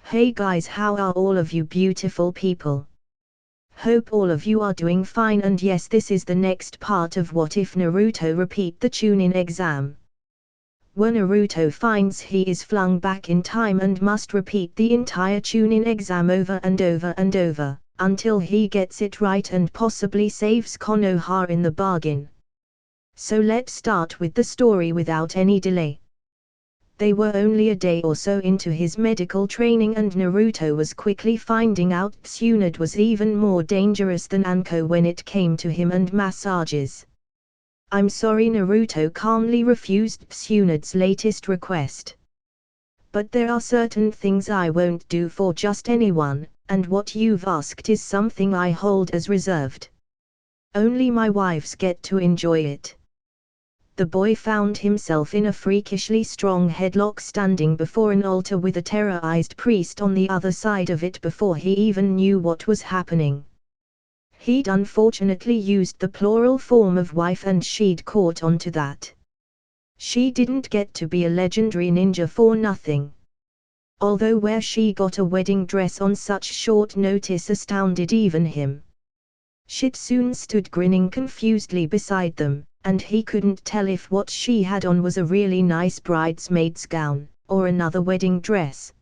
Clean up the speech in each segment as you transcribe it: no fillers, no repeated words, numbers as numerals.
Hey guys, how are all of you beautiful people? Hope all of you are doing fine, and yes, this is the next part of What If Naruto repeat the Chunin exam. When Naruto finds he is flung back in time and must repeat the entire Chunin exam over and over and over, until he gets it right and possibly saves Konoha in the bargain. So let's start with the story without any delay. They were only a day or so into his medical training, and Naruto was quickly finding out Tsunade was even more dangerous than Anko when it came to him and massages. I'm sorry, Naruto calmly refused Tsunade's latest request. But there are certain things I won't do for just anyone, and what you've asked is something I hold as reserved. Only my wives get to enjoy it. The boy found himself in a freakishly strong headlock standing before an altar with a terrorized priest on the other side of it before he even knew what was happening. He'd unfortunately used the plural form of wife, and she'd caught on to that. She didn't get to be a legendary ninja for nothing. Although where she got a wedding dress on such short notice astounded even him. She'd soon stood grinning confusedly beside them, and he couldn't tell if what she had on was a really nice bridesmaid's gown, or another wedding dress.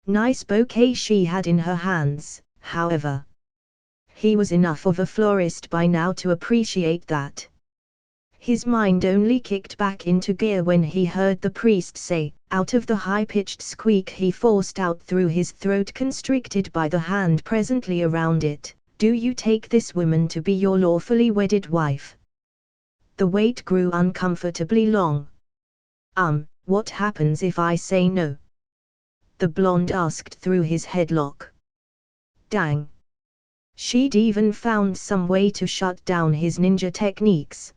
Nice bouquet she had in her hands, however. He was enough of a florist by now to appreciate that. His mind only kicked back into gear when he heard the priest say, out of the high-pitched squeak he forced out through his throat constricted by the hand presently around it, "Do you take this woman to be your lawfully wedded wife?" The wait grew uncomfortably long. What happens if I say no?" the blonde asked through his headlock. Dang. She'd even found some way to shut down his ninja techniques.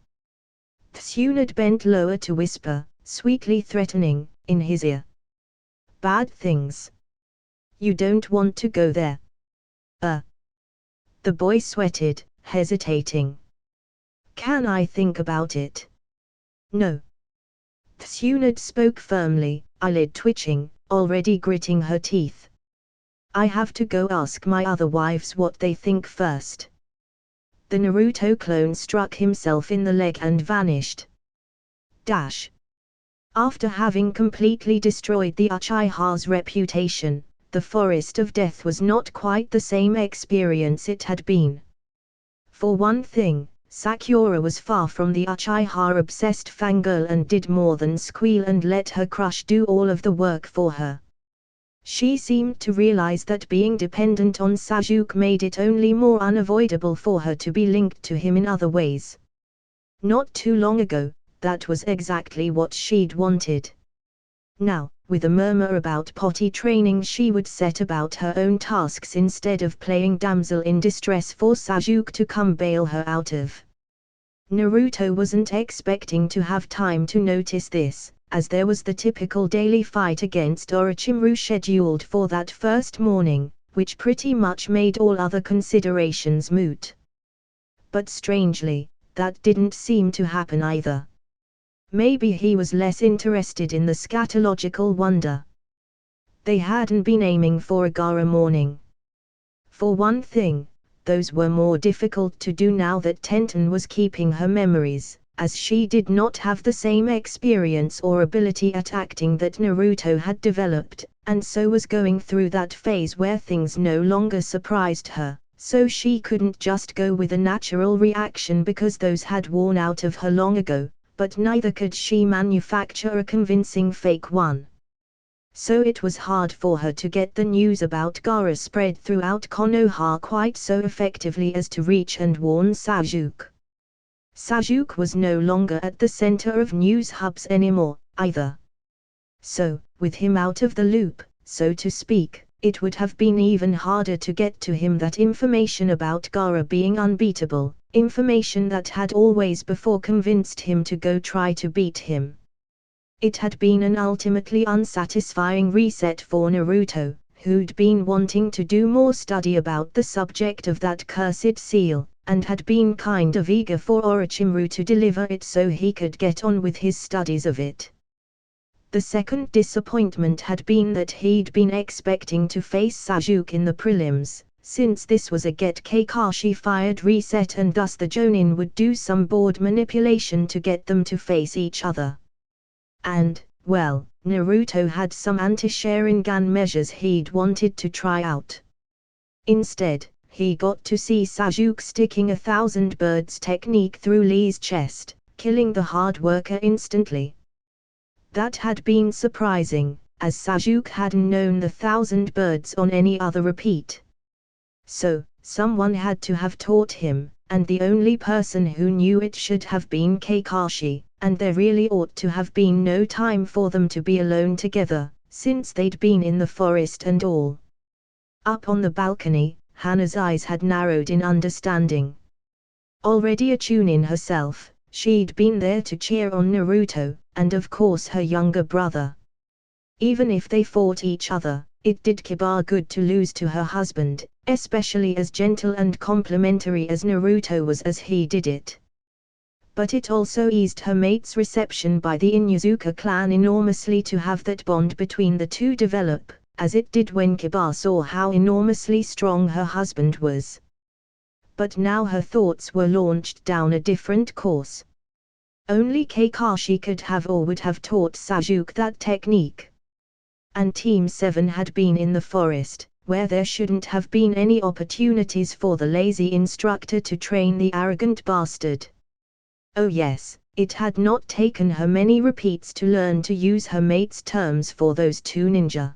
Tsunade bent lower to whisper, sweetly threatening, in his ear. "Bad things. You don't want to go there." The boy sweated, hesitating. "Can I think about it?" "No." Tsunade spoke firmly, eyelid twitching, already gritting her teeth. "I have to go ask my other wives what they think first." The Naruto clone struck himself in the leg and vanished. After having completely destroyed the Uchiha's reputation, the Forest of Death was not quite the same experience it had been. For one thing, Sakura was far from the Uchiha-obsessed fangirl and did more than squeal and let her crush do all of the work for her. She seemed to realize that being dependent on Sasuke made it only more unavoidable for her to be linked to him in other ways. Not too long ago, that was exactly what she'd wanted. Now, with a murmur about potty training, she would set about her own tasks instead of playing damsel in distress for Sasuke to come bail her out of. Naruto wasn't expecting to have time to notice this, as there was the typical daily fight against Orochimaru scheduled for that first morning, which pretty much made all other considerations moot. But strangely, that didn't seem to happen either. Maybe he was less interested in the scatological wonder. They hadn't been aiming for a Gaara morning. For one thing, those were more difficult to do now that Tenten was keeping her memories, as she did not have the same experience or ability at acting that Naruto had developed, and so was going through that phase where things no longer surprised her, so she couldn't just go with a natural reaction because those had worn out of her long ago. But neither could she manufacture a convincing fake one. So it was hard for her to get the news about Gaara spread throughout Konoha quite so effectively as to reach and warn Sasuke. Sasuke was no longer at the center of news hubs anymore, either. So, with him out of the loop, so to speak, it would have been even harder to get to him that information about Gaara being unbeatable. Information that had always before convinced him to go try to beat him. It had been an ultimately unsatisfying reset for Naruto, who'd been wanting to do more study about the subject of that cursed seal, and had been kind of eager for Orochimaru to deliver it so he could get on with his studies of it. The second disappointment had been that he'd been expecting to face Sasuke in the prelims, since this was a get Kakashi fired reset and thus the Jonin would do some board manipulation to get them to face each other. And, well, Naruto had some anti-Sharingan measures he'd wanted to try out. Instead, he got to see Sasuke sticking 1,000 birds technique through Lee's chest, killing the hard worker instantly. That had been surprising, as Sasuke hadn't known the 1,000 birds on any other repeat. So, someone had to have taught him, and the only person who knew it should have been Kakashi, and there really ought to have been no time for them to be alone together, since they'd been in the forest and all. Up on the balcony, Hana's eyes had narrowed in understanding. Already a Chunin herself, she'd been there to cheer on Naruto, and of course her younger brother. Even if they fought each other, it did Kiba good to lose to her husband, especially as gentle and complimentary as Naruto was as he did it. But it also eased her mate's reception by the Inuzuka clan enormously to have that bond between the two develop, as it did when Kiba saw how enormously strong her husband was. But now her thoughts were launched down a different course. Only Kakashi could have or would have taught Sasuke that technique. And Team 7 had been in the forest, where there shouldn't have been any opportunities for the lazy instructor to train the arrogant bastard. Oh yes, it had not taken her many repeats to learn to use her mate's terms for those two ninja.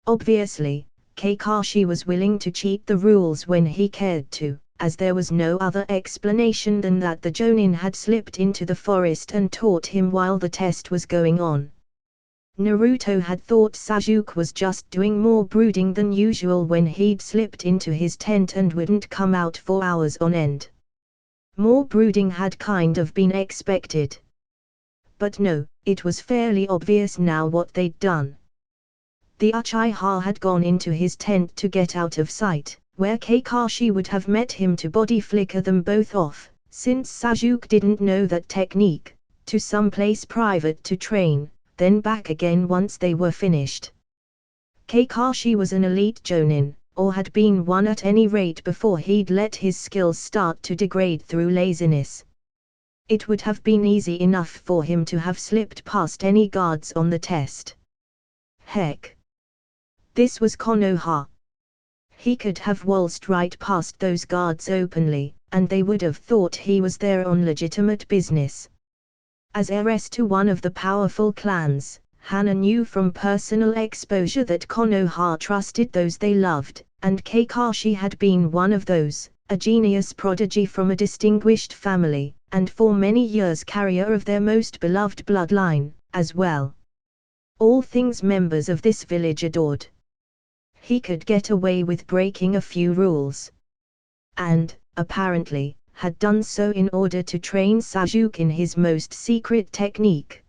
Obviously, Kakashi was willing to cheat the rules when he cared to, as there was no other explanation than that the Jonin had slipped into the forest and taught him while the test was going on. Naruto had thought Sasuke was just doing more brooding than usual when he'd slipped into his tent and wouldn't come out for hours on end. More brooding had kind of been expected. But no, it was fairly obvious now what they'd done. The Uchiha had gone into his tent to get out of sight, where Kakashi would have met him to body flicker them both off, since Sasuke didn't know that technique, to some place private to train, then back again once they were finished. Kakashi was an elite Jonin, or had been one at any rate before he'd let his skills start to degrade through laziness. It would have been easy enough for him to have slipped past any guards on the test. Heck! This was Konoha. He could have waltzed right past those guards openly, and they would have thought he was there on legitimate business. As heiress to one of the powerful clans, Hana knew from personal exposure that Konoha trusted those they loved, and Kakashi had been one of those, a genius prodigy from a distinguished family, and for many years carrier of their most beloved bloodline, as well. All things members of this village adored. He could get away with breaking a few rules. And, apparently, had done so in order to train Sasuke in his most secret technique.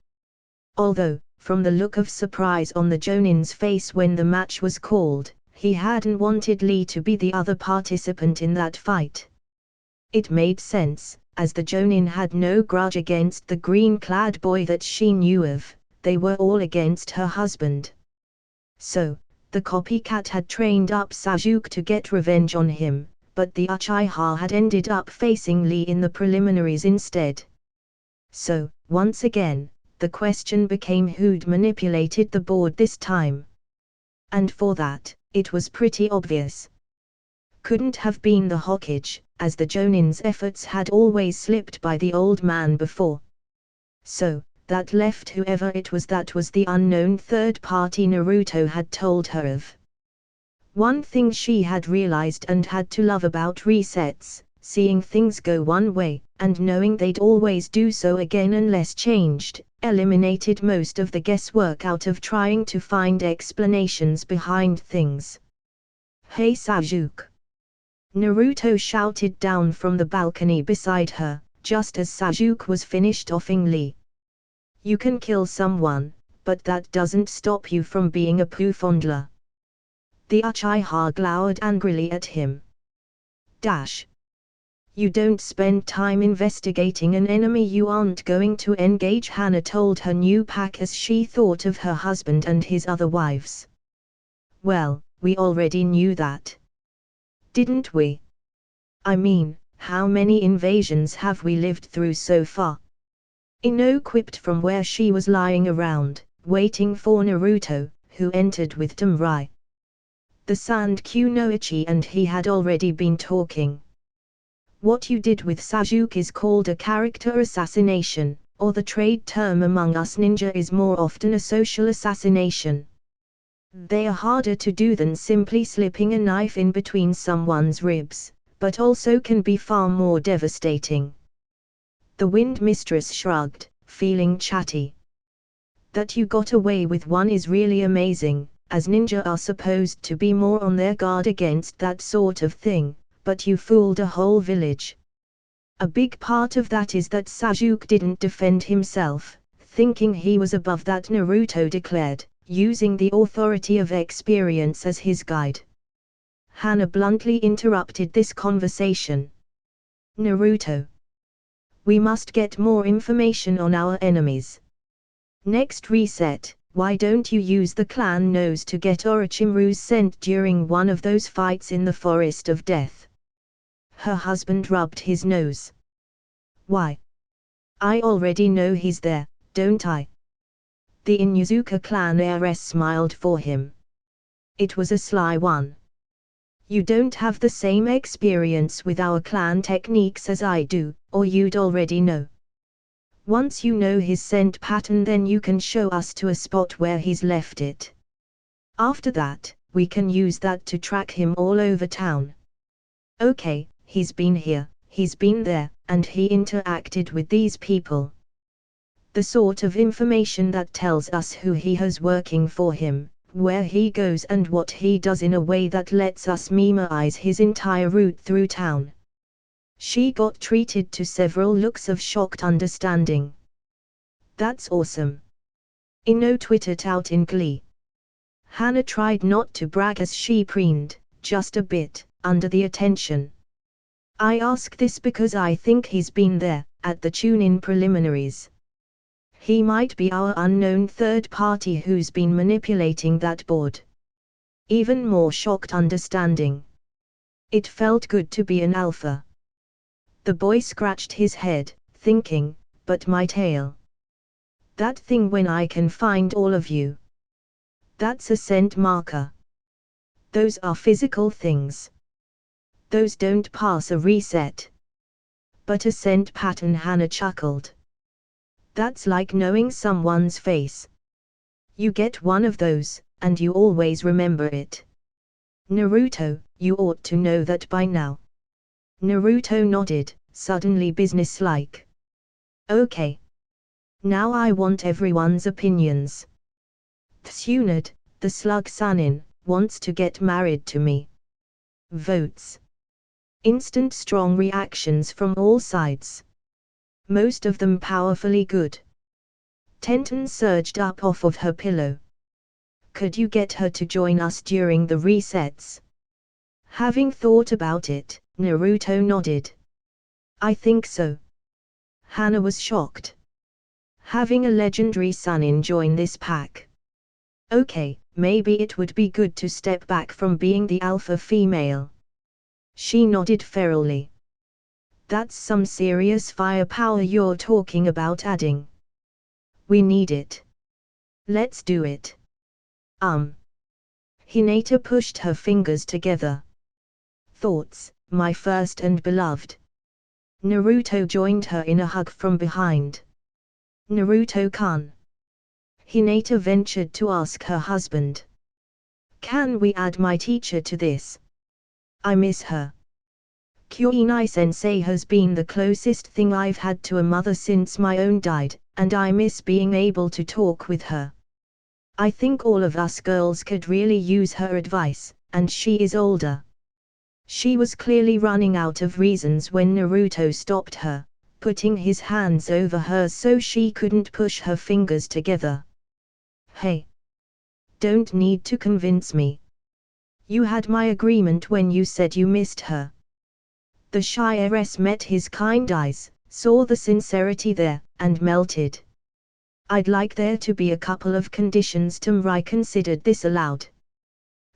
Although, from the look of surprise on the Jonin's face when the match was called, he hadn't wanted Lee to be the other participant in that fight. It made sense, as the Jonin had no grudge against the green-clad boy that she knew of, they were all against her husband. So, the copycat had trained up Sasuke to get revenge on him, but the Uchiha had ended up facing Lee in the preliminaries instead. So, once again, the question became who'd manipulated the board this time. And for that, it was pretty obvious. Couldn't have been the Hokage, as the Jonin's efforts had always slipped by the old man before. So, that left whoever it was that was the unknown third party Naruto had told her of. One thing she had realized and had to love about resets, seeing things go one way, and knowing they'd always do so again unless changed, eliminated most of the guesswork out of trying to find explanations behind things. "Hey Sasuke!" Naruto shouted down from the balcony beside her, just as Sasuke was finished offing Lee. "You can kill someone, but that doesn't stop you from being a poo fondler." The Uchiha glowered angrily at him. You don't spend time investigating an enemy you aren't going to engage, Hana told her new pack as she thought of her husband and his other wives. Well, we already knew that. Didn't we? I mean, how many invasions have we lived through so far? Ino quipped from where she was lying around, waiting for Naruto, who entered with Tamrai. The Sand Kunoichi and he had already been talking. What you did with Sasuke is called a character assassination, or the trade term among us ninja is more often a social assassination. They are harder to do than simply slipping a knife in between someone's ribs, but also can be far more devastating. The Wind Mistress shrugged, feeling chatty. That you got away with one is really amazing, as ninja are supposed to be more on their guard against that sort of thing, but you fooled a whole village. A big part of that is that Sasuke didn't defend himself, thinking he was above that, Naruto declared, using the authority of experience as his guide. Hana bluntly interrupted this conversation. Naruto. We must get more information on our enemies. Next reset, why don't you use the clan nose to get Orochimaru's scent during one of those fights in the Forest of Death? Her husband rubbed his nose. Why? I already know he's there, don't I? The Inuzuka clan heiress smiled for him. It was a sly one. You don't have the same experience with our clan techniques as I do, or you'd already know. Once you know his scent pattern, then you can show us to a spot where he's left it. After that, we can use that to track him all over town. Okay, he's been here, he's been there, and he interacted with these people. The sort of information that tells us who he has working for him, where he goes and what he does in a way that lets us memorize his entire route through town. She got treated to several looks of shocked understanding. That's awesome. Ino twittered out in glee. Hana tried not to brag as she preened, just a bit, under the attention. I ask this because I think he's been there, at the Chunin preliminaries. He might be our unknown third party who's been manipulating that board. Even more shocked understanding. It felt good to be an alpha. The boy scratched his head, thinking, but my tail. That thing when I can find all of you. That's a scent marker. Those are physical things. Those don't pass a reset. But a scent pattern, Hana chuckled. That's like knowing someone's face. You get one of those, and you always remember it. Naruto, you ought to know that by now. Naruto nodded, suddenly businesslike. Okay. Now I want everyone's opinions. Tsunade, the slug Sanin, wants to get married to me. Votes. Instant strong reactions from all sides. Most of them powerfully good. Tenten surged up off of her pillow. Could you get her to join us during the resets? Having thought about it, Naruto nodded. I think so. Hana was shocked. Having a legendary Sanin join this pack. Okay, maybe it would be good to step back from being the alpha female. She nodded ferally. That's some serious firepower you're talking about adding. We need it. Let's do it. Hinata pushed her fingers together. Thoughts, my first and beloved. Naruto joined her in a hug from behind. Naruto-kun. Hinata ventured to ask her husband. Can we add my teacher to this? I miss her. Kuinai-sensei has been the closest thing I've had to a mother since my own died, and I miss being able to talk with her. I think all of us girls could really use her advice, and she is older. She was clearly running out of reasons when Naruto stopped her, putting his hands over hers so she couldn't push her fingers together. Hey! Don't need to convince me. You had my agreement when you said you missed her. The shy heiress met his kind eyes, saw the sincerity there, and melted. I'd like there to be a couple of conditions. Tamrai considered this aloud.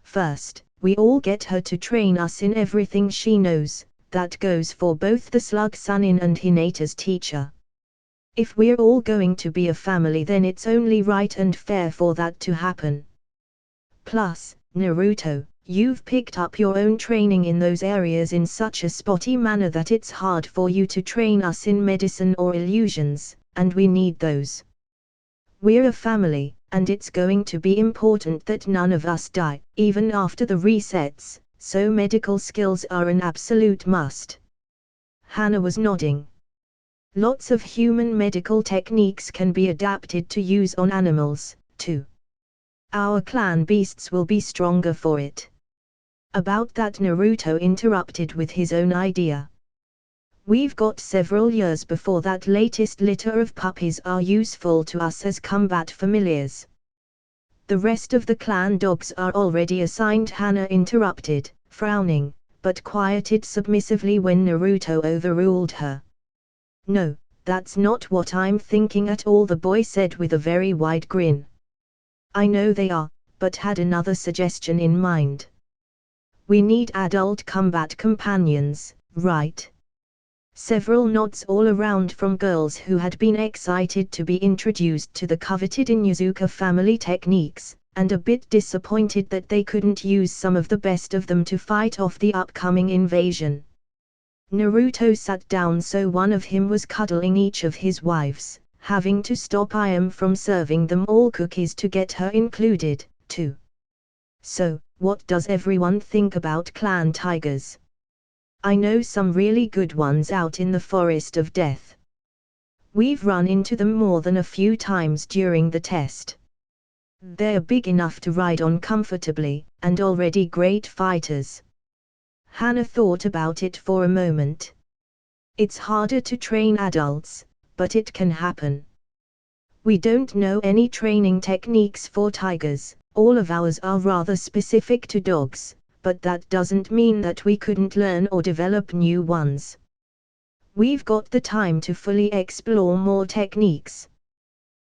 First, we all get her to train us in everything she knows. That goes for both the slug Sunin and Hinata's teacher. If we're all going to be a family, then it's only right and fair for that to happen. Plus, Naruto, you've picked up your own training in those areas in such a spotty manner that it's hard for you to train us in medicine or illusions, and we need those. We're a family, and it's going to be important that none of us die, even after the resets, so medical skills are an absolute must. Hana was nodding. Lots of human medical techniques can be adapted to use on animals, too. Our clan beasts will be stronger for it. About that, Naruto interrupted with his own idea. We've got several years before that latest litter of puppies are useful to us as combat familiars. The rest of the clan dogs are already assigned. Hana interrupted, frowning, but quieted submissively when Naruto overruled her. No, that's not what I'm thinking at all, the boy said with a very wide grin. I know they are, but had another suggestion in mind. We need adult combat companions, right? Several nods all around from girls who had been excited to be introduced to the coveted Inuzuka family techniques, and a bit disappointed that they couldn't use some of the best of them to fight off the upcoming invasion. Naruto sat down so one of him was cuddling each of his wives, having to stop Iam from serving them all cookies to get her included, too. So, what does everyone think about clan tigers? I know some really good ones out in the Forest of Death. We've run into them more than a few times during the test. They're big enough to ride on comfortably, and already great fighters. Hana thought about it for a moment. It's harder to train adults, but it can happen. We don't know any training techniques for tigers, all of ours are rather specific to dogs, but that doesn't mean that we couldn't learn or develop new ones. We've got the time to fully explore more techniques.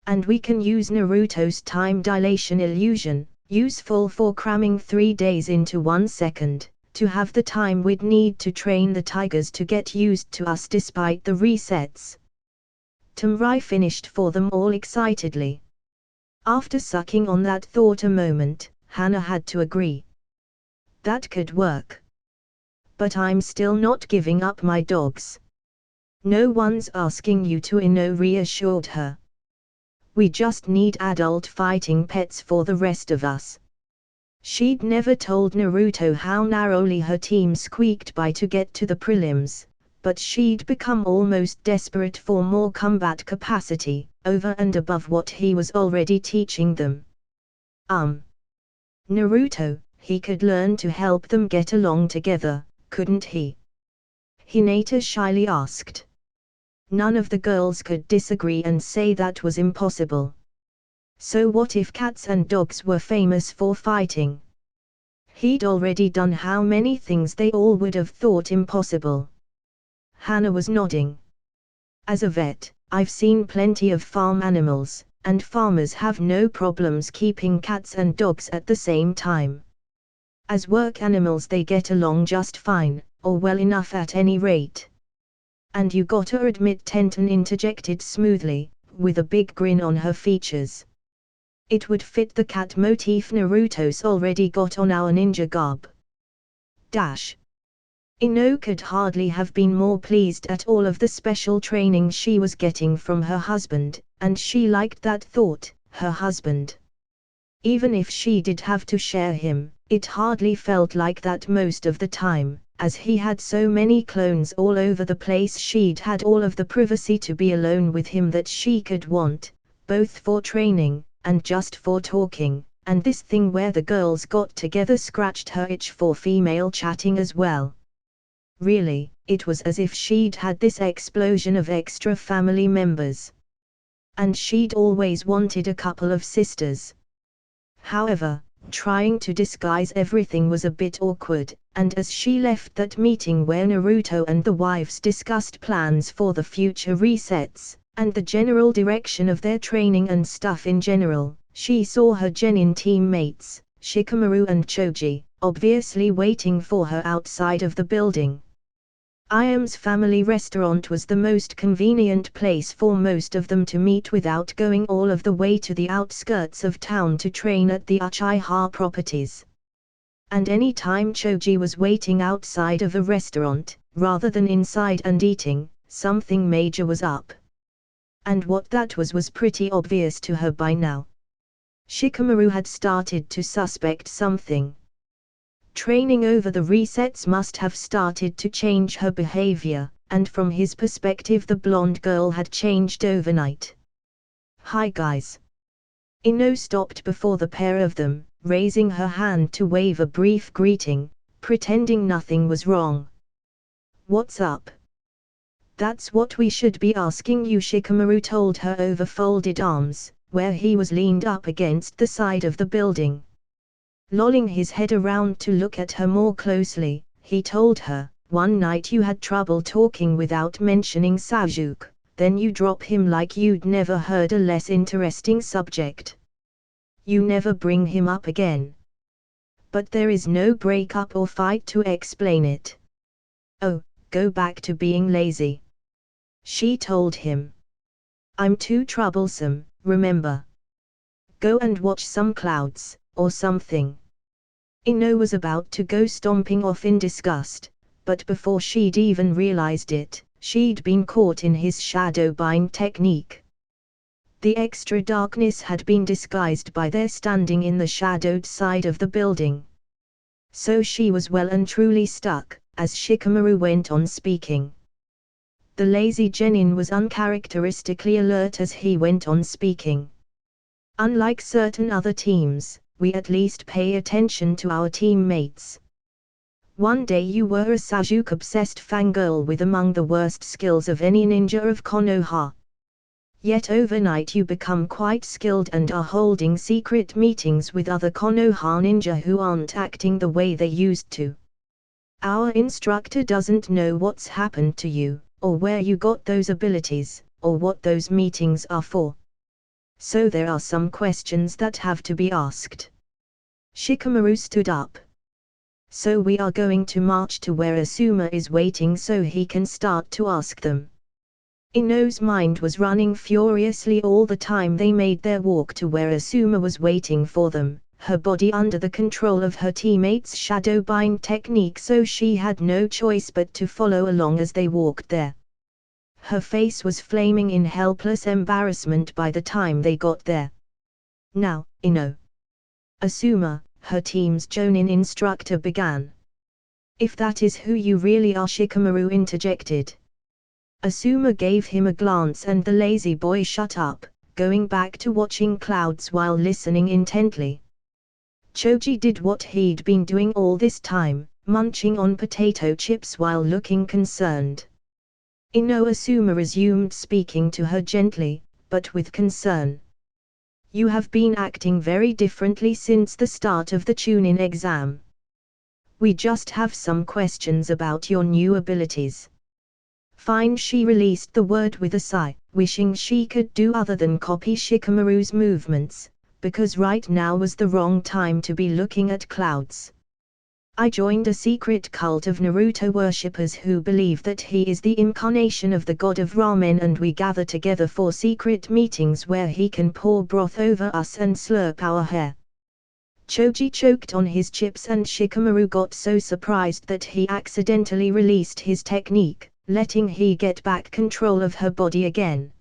And we can use Naruto's time dilation illusion, useful for cramming 3 days into 1 second, to have the time we'd need to train the tigers to get used to us despite the resets. Tamrai finished for them all excitedly. After sucking on that thought a moment, Hana had to agree. That could work. But I'm still not giving up my dogs. No one's asking you to, Ino reassured her. We just need adult fighting pets for the rest of us. She'd never told Naruto how narrowly her team squeaked by to get to the prelims, but she'd become almost desperate for more combat capacity, over and above what he was already teaching them. Naruto, he could learn to help them get along together, couldn't he? Hinata shyly asked. None of the girls could disagree and say that was impossible. So what if cats and dogs were famous for fighting? He'd already done how many things they all would have thought impossible. Hana was nodding. As a vet, I've seen plenty of farm animals, and farmers have no problems keeping cats and dogs at the same time. As work animals they get along just fine, or well enough at any rate. And you gotta admit, Tenten interjected smoothly, with a big grin on her features. It would fit the cat motif Naruto's already got on our ninja garb. Ino could hardly have been more pleased at all of the special training she was getting from her husband, and she liked that thought, her husband. Even if she did have to share him, it hardly felt like that most of the time, as he had so many clones all over the place. She'd had all of the privacy to be alone with him that she could want, both for training, and just for talking, and this thing where the girls got together scratched her itch for female chatting as well. Really, it was as if she'd had this explosion of extra family members. And she'd always wanted a couple of sisters. However, Trying to disguise everything was a bit awkward, and as she left that meeting where Naruto and the wives discussed plans for the future resets, and the general direction of their training and stuff in general, she saw her genin teammates, Shikamaru and Choji, obviously waiting for her outside of the building. Iam's family restaurant was the most convenient place for most of them to meet without going all of the way to the outskirts of town to train at the Uchiha properties. And any time Choji was waiting outside of a restaurant, rather than inside and eating, something major was up. And what that was pretty obvious to her by now. Shikamaru had started to suspect something. Training over the resets must have started to change her behavior, and from his perspective the blonde girl had changed overnight. "Hi guys." Ino stopped before the pair of them, raising her hand to wave a brief greeting, pretending nothing was wrong. "What's up?" "That's what we should be asking you," Shikamaru told her over folded arms, where he was leaned up against the side of the building. Lolling his head around to look at her more closely, he told her, "One night you had trouble talking without mentioning Sasuke, then you drop him like you'd never heard a less interesting subject. You never bring him up again. But there is no breakup or fight to explain it. Oh, go back to being lazy," she told him. "I'm too troublesome, remember? Go and watch some clouds, or something." Ino was about to go stomping off in disgust, but before she'd even realized it, she'd been caught in his shadow bind technique. The extra darkness had been disguised by their standing in the shadowed side of the building. So she was well and truly stuck, as Shikamaru went on speaking. The lazy genin was uncharacteristically alert as he went on speaking. "Unlike certain other teams, we at least pay attention to our teammates. One day you were a Sasuke-obsessed fangirl with among the worst skills of any ninja of Konoha. Yet overnight you become quite skilled and are holding secret meetings with other Konoha ninja who aren't acting the way they used to. Our instructor doesn't know what's happened to you, or where you got those abilities, or what those meetings are for. So there are some questions that have to be asked." Shikamaru stood up. "So we are going to march to where Asuma is waiting so he can start to ask them." Ino's mind was running furiously all the time they made their walk to where Asuma was waiting for them, her body under the control of her teammates' shadow bind technique, so she had no choice but to follow along as they walked there. Her face was flaming in helpless embarrassment by the time they got there. "Now, Ino." Asuma, her team's Chunin instructor, began. "If that is who you really are," Shikamaru interjected. Asuma gave him a glance and the lazy boy shut up, going back to watching clouds while listening intently. Choji did what he'd been doing all this time, munching on potato chips while looking concerned. Ino Asuma resumed speaking to her gently, but with concern. "You have been acting very differently since the start of the Chunin exam. We just have some questions about your new abilities." "Fine," she released the word with a sigh, wishing she could do other than copy Shikamaru's movements, because right now was the wrong time to be looking at clouds. "I joined a secret cult of Naruto worshippers who believe that he is the incarnation of the god of ramen, and we gather together for secret meetings where he can pour broth over us and slurp our hair." Choji choked on his chips and Shikamaru got so surprised that he accidentally released his technique, letting he get back control of her body again.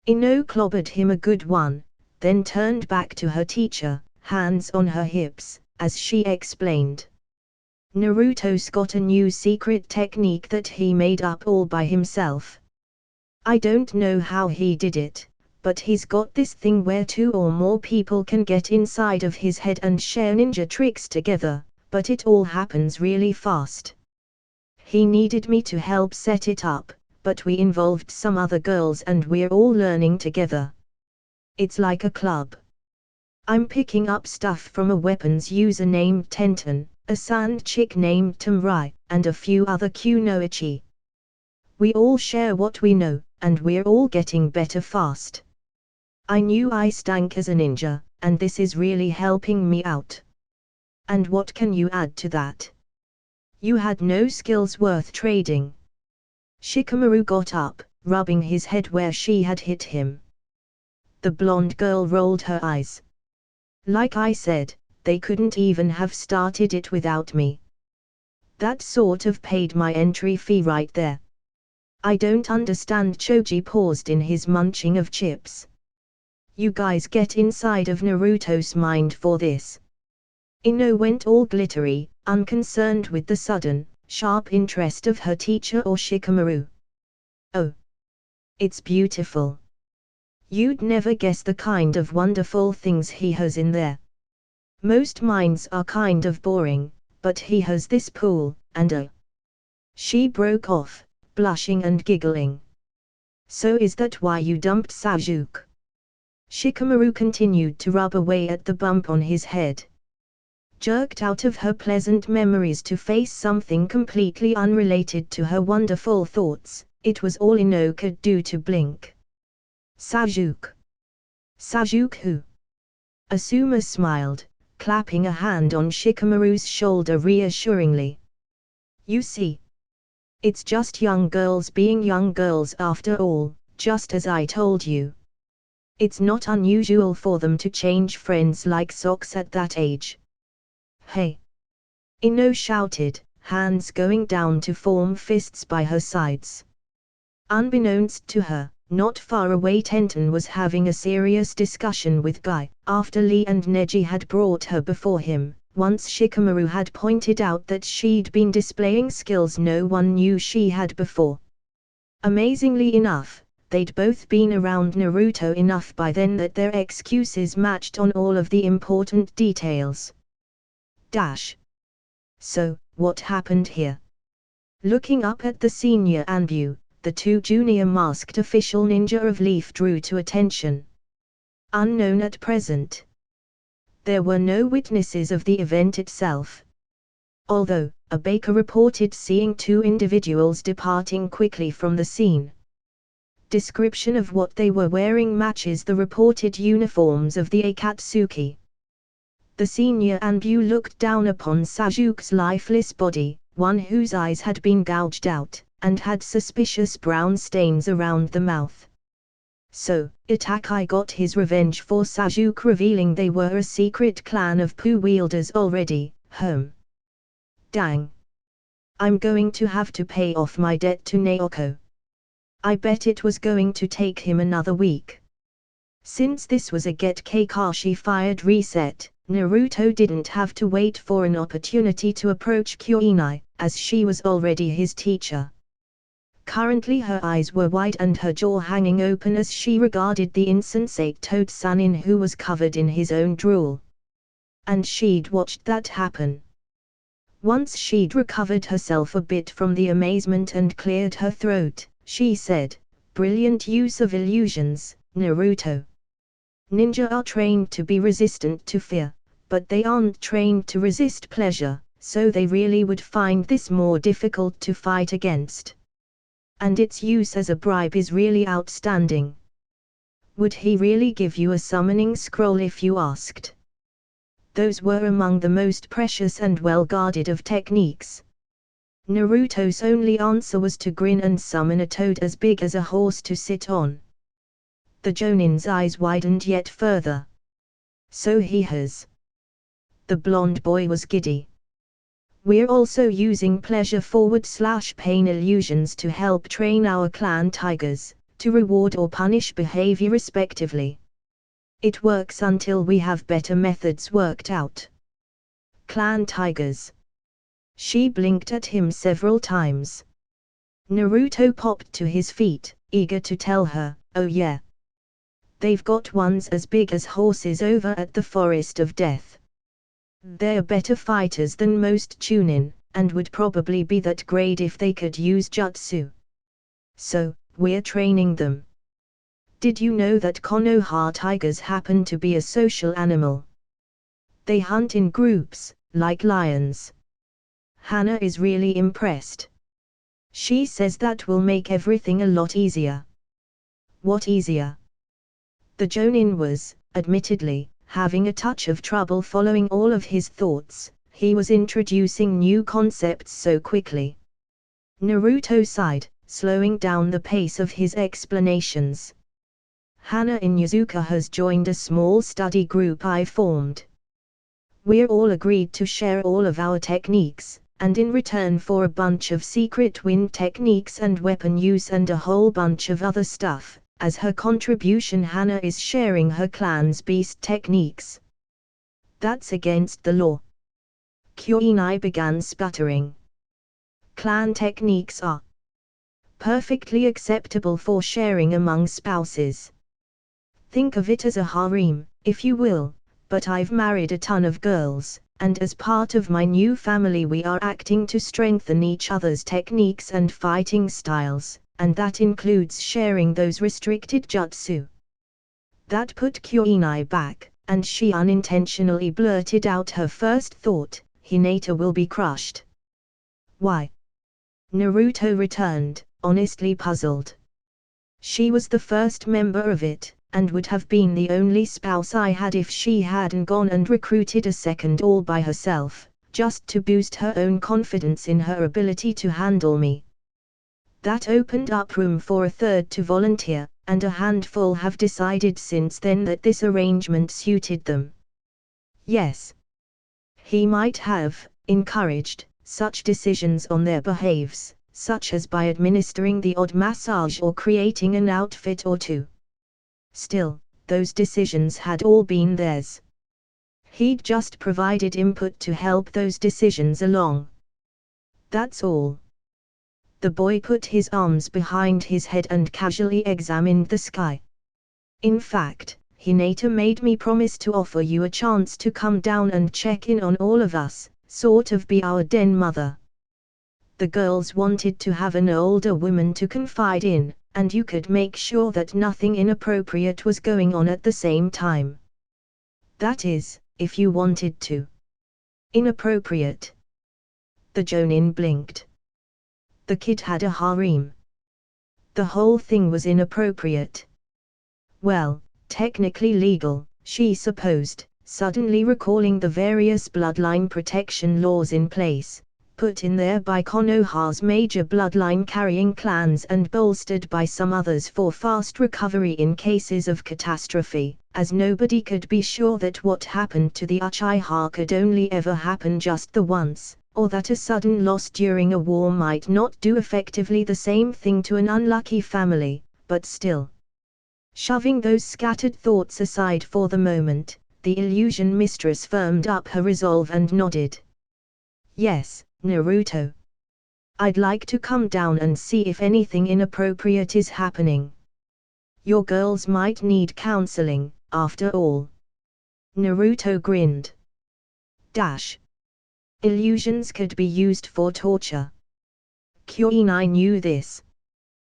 Ino clobbered him a good one, then turned back to her teacher, hands on her hips, as she explained. "Naruto's got a new secret technique that he made up all by himself. I don't know how he did it, but he's got this thing where 2 or more people can get inside of his head and share ninja tricks together, but it all happens really fast. He needed me to help set it up, but we involved some other girls and we're all learning together. It's like a club." I'm picking up stuff from a weapons user named Tenten, a sand chick named Tamrai, and a few other kunoichi. We all share what we know, and we're all getting better fast. I knew I stank as a ninja, and this is really helping me out. And what can you add to that? You had no skills worth trading. Shikamaru got up, rubbing his head where she had hit him. The blonde girl rolled her eyes. Like I said, they couldn't even have started it without me. That sort of paid my entry fee right there. I don't understand. Choji paused in his munching of chips. You guys get inside of Naruto's mind for this. Ino went all glittery, unconcerned with the sudden, sharp interest of her teacher or Shikamaru. Oh. It's beautiful. You'd never guess the kind of wonderful things he has in there. Most minds are kind of boring, but he has this pool, and She broke off, blushing and giggling. So is that why you dumped Sasuke? Shikamaru continued to rub away at the bump on his head. Jerked out of her pleasant memories to face something completely unrelated to her wonderful thoughts, it was all Ino could do to blink. Sasuke. Sasuke who? Asuma smiled, clapping a hand on Shikamaru's shoulder reassuringly. You see. It's just young girls being young girls after all, just as I told you. It's not unusual for them to change friends like socks at that age. Hey! Ino shouted, hands going down to form fists by her sides. Unbeknownst to her, not far away Tenten was having a serious discussion with Guy, after Lee and Neji had brought her before him, once Shikamaru had pointed out that she'd been displaying skills no one knew she had before. Amazingly enough, they'd both been around Naruto enough by then that their excuses matched on all of the important details. So, what happened here? Looking up at the senior Anbu, the two junior masked official ninja of Leaf drew to attention. Unknown at present. There were no witnesses of the event itself. Although, a baker reported seeing two individuals departing quickly from the scene. Description of what they were wearing matches the reported uniforms of the Akatsuki. The senior Anbu looked down upon Sasuke's lifeless body, one whose eyes had been gouged out, and had suspicious brown stains around the mouth. So, Itachi got his revenge for Sasuke, revealing they were a secret clan of poo wielders already home. Dang. I'm going to have to pay off my debt to Naoko. I bet it was going to take him another week. Since this was a Get Kakashi fired reset, Naruto didn't have to wait for an opportunity to approach Kuinai, as she was already his teacher. Currently her eyes were wide and her jaw hanging open as she regarded the insensate Toad Sanin who was covered in his own drool. And she'd watched that happen. Once she'd recovered herself a bit from the amazement and cleared her throat, she said, "Brilliant use of illusions, Naruto. Ninja are trained to be resistant to fear, but they aren't trained to resist pleasure, so they really would find this more difficult to fight against. And its use as a bribe is really outstanding. Would he really give you a summoning scroll if you asked?" Those were among the most precious and well-guarded of techniques. Naruto's only answer was to grin and summon a toad as big as a horse to sit on. The Jonin's eyes widened yet further. So he has. The blonde boy was giddy. We're also using pleasure/pain illusions to help train our clan tigers, to reward or punish behavior respectively. It works until we have better methods worked out. Clan tigers. She blinked at him several times. Naruto popped to his feet, eager to tell her, "Oh yeah. They've got ones as big as horses over at the Forest of Death. They're better fighters than most Chunin, and would probably be that grade if they could use jutsu. So, we're training them." Did you know that Konoha tigers happen to be a social animal? They hunt in groups, like lions. Hana is really impressed. She says that will make everything a lot easier. What easier? The Jonin was, admittedly, having a touch of trouble following all of his thoughts. He was introducing new concepts so quickly. Naruto sighed, slowing down the pace of his explanations. Hana Inuzuka has joined a small study group I formed. We're all agreed to share all of our techniques, and in return for a bunch of secret wind techniques and weapon use and a whole bunch of other stuff, as her contribution Hana is sharing her clan's beast techniques. That's against the law. Kyuinai began sputtering. Clan techniques are perfectly acceptable for sharing among spouses. Think of it as a harem, if you will, but I've married a ton of girls, and as part of my new family we are acting to strengthen each other's techniques and fighting styles, and that includes sharing those restricted jutsu. That put Kyuinai back, and she unintentionally blurted out her first thought, Hinata will be crushed. Why? Naruto returned, honestly puzzled. She was the first member of it, and would have been the only spouse I had if she hadn't gone and recruited a second all by herself, just to boost her own confidence in her ability to handle me. That opened up room for a third to volunteer, and a handful have decided since then that this arrangement suited them. Yes. He might have encouraged such decisions on their behalves, such as by administering the odd massage or creating an outfit or two. Still, those decisions had all been theirs. He'd just provided input to help those decisions along. That's all. The boy put his arms behind his head and casually examined the sky. In fact, Hinata made me promise to offer you a chance to come down and check in on all of us, sort of be our den mother. The girls wanted to have an older woman to confide in, and you could make sure that nothing inappropriate was going on at the same time. That is, if you wanted to. Inappropriate. The Jonin blinked. The kid had a harem. The whole thing was inappropriate. Well, technically legal, she supposed, suddenly recalling the various bloodline protection laws in place, put in there by Konoha's major bloodline-carrying clans and bolstered by some others for fast recovery in cases of catastrophe, as nobody could be sure that what happened to the Uchiha could only ever happen just the once, or that a sudden loss during a war might not do effectively the same thing to an unlucky family, but still. Shoving those scattered thoughts aside for the moment, the illusion mistress firmed up her resolve and nodded. Yes, Naruto. I'd like to come down and see if anything inappropriate is happening. Your girls might need counseling, after all. Naruto grinned. Illusions could be used for torture. Kyuinai knew this.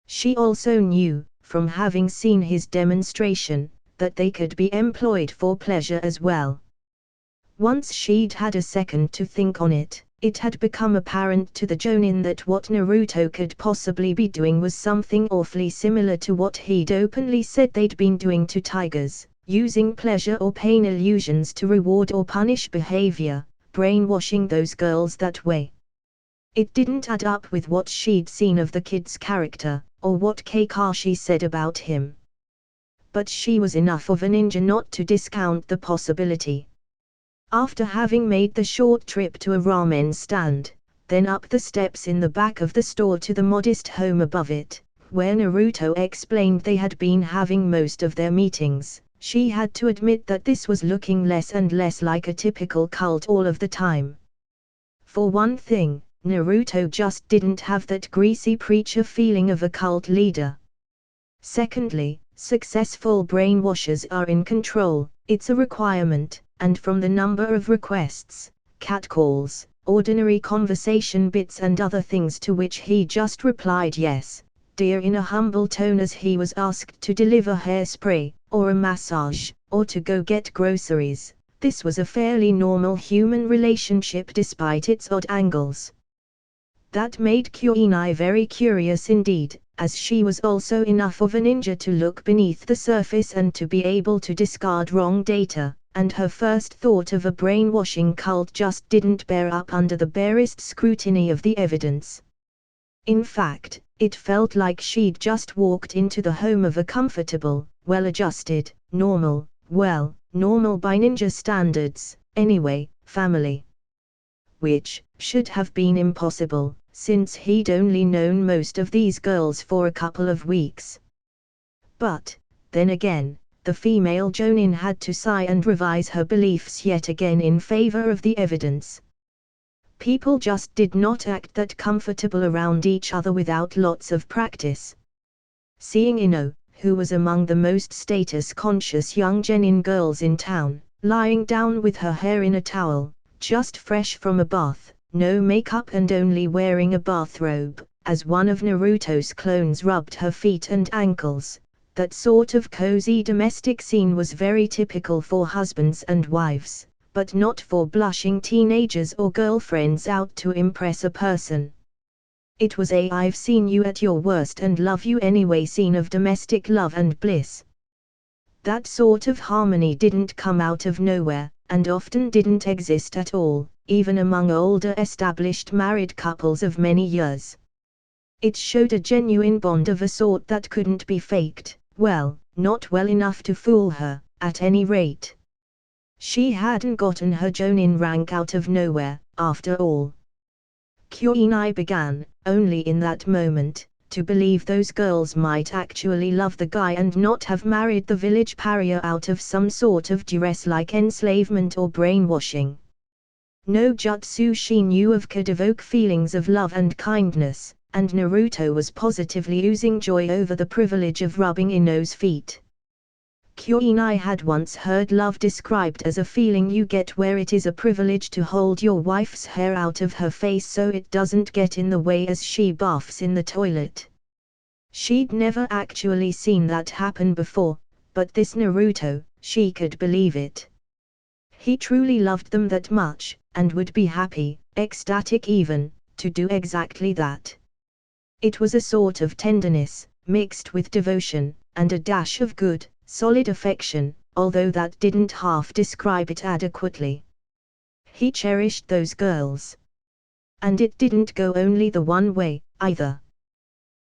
She also knew, from having seen his demonstration, that they could be employed for pleasure as well. Once she'd had a second to think on it, it had become apparent to the Jonin that what Naruto could possibly be doing was something awfully similar to what he'd openly said they'd been doing to tigers, using pleasure or pain illusions to reward or punish behavior, brainwashing those girls that way. It didn't add up with what she'd seen of the kid's character, or what Kakashi said about him. But she was enough of a ninja not to discount the possibility. After having made the short trip to a ramen stand, then up the steps in the back of the store to the modest home above it, where Naruto explained they had been having most of their meetings, she had to admit that this was looking less and less like a typical cult all of the time. For one thing, Naruto just didn't have that greasy preacher feeling of a cult leader. Secondly, successful brainwashers are in control, it's a requirement, and from the number of requests, catcalls, ordinary conversation bits and other things to which he just replied yes, dear in a humble tone as he was asked to deliver hairspray, or a massage, or to go get groceries. This was a fairly normal human relationship despite its odd angles. That made Kuinai very curious indeed, as she was also enough of a ninja to look beneath the surface and to be able to discard wrong data, and her first thought of a brainwashing cult just didn't bear up under the barest scrutiny of the evidence. In fact, it felt like she'd just walked into the home of a comfortable, well-adjusted, normal by ninja standards, anyway, family. Which should have been impossible, since he'd only known most of these girls for a couple of weeks. But, then again, the female Jonin had to sigh and revise her beliefs yet again in favor of the evidence. People just did not act that comfortable around each other without lots of practice. Seeing Ino, who was among the most status-conscious young genin girls in town, lying down with her hair in a towel, just fresh from a bath, no makeup and only wearing a bathrobe, as one of Naruto's clones rubbed her feet and ankles. That sort of cozy domestic scene was very typical for husbands and wives, but not for blushing teenagers or girlfriends out to impress a person. It was a "I've seen you at your worst and love you anyway" scene of domestic love and bliss. That sort of harmony didn't come out of nowhere, and often didn't exist at all, even among older established married couples of many years. It showed a genuine bond of a sort that couldn't be faked, well, not well enough to fool her, at any rate. She hadn't gotten her Jonin rank out of nowhere, after all. Kuinai began, only in that moment, to believe those girls might actually love the guy and not have married the village pariah out of some sort of duress like enslavement or brainwashing. No jutsu she knew of could evoke feelings of love and kindness, and Naruto was positively oozing joy over the privilege of rubbing Ino's feet. Kuinai had once heard love described as a feeling you get where it is a privilege to hold your wife's hair out of her face so it doesn't get in the way as she baths in the toilet. She'd never actually seen that happen before, but this Naruto, she could believe it. He truly loved them that much, and would be happy, ecstatic even, to do exactly that. It was a sort of tenderness, mixed with devotion, and a dash of good, solid affection, although that didn't half describe it adequately. He cherished those girls. And it didn't go only the one way, either.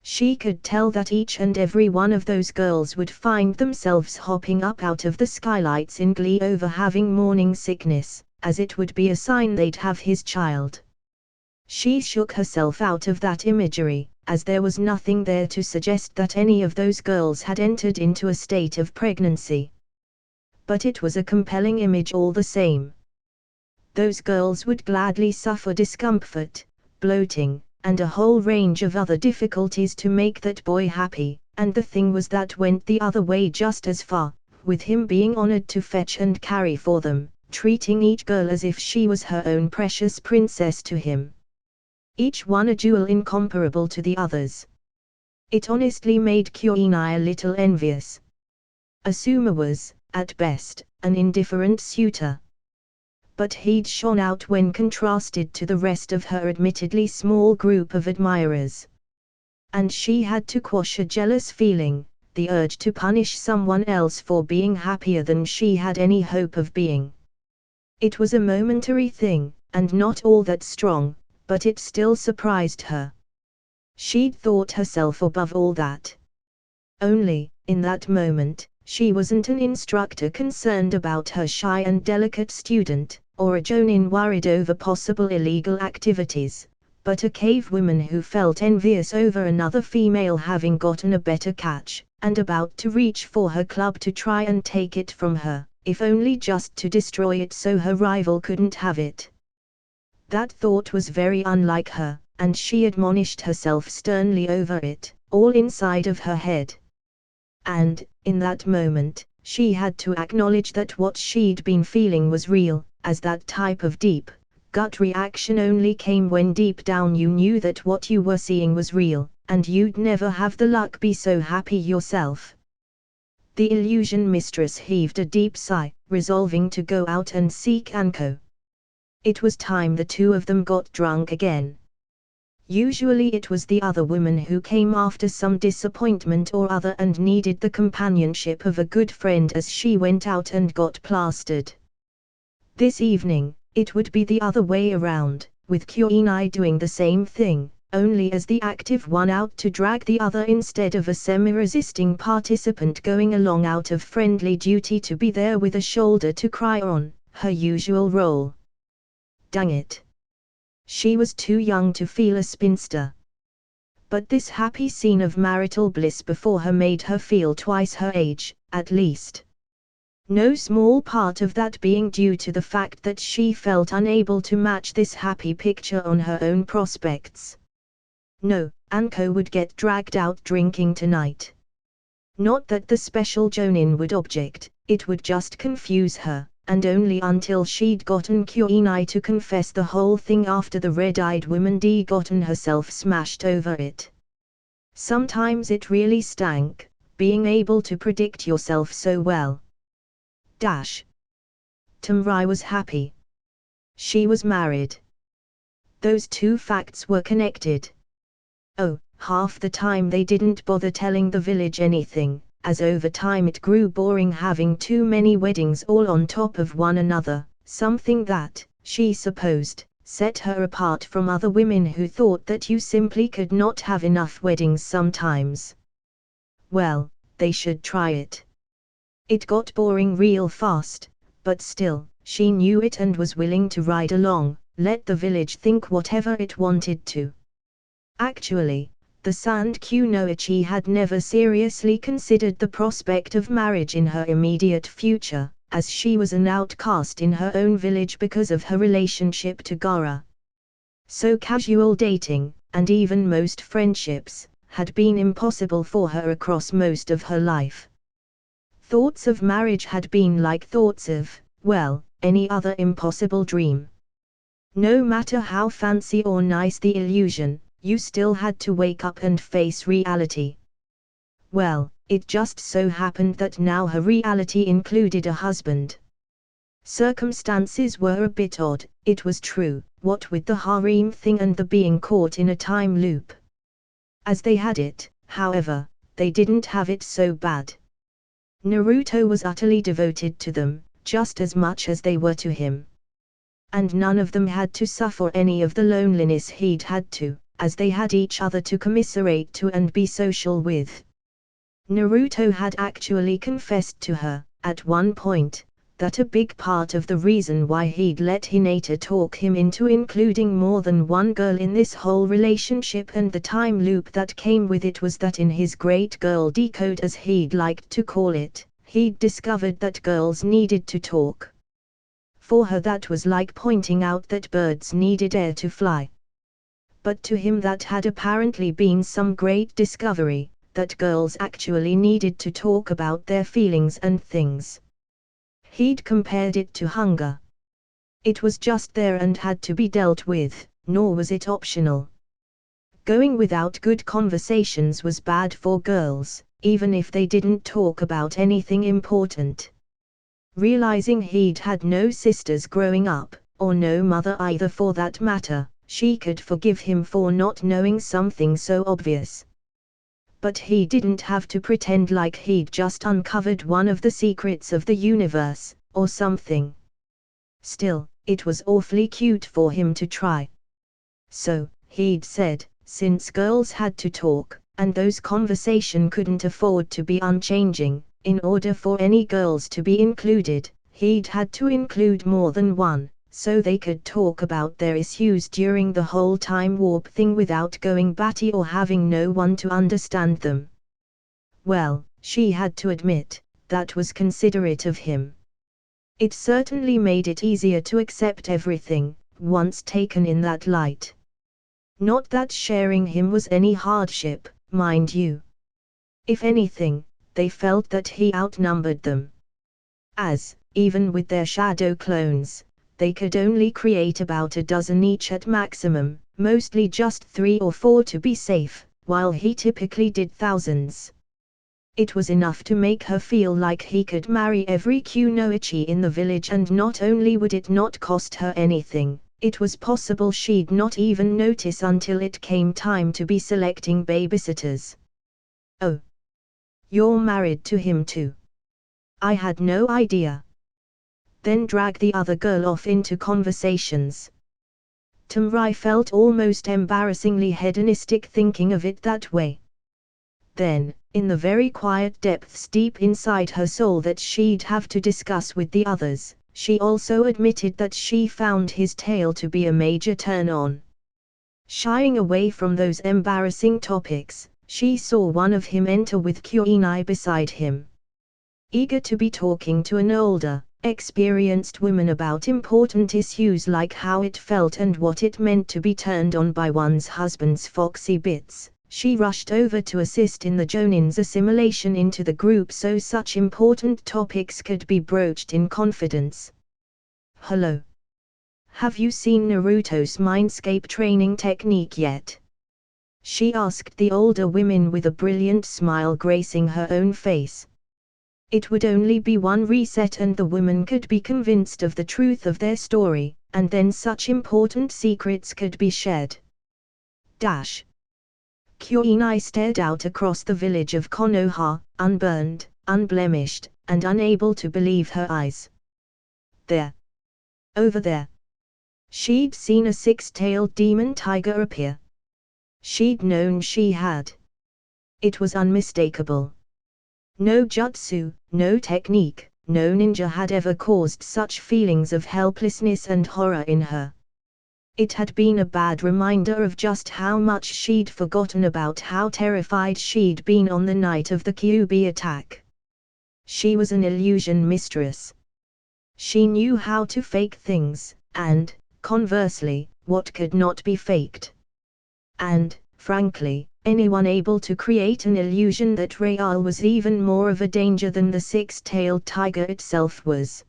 She could tell that each and every one of those girls would find themselves hopping up out of the skylights in glee over having morning sickness, as it would be a sign they'd have his child. She shook herself out of that imagery, as there was nothing there to suggest that any of those girls had entered into a state of pregnancy. But it was a compelling image all the same. Those girls would gladly suffer discomfort, bloating, and a whole range of other difficulties to make that boy happy, and the thing was that went the other way just as far, with him being honored to fetch and carry for them, treating each girl as if she was her own precious princess to him. Each one a jewel incomparable to the others. It honestly made Kuinai a little envious. Asuma was, at best, an indifferent suitor. But he'd shone out when contrasted to the rest of her admittedly small group of admirers. And she had to quash a jealous feeling, the urge to punish someone else for being happier than she had any hope of being. It was a momentary thing, and not all that strong, but it still surprised her. She'd thought herself above all that. Only, in that moment, she wasn't an instructor concerned about her shy and delicate student, or a jonin worried over possible illegal activities, but a cave woman who felt envious over another female having gotten a better catch, and about to reach for her club to try and take it from her, if only just to destroy it so her rival couldn't have it. That thought was very unlike her, and she admonished herself sternly over it, all inside of her head. And, in that moment, she had to acknowledge that what she'd been feeling was real, as that type of gut reaction only came when deep down you knew that what you were seeing was real, and you'd never have the luck be so happy yourself. The illusion mistress heaved a deep sigh, resolving to go out and seek Anko. It was time the two of them got drunk again. Usually it was the other woman who came after some disappointment or other and needed the companionship of a good friend as she went out and got plastered. This evening, it would be the other way around, with Kunai doing the same thing, only as the active one out to drag the other instead of a semi-resisting participant going along out of friendly duty to be there with a shoulder to cry on, her usual role. Dang it! She was too young to feel a spinster. But this happy scene of marital bliss before her made her feel twice her age, at least. No small part of that being due to the fact that she felt unable to match this happy picture on her own prospects. No, Anko would get dragged out drinking tonight. Not that the special Chunin would object, it would just confuse her, and only until she'd gotten Kunai to confess the whole thing after the red-eyed woman gotten herself smashed over it. Sometimes it really stank, being able to predict yourself so well. Tamrai was happy. She was married. Those two facts were connected. Oh, half the time they didn't bother telling the village anything, as over time it grew boring having too many weddings all on top of one another, something that, she supposed, set her apart from other women who thought that you simply could not have enough weddings sometimes. Well, they should try it. It got boring real fast, but still, she knew it and was willing to ride along, let the village think whatever it wanted to. Actually, the Sand Kunoichi had never seriously considered the prospect of marriage in her immediate future, as she was an outcast in her own village because of her relationship to Gara. So casual dating, and even most friendships, had been impossible for her across most of her life. Thoughts of marriage had been like thoughts of, well, any other impossible dream. No matter how fancy or nice the illusion, you still had to wake up and face reality. Well, it just so happened that now her reality included a husband. Circumstances were a bit odd, it was true, what with the harem thing and the being caught in a time loop. As they had it, however, they didn't have it so bad. Naruto was utterly devoted to them, just as much as they were to him. And none of them had to suffer any of the loneliness he'd had to, as they had each other to commiserate to and be social with. Naruto had actually confessed to her, at one point, that a big part of the reason why he'd let Hinata talk him into including more than one girl in this whole relationship and the time loop that came with it was that in his great girl decode, as he'd liked to call it, he'd discovered that girls needed to talk. For her that was like pointing out that birds needed air to fly. But to him that had apparently been some great discovery, that girls actually needed to talk about their feelings and things. He'd compared it to hunger. It was just there and had to be dealt with, nor was it optional. Going without good conversations was bad for girls, even if they didn't talk about anything important. Realizing he'd had no sisters growing up, or no mother either for that matter, she could forgive him for not knowing something so obvious. But he didn't have to pretend like he'd just uncovered one of the secrets of the universe, or something. Still, it was awfully cute for him to try. So, he'd said, since girls had to talk, and those conversation couldn't afford to be unchanging, in order for any girls to be included, he'd had to include more than one, so they could talk about their issues during the whole time warp thing without going batty or having no one to understand them. Well, she had to admit, that was considerate of him. It certainly made it easier to accept everything, once taken in that light. Not that sharing him was any hardship, mind you. If anything, they felt that he outnumbered them. As, even with their shadow clones, they could only create about a dozen each at maximum, mostly just 3 or 4 to be safe, while he typically did thousands. It was enough to make her feel like he could marry every kunoichi in the village, and not only would it not cost her anything, it was possible she'd not even notice until it came time to be selecting babysitters. "Oh, you're married to him too? I had no idea." Then drag the other girl off into conversations. Tamrai felt almost embarrassingly hedonistic thinking of it that way. Then, in the very quiet depths deep inside her soul that she'd have to discuss with the others, she also admitted that she found his tale to be a major turn-on. Shying away from those embarrassing topics, she saw one of him enter with Kuinai beside him. Eager to be talking to an older, experienced woman about important issues like how it felt and what it meant to be turned on by one's husband's foxy bits, she rushed over to assist in the Jonin's assimilation into the group so such important topics could be broached in confidence. "Hello. Have you seen Naruto's mindscape training technique yet?" she asked the older women with a brilliant smile gracing her own face. It would only be one reset and the women could be convinced of the truth of their story, and then such important secrets could be shared. Kuinai stared out across the village of Konoha, unburned, unblemished, and unable to believe her eyes. There. Over there. She'd seen a six-tailed demon tiger appear. She'd known she had. It was unmistakable. No jutsu, no technique, no ninja had ever caused such feelings of helplessness and horror in her. It had been a bad reminder of just how much she'd forgotten about how terrified she'd been on the night of the Kyuubi attack. She was an illusion mistress. She knew how to fake things, and, conversely, what could not be faked. And, frankly, anyone able to create an illusion that real was even more of a danger than the six-tailed tiger itself was.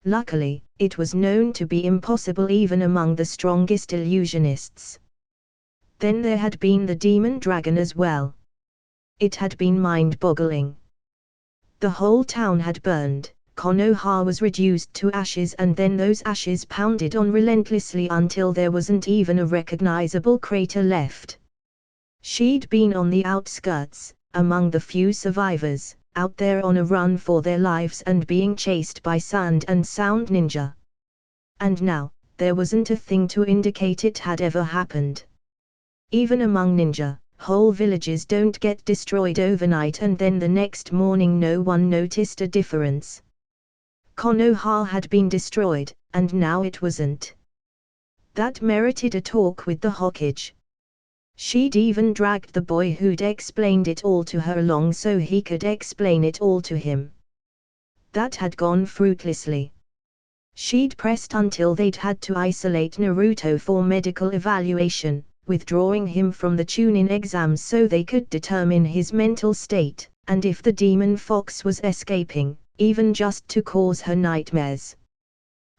Luckily, it was known to be impossible even among the strongest illusionists. Then there had been the demon dragon as well. It had been mind-boggling. The whole town had burned, Konoha was reduced to ashes, and then those ashes pounded on relentlessly until there wasn't even a recognizable crater left. She'd been on the outskirts, among the few survivors, out there on a run for their lives and being chased by sand and sound ninja. And now, there wasn't a thing to indicate it had ever happened. Even among ninja, whole villages don't get destroyed overnight and then the next morning no one noticed a difference. Konoha had been destroyed, and now it wasn't. That merited a talk with the Hokage. She'd even dragged the boy who'd explained it all to her along so he could explain it all to him. That had gone fruitlessly. She'd pressed until they'd had to isolate Naruto for medical evaluation, withdrawing him from the Chunin exams so they could determine his mental state, and if the demon fox was escaping, even just to cause her nightmares.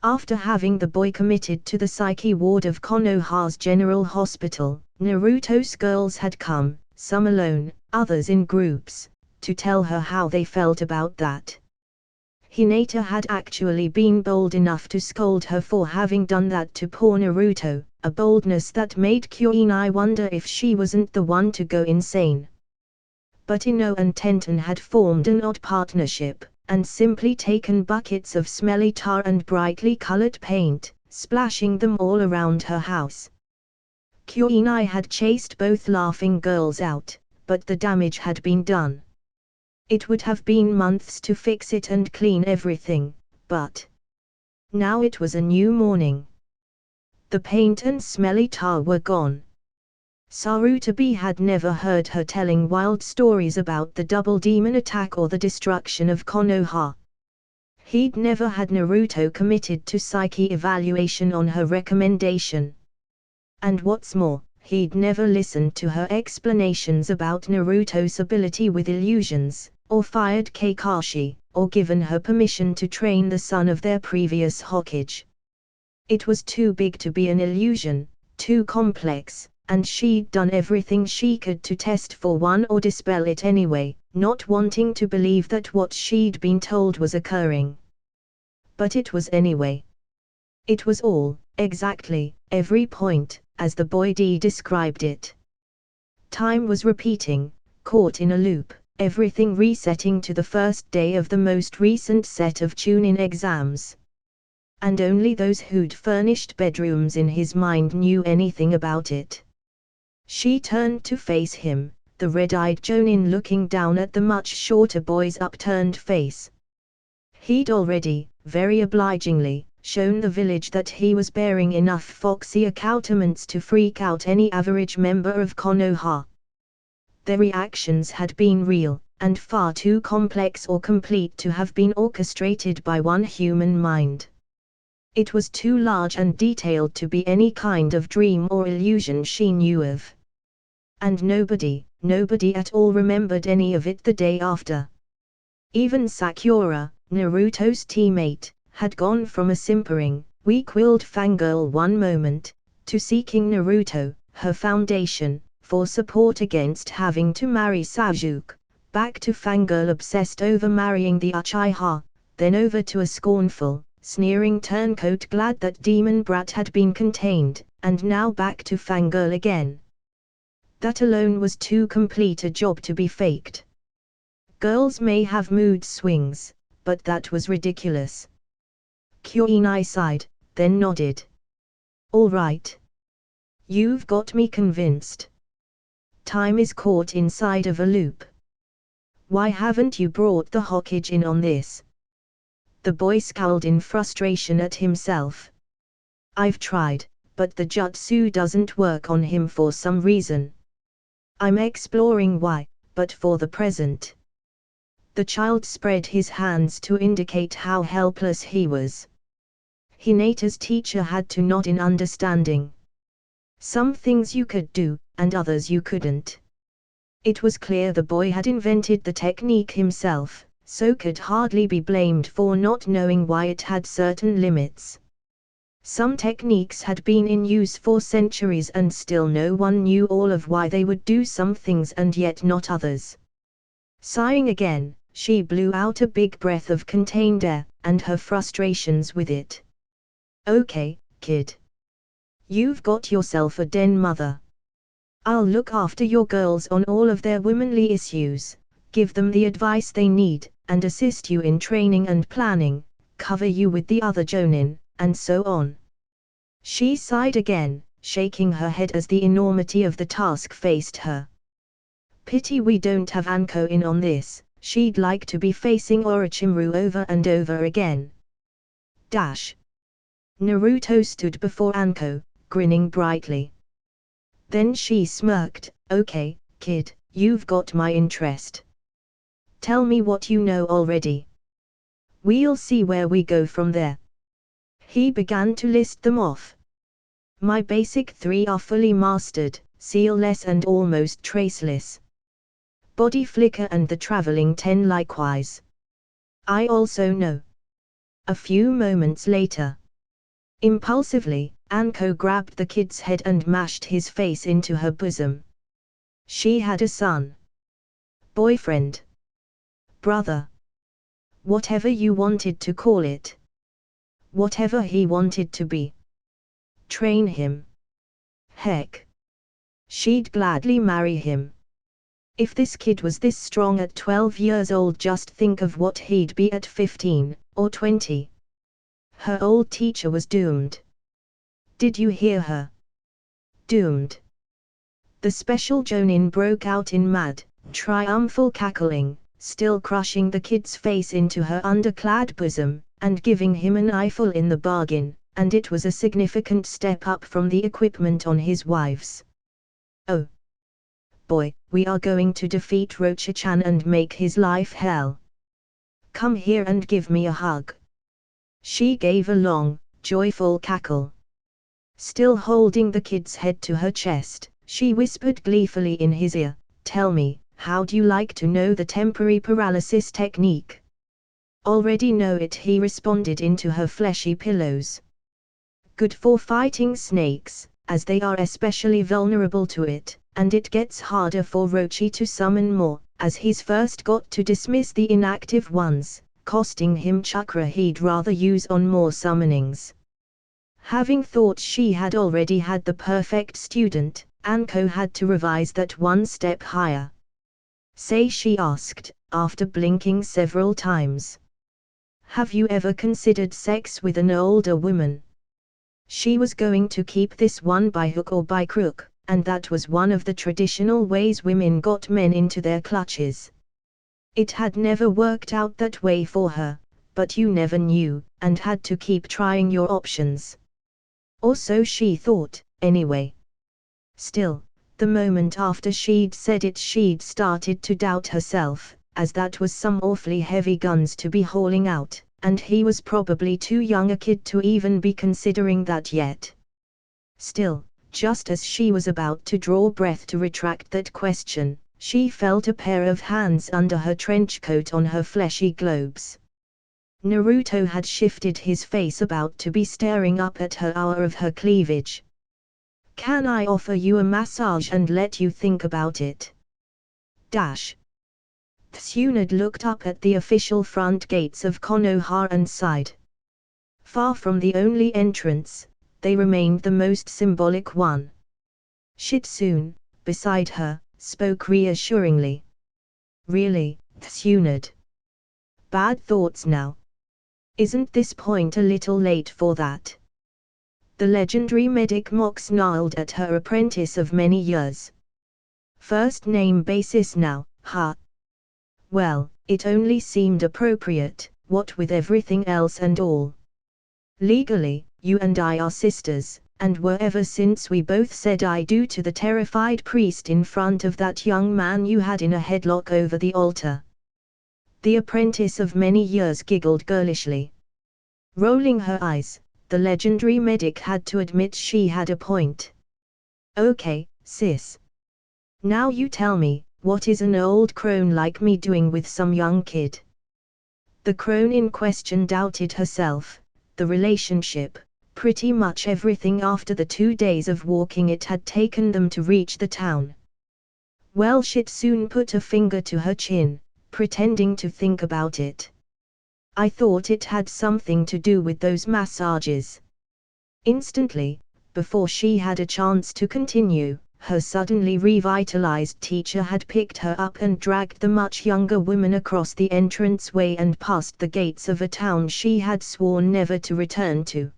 After having the boy committed to the psyche ward of Konoha's General Hospital, Naruto's girls had come, some alone, others in groups, to tell her how they felt about that. Hinata had actually been bold enough to scold her for having done that to poor Naruto, a boldness that made Kuinai wonder if she wasn't the one to go insane. But Ino and Tenten had formed an odd partnership, and simply taken buckets of smelly tar and brightly colored paint, splashing them all around her house. Kuinai had chased both laughing girls out, but the damage had been done. It would have been months to fix it and clean everything, but now it was a new morning. The paint and smelly tar were gone. Sarutabi had never heard her telling wild stories about the double demon attack or the destruction of Konoha. He'd never had Naruto committed to psyche evaluation on her recommendation. And what's more, he'd never listened to her explanations about Naruto's ability with illusions, or fired Kakashi, or given her permission to train the son of their previous Hokage. It was too big to be an illusion, too complex, and she'd done everything she could to test for one or dispel it anyway, not wanting to believe that what she'd been told was occurring. But it was anyway. It was all, exactly, every point, as the boy D described it. Time was repeating, caught in a loop, everything resetting to the first day of the most recent set of Chunin exams. And only those who'd furnished bedrooms in his mind knew anything about it. She turned to face him, the red-eyed Jonin looking down at the much shorter boy's upturned face. He'd already, very obligingly, shown the village that he was bearing enough foxy accoutrements to freak out any average member of Konoha. Their reactions had been real, and far too complex or complete to have been orchestrated by one human mind. It was too large and detailed to be any kind of dream or illusion she knew of. And nobody at all remembered any of it the day after. Even Sakura, Naruto's teammate, had gone from a simpering, weak-willed fangirl one moment, to seeking Naruto, her foundation, for support against having to marry Sasuke, back to fangirl obsessed over marrying the Uchiha, then over to a scornful, sneering turncoat glad that demon brat had been contained, and now back to fangirl again. That alone was too complete a job to be faked. Girls may have mood swings, but that was ridiculous. Kuinai sighed, then nodded. All right. You've got me convinced. Time is caught inside of a loop. Why haven't you brought the Hokage in on this? The boy scowled in frustration at himself. I've tried, but the jutsu doesn't work on him for some reason. I'm exploring why, but for the present. The child spread his hands to indicate how helpless he was. Hinata's teacher had to nod in understanding. Some things you could do, and others you couldn't. It was clear the boy had invented the technique himself, so could hardly be blamed for not knowing why it had certain limits. Some techniques had been in use for centuries and still no one knew all of why they would do some things and yet not others. Sighing again, she blew out a big breath of contained air, and her frustrations with it. Okay, kid. You've got yourself a den mother. I'll look after your girls on all of their womanly issues, give them the advice they need, and assist you in training and planning, cover you with the other Jonin, and so on. She sighed again, shaking her head as the enormity of the task faced her. Pity we don't have Anko in on this, she'd like to be facing Orochimaru over and over again. Dash. Naruto stood before Anko, grinning brightly. Then she smirked, okay, kid, you've got my interest. Tell me what you know already. We'll see where we go from there. He began to list them off. My basic 3 are fully mastered, sealless and almost traceless. Body flicker and the traveling 10 likewise. I also know. A few moments later. Impulsively, Anko grabbed the kid's head and mashed his face into her bosom. She had a son. Boyfriend. Brother. Whatever you wanted to call it. Whatever he wanted to be. Train him. Heck. She'd gladly marry him. If this kid was this strong at 12 years old, just think of what he'd be at 15, or 20. Her old teacher was doomed. Did you hear her? Doomed. The special Jonin broke out in mad, triumphal cackling, still crushing the kid's face into her underclad bosom, and giving him an eyeful in the bargain, and it was a significant step up from the equipment on his wives. Oh boy, we are going to defeat Rochi-chan and make his life hell. Come here and give me a hug. She gave a long, joyful cackle. Still holding the kid's head to her chest, she whispered gleefully in his ear, tell me, how'd you like to know the temporary paralysis technique? Already know it, he responded into her fleshy pillows. Good for fighting snakes, as they are especially vulnerable to it, and it gets harder for Rochi to summon more, as he's first got to dismiss the inactive ones, costing him chakra he'd rather use on more summonings. Having thought she had already had the perfect student, Anko had to revise that one step higher. Say, she asked, after blinking several times. Have you ever considered sex with an older woman? She was going to keep this one by hook or by crook, and that was one of the traditional ways women got men into their clutches. It had never worked out that way for her, but you never knew, and had to keep trying your options. Or so she thought, anyway. Still, the moment after she'd said it, she'd started to doubt herself, as that was some awfully heavy guns to be hauling out, and he was probably too young a kid to even be considering that yet. Still, just as she was about to draw breath to retract that question, she felt a pair of hands under her trench coat on her fleshy globes. Naruto had shifted his face about to be staring up at her hour of her cleavage. Can I offer you a massage and let you think about it? Tsunade looked up at the official front gates of Konoha and sighed. Far from the only entrance, they remained the most symbolic one. Shitsune, beside her, spoke reassuringly. Really, Tsunade? Bad thoughts now? Isn't this point a little late for that? The legendary medic mock snarled at her apprentice of many years. First name basis now, huh? Well, it only seemed appropriate, what with everything else and all. Legally, you and I are sisters, and were ever since we both said I do to the terrified priest in front of that young man you had in a headlock over the altar. The apprentice of many years giggled girlishly. Rolling her eyes, the legendary medic had to admit she had a point. Okay, sis. Now you tell me, what is an old crone like me doing with some young kid? The crone in question doubted herself, the relationship, pretty much everything after the 2 days of walking it had taken them to reach the town. Well, Shitsune put a finger to her chin, pretending to think about it. I thought it had something to do with those massages. Instantly, before she had a chance to continue, her suddenly revitalized teacher had picked her up and dragged the much younger woman across the entranceway and past the gates of a town she had sworn never to return to.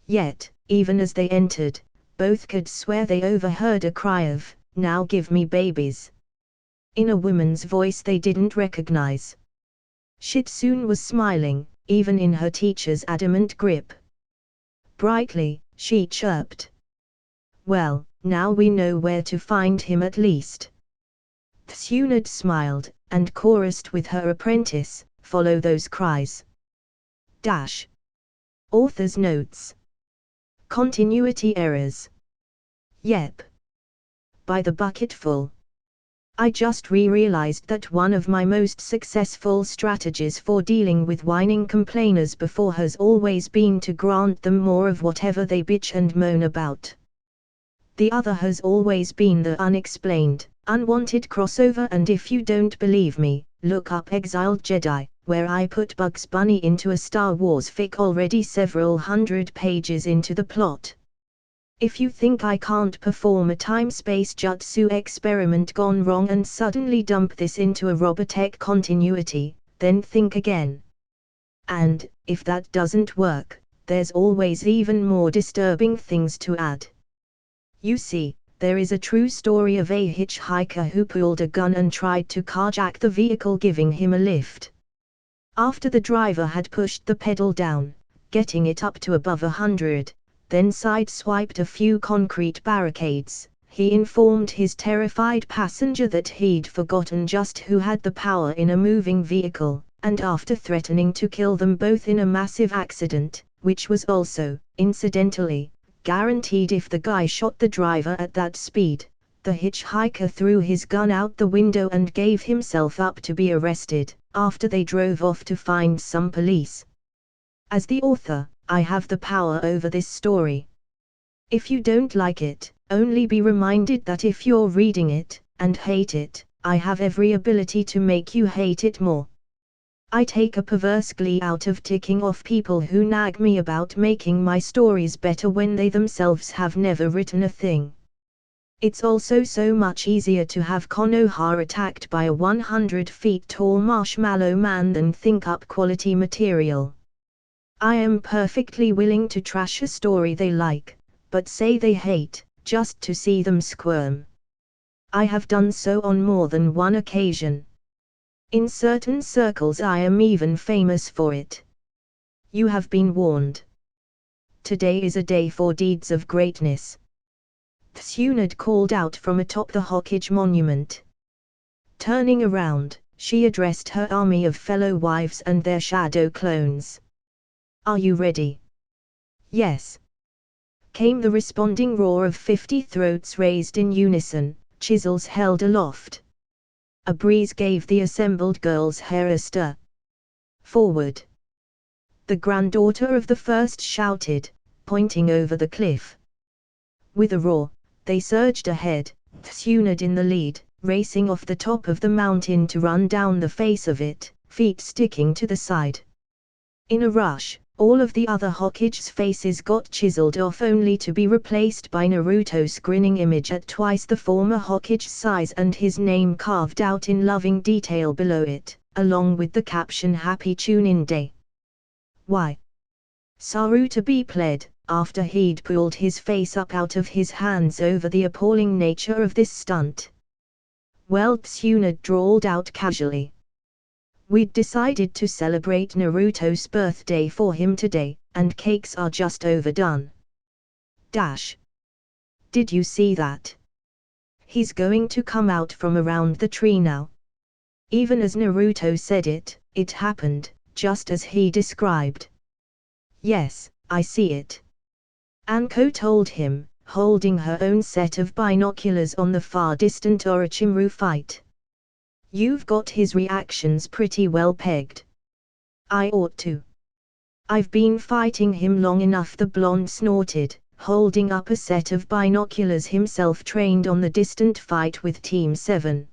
Yet, even as they entered, both could swear they overheard a cry of, "Now give me babies," in a woman's voice they didn't recognize. Shitsune was smiling, even in her teacher's adamant grip. Brightly, she chirped. Well, now we know where to find him at least. Tsunade smiled, and chorused with her apprentice, follow those cries. Author's notes. Continuity errors. Yep. By the bucketful. I just realized that one of my most successful strategies for dealing with whining complainers before has always been to grant them more of whatever they bitch and moan about. The other has always been the unexplained, unwanted crossover, and if you don't believe me, look up Exiled Jedi, where I put Bugs Bunny into a Star Wars fic already several hundred pages into the plot. If you think I can't perform a time-space jutsu experiment gone wrong and suddenly dump this into a Robotech continuity, then think again. And, if that doesn't work, there's always even more disturbing things to add. You see, there is a true story of a hitchhiker who pulled a gun and tried to carjack the vehicle giving him a lift. After the driver had pushed the pedal down, getting it up to above 100, then sideswiped a few concrete barricades, he informed his terrified passenger that he'd forgotten just who had the power in a moving vehicle, and after threatening to kill them both in a massive accident, which was also, incidentally, guaranteed if the guy shot the driver at that speed, the hitchhiker threw his gun out the window and gave himself up to be arrested, after they drove off to find some police. As the author, I have the power over this story. If you don't like it, only be reminded that if you're reading it, and hate it, I have every ability to make you hate it more. I take a perverse glee out of ticking off people who nag me about making my stories better when they themselves have never written a thing. It's also so much easier to have Konoha attacked by a 100 feet tall marshmallow man than think up quality material. I am perfectly willing to trash a story they like, but say they hate, just to see them squirm. I have done so on more than one occasion. In certain circles I am even famous for it. You have been warned. Today is a day for deeds of greatness. Tsunade called out from atop the Hokage monument. Turning around, she addressed her army of fellow wives and their shadow clones. Are you ready? Yes. Came the responding roar of 50 throats raised in unison, chisels held aloft. A breeze gave the assembled girls' hair a stir. Forward! The granddaughter of the first shouted, pointing over the cliff. With a roar, they surged ahead, Tsunade in the lead, racing off the top of the mountain to run down the face of it, feet sticking to the side. In a rush, all of the other Hokage's faces got chiseled off only to be replaced by Naruto's grinning image at twice the former Hokage's size and his name carved out in loving detail below it, along with the caption Happy Chunin Day. Why? Sarutobi pled, after he'd pulled his face up out of his hands over the appalling nature of this stunt. Well, Tsunade drawled out casually. We'd decided to celebrate Naruto's birthday for him today, and cakes are just overdone. Dash. Did you see that? He's going to come out from around the tree now. Even as Naruto said it, it happened, just as he described. Yes, I see it. Anko told him, holding her own set of binoculars on the far distant Orochimaru fight. You've got his reactions pretty well pegged. I ought to. I've been fighting him long enough, the blonde snorted, holding up a set of binoculars himself trained on the distant fight with Team 7.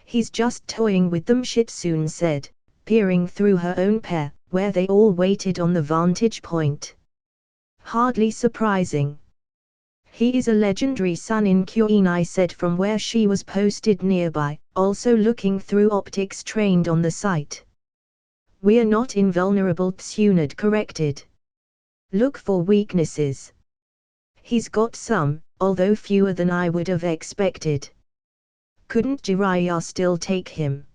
He's just toying with them, Shitsune said, peering through her own pair, where they all waited on the vantage point. Hardly surprising. He is a legendary Sanin, Kuinai said from where she was posted nearby, also looking through optics trained on the site. We're not invulnerable, Tsunade corrected. Look for weaknesses. He's got some, although fewer than I would have expected. Couldn't Jiraiya still take him?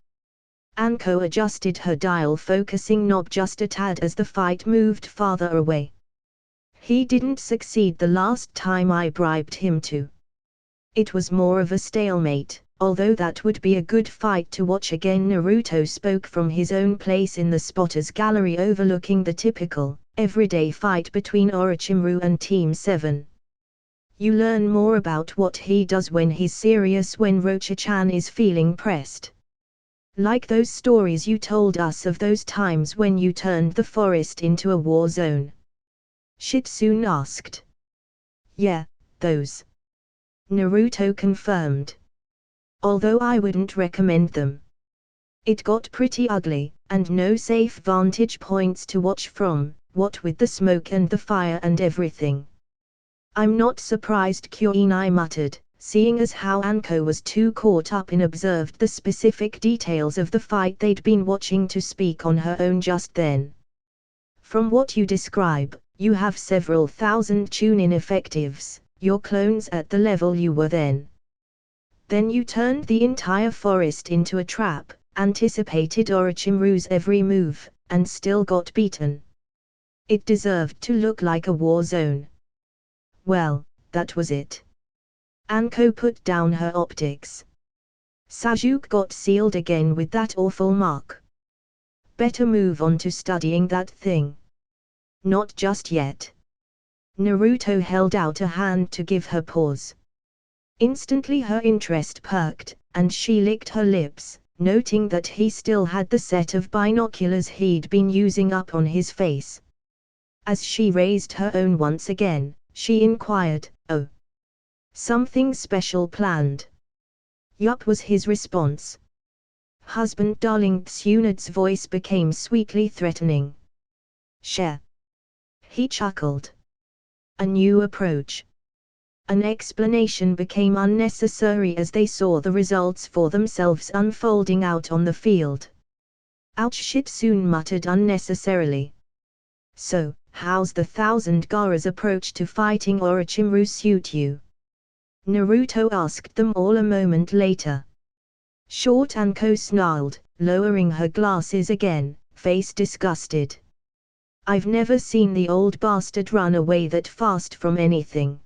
Anko adjusted her dial focusing knob just a tad as the fight moved farther away. He didn't succeed the last time I bribed him to. It was more of a stalemate, although that would be a good fight to watch again. Naruto spoke from his own place in the spotters gallery overlooking the typical, everyday fight between Orochimaru and Team 7. You learn more about what he does when he's serious, when Rochi-chan is feeling pressed. Like those stories you told us of those times when you turned the forest into a war zone. Shitsune asked. Yeah, those. Naruto confirmed. Although I wouldn't recommend them. It got pretty ugly, and no safe vantage points to watch from, what with the smoke and the fire and everything. I'm not surprised, Kuinai muttered, seeing as how Anko was too caught up in observed the specific details of the fight they'd been watching to speak on her own just then. From what you describe, you have several thousand Chunin effectives, your clones at the level you were then. Then you turned the entire forest into a trap, anticipated Orochimaru's every move, and still got beaten. It deserved to look like a war zone. Well, that was it. Anko put down her optics. Sasuke got sealed again with that awful mark. Better move on to studying that thing. Not just yet. Naruto held out a hand to give her pause. Instantly her interest perked, and she licked her lips, noting that he still had the set of binoculars he'd been using up on his face. As she raised her own once again, she inquired. Oh. Something special planned? Yup, was his response. Husband darling, Tsunad's voice became sweetly threatening. Share. He chuckled. A new approach. An explanation became unnecessary as they saw the results for themselves unfolding out on the field. Ouch, Shitsune muttered unnecessarily. So, how's the 1,000 Gaara's approach to fighting Orochimaru suit you? Naruto asked them all a moment later. Short Anko snarled, lowering her glasses again, face disgusted. I've never seen the old bastard run away that fast from anything.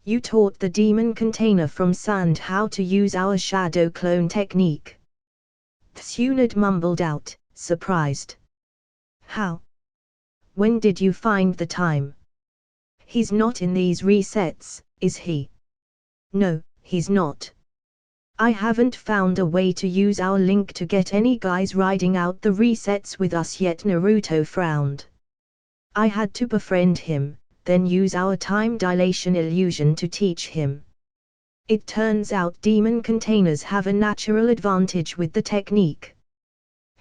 You taught the demon container from Sand how to use our shadow clone technique. Tsunade mumbled out, surprised. How? When did you find the time? He's not in these resets, is he? No, he's not. I haven't found a way to use our link to get any guys riding out the resets with us yet. Naruto frowned. I had to befriend him, then use our time dilation illusion to teach him. It turns out demon containers have a natural advantage with the technique.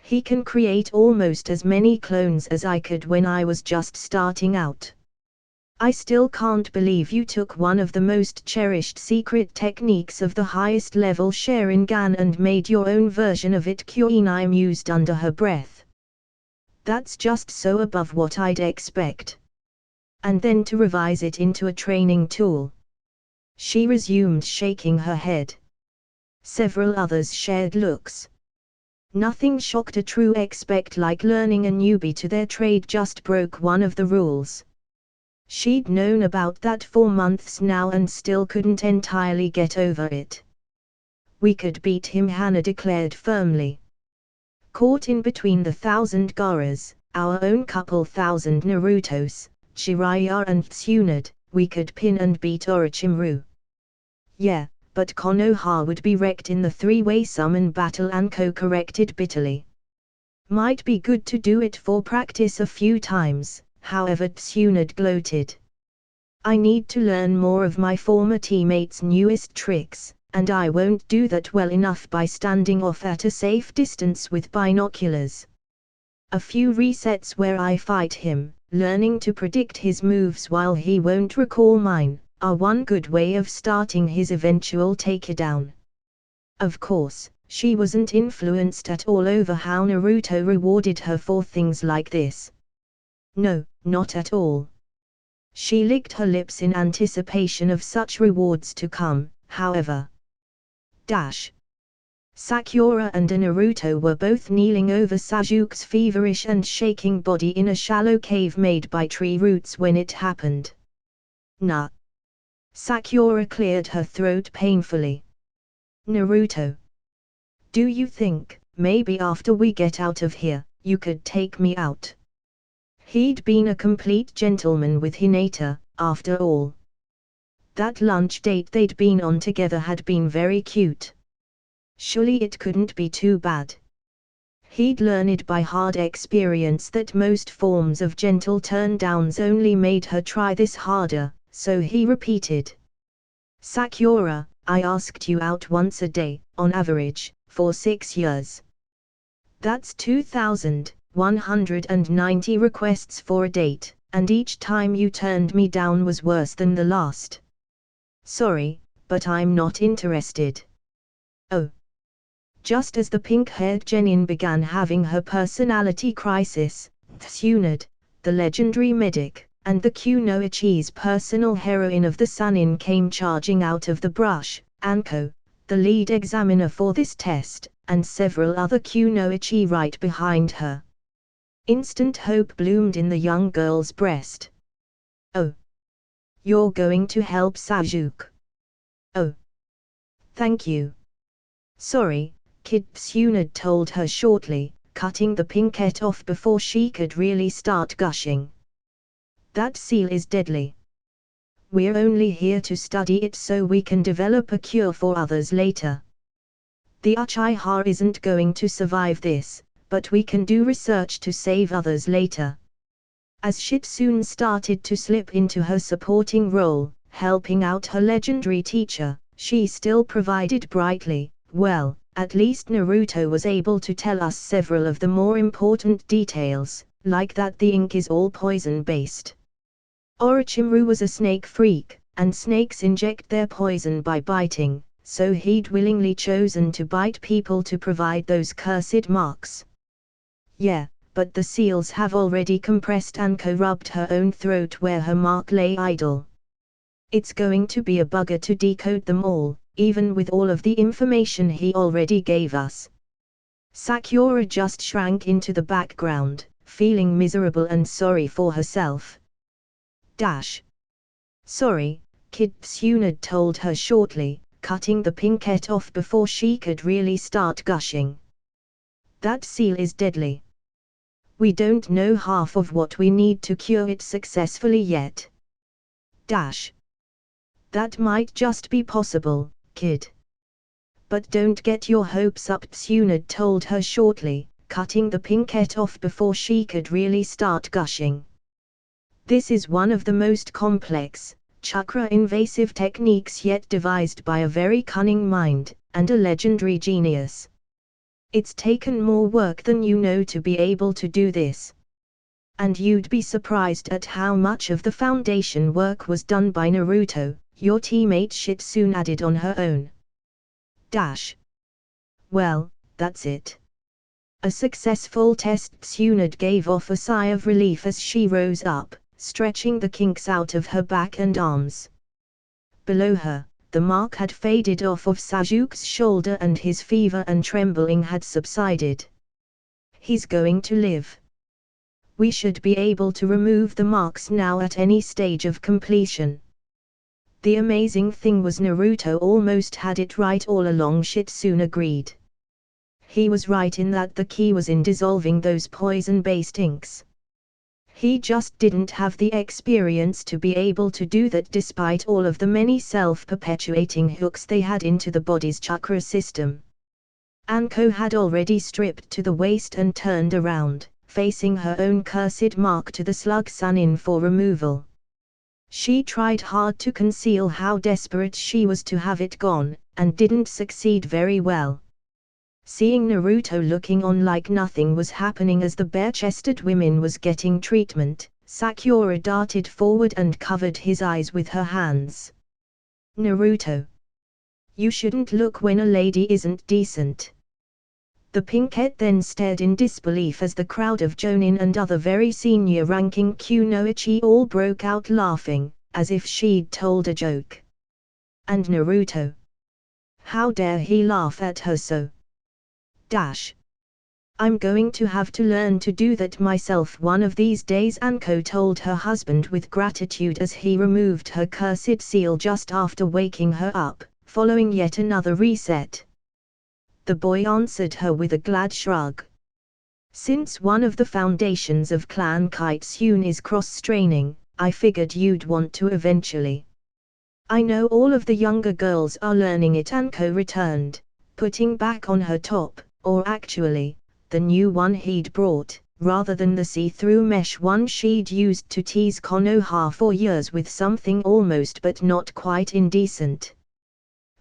He can create almost as many clones as I could when I was just starting out. I still can't believe you took one of the most cherished secret techniques of the highest level Sharingan and made your own version of it. Kuina mused under her breath. That's just so above what I'd expect. And then to revise it into a training tool. She resumed, shaking her head. Several others shared looks. Nothing shocked a true expert like learning a newbie to their trade just broke one of the rules. She'd known about that for months now and still couldn't entirely get over it. We could beat him, Hana declared firmly. Caught in between the 1,000 Gaaras, our own couple thousand Narutos, Jiraiya and Tsunade, we could pin and beat Orochimaru. Yeah, but Konoha would be wrecked in the three-way summon battle, Anko corrected bitterly. Might be good to do it for practice a few times, however, Tsunade gloated. I need to learn more of my former teammates' newest tricks, and I won't do that well enough by standing off at a safe distance with binoculars. A few resets where I fight him, learning to predict his moves while he won't recall mine, are one good way of starting his eventual takedown. Of course, she wasn't influenced at all over how Naruto rewarded her for things like this. No, not at all. She licked her lips in anticipation of such rewards to come, however. Sakura and Naruto were both kneeling over Sasuke's feverish and shaking body in a shallow cave made by tree roots when it happened. Nah. Sakura cleared her throat painfully. Naruto. Do you think, maybe after we get out of here, you could take me out? He'd been a complete gentleman with Hinata, after all. That lunch date they'd been on together had been very cute. Surely it couldn't be too bad. He'd learned by hard experience that most forms of gentle turn-downs only made her try this harder, so he repeated. Sakura, I asked you out once a day, on average, for 6 years. That's 2,190 requests for a date, and each time you turned me down was worse than the last. Sorry, but I'm not interested. Oh. Just as the pink-haired Genin began having her personality crisis, Tsunade, the legendary medic, and the Kunoichi's personal heroine of the Sannin came charging out of the brush, Anko, the lead examiner for this test, and several other Kunoichi right behind her. Instant hope bloomed in the young girl's breast. Oh. You're going to help Sasuke? Oh. Thank you. Sorry, kid, Tsunade told her shortly, cutting the pinkette off before she could really start gushing. That seal is deadly. We're only here to study it so we can develop a cure for others later. The Uchiha isn't going to survive this, but we can do research to save others later. As Shitsune started to slip into her supporting role, helping out her legendary teacher, she still provided brightly. Well, at least Naruto was able to tell us several of the more important details, like that the ink is all poison-based. Orochimaru was a snake freak, and snakes inject their poison by biting, so he'd willingly chosen to bite people to provide those cursed marks. Yeah, but the seals have already compressed Anko rubbed her own throat where her mark lay idle. It's going to be a bugger to decode them all, even with all of the information he already gave us. Sakura just shrank into the background, feeling miserable and sorry for herself. Sorry, Kid Tsunade told her shortly, cutting the pinkette off before she could really start gushing. That seal is deadly. We don't know half of what we need to cure it successfully yet. That might just be possible, kid. But don't get your hopes up, Tsunade told her shortly, cutting the pinkette off before she could really start gushing. This is one of the most complex, chakra-invasive techniques yet devised by a very cunning mind, and a legendary genius. It's taken more work than you know to be able to do this. And you'd be surprised at how much of the foundation work was done by Naruto, your teammate Shitsune added on her own. Well, that's it. A successful test. Tsunade gave off a sigh of relief as she rose up, stretching the kinks out of her back and arms. Below her, the mark had faded off of Sasuke's shoulder and his fever and trembling had subsided. He's going to live. We should be able to remove the marks now at any stage of completion. The amazing thing was Naruto almost had it right all along. Shitsune agreed. He was right in that the key was in dissolving those poison-based inks. He just didn't have the experience to be able to do that despite all of the many self-perpetuating hooks they had into the body's chakra system. Anko had already stripped to the waist and turned around, facing her own cursed mark to the slug Sunin for removal. She tried hard to conceal how desperate she was to have it gone, and didn't succeed very well. Seeing Naruto looking on like nothing was happening as the bare-chested woman was getting treatment, Sakura darted forward and covered his eyes with her hands. Naruto. You shouldn't look when a lady isn't decent. The pinkette then stared in disbelief as the crowd of Jonin and other very senior-ranking kunoichi all broke out laughing, as if she'd told a joke. And Naruto. How dare he laugh at her so? I'm going to have to learn to do that myself one of these days, Anko told her husband with gratitude as he removed her cursed seal just after waking her up, following yet another reset. The boy answered her with a glad shrug. Since one of the foundations of Clan Kitsune is cross-straining, I figured you'd want to eventually. I know all of the younger girls are learning it, Anko returned, putting back on her top, or actually, the new one he'd brought, rather than the see-through mesh one she'd used to tease Konoha for years with something almost but not quite indecent.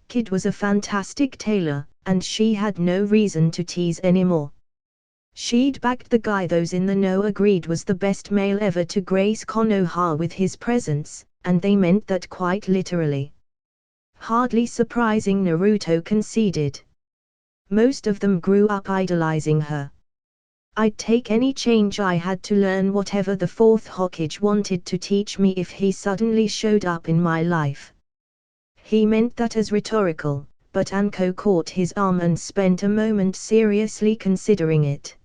Kid was a fantastic tailor, and she had no reason to tease anymore. She'd backed the guy those in the know agreed was the best male ever to grace Konoha with his presence, and they meant that quite literally. Hardly surprising, Naruto conceded. Most of them grew up idolizing her. I'd take any change I had to learn whatever the fourth Hokage wanted to teach me if he suddenly showed up in my life. He meant that as rhetorical, but Anko caught his arm and spent a moment seriously considering it.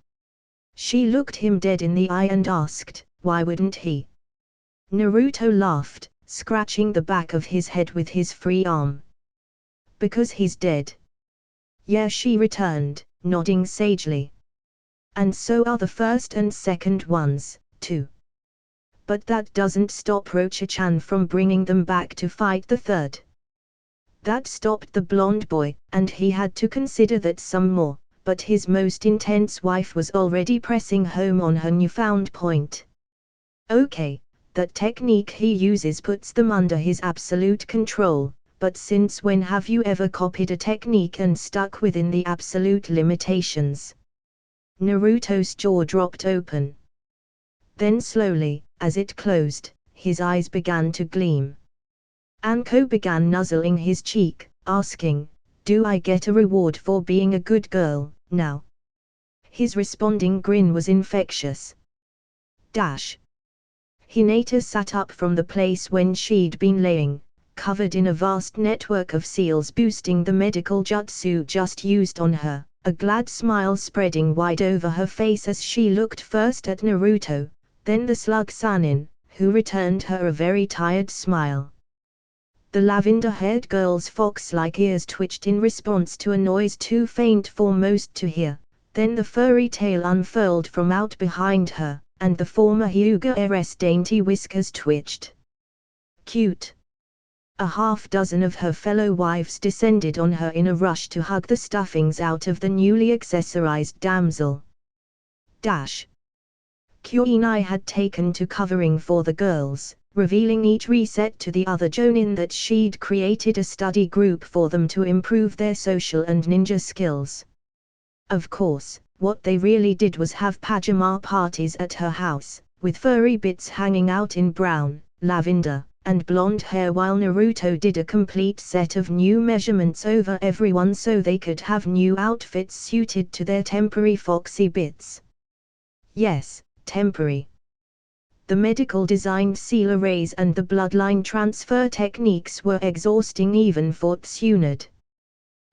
She looked him dead in the eye and asked, why wouldn't he? Naruto laughed, scratching the back of his head with his free arm. Because he's dead. Yeah, she returned, nodding sagely. And so are the first and second ones, too. But that doesn't stop Rocha-chan from bringing them back to fight the third. That stopped the blonde boy, and he had to consider that some more, but his most intense wife was already pressing home on her newfound point. Okay, that technique he uses puts them under his absolute control, but since when have you ever copied a technique and stuck within the absolute limitations? Naruto's jaw dropped open. Then slowly, as it closed, his eyes began to gleam. Anko began nuzzling his cheek, asking, "Do I get a reward for being a good girl, now?" His responding grin was infectious. Hinata sat up from the place when she'd been laying, covered in a vast network of seals boosting the medical jutsu just used on her, a glad smile spreading wide over her face as she looked first at Naruto, then the slug Sanin, who returned her a very tired smile. The lavender-haired girl's fox-like ears twitched in response to a noise too faint for most to hear, then the furry tail unfurled from out behind her, and the former Hyuga heiress dainty whiskers twitched. Cute. A half-dozen of her fellow wives descended on her in a rush to hug the stuffings out of the newly accessorized damsel. Kuinai had taken to covering for the girls, revealing each reset to the other jonin that she'd created a study group for them to improve their social and ninja skills. Of course, what they really did was have pajama parties at her house, with furry bits hanging out in brown, lavender, and blonde hair while Naruto did a complete set of new measurements over everyone so they could have new outfits suited to their temporary foxy bits. Yes, temporary. The medical designed seal arrays and the bloodline transfer techniques were exhausting even for Tsunade.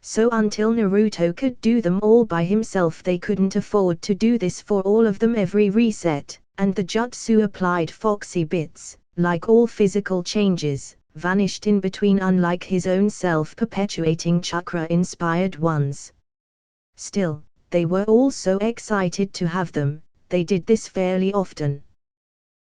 So until Naruto could do them all by himself they couldn't afford to do this for all of them every reset, and the jutsu applied foxy bits, like all physical changes, vanished in between unlike his own self-perpetuating chakra-inspired ones. Still, they were all so excited to have them, they did this fairly often.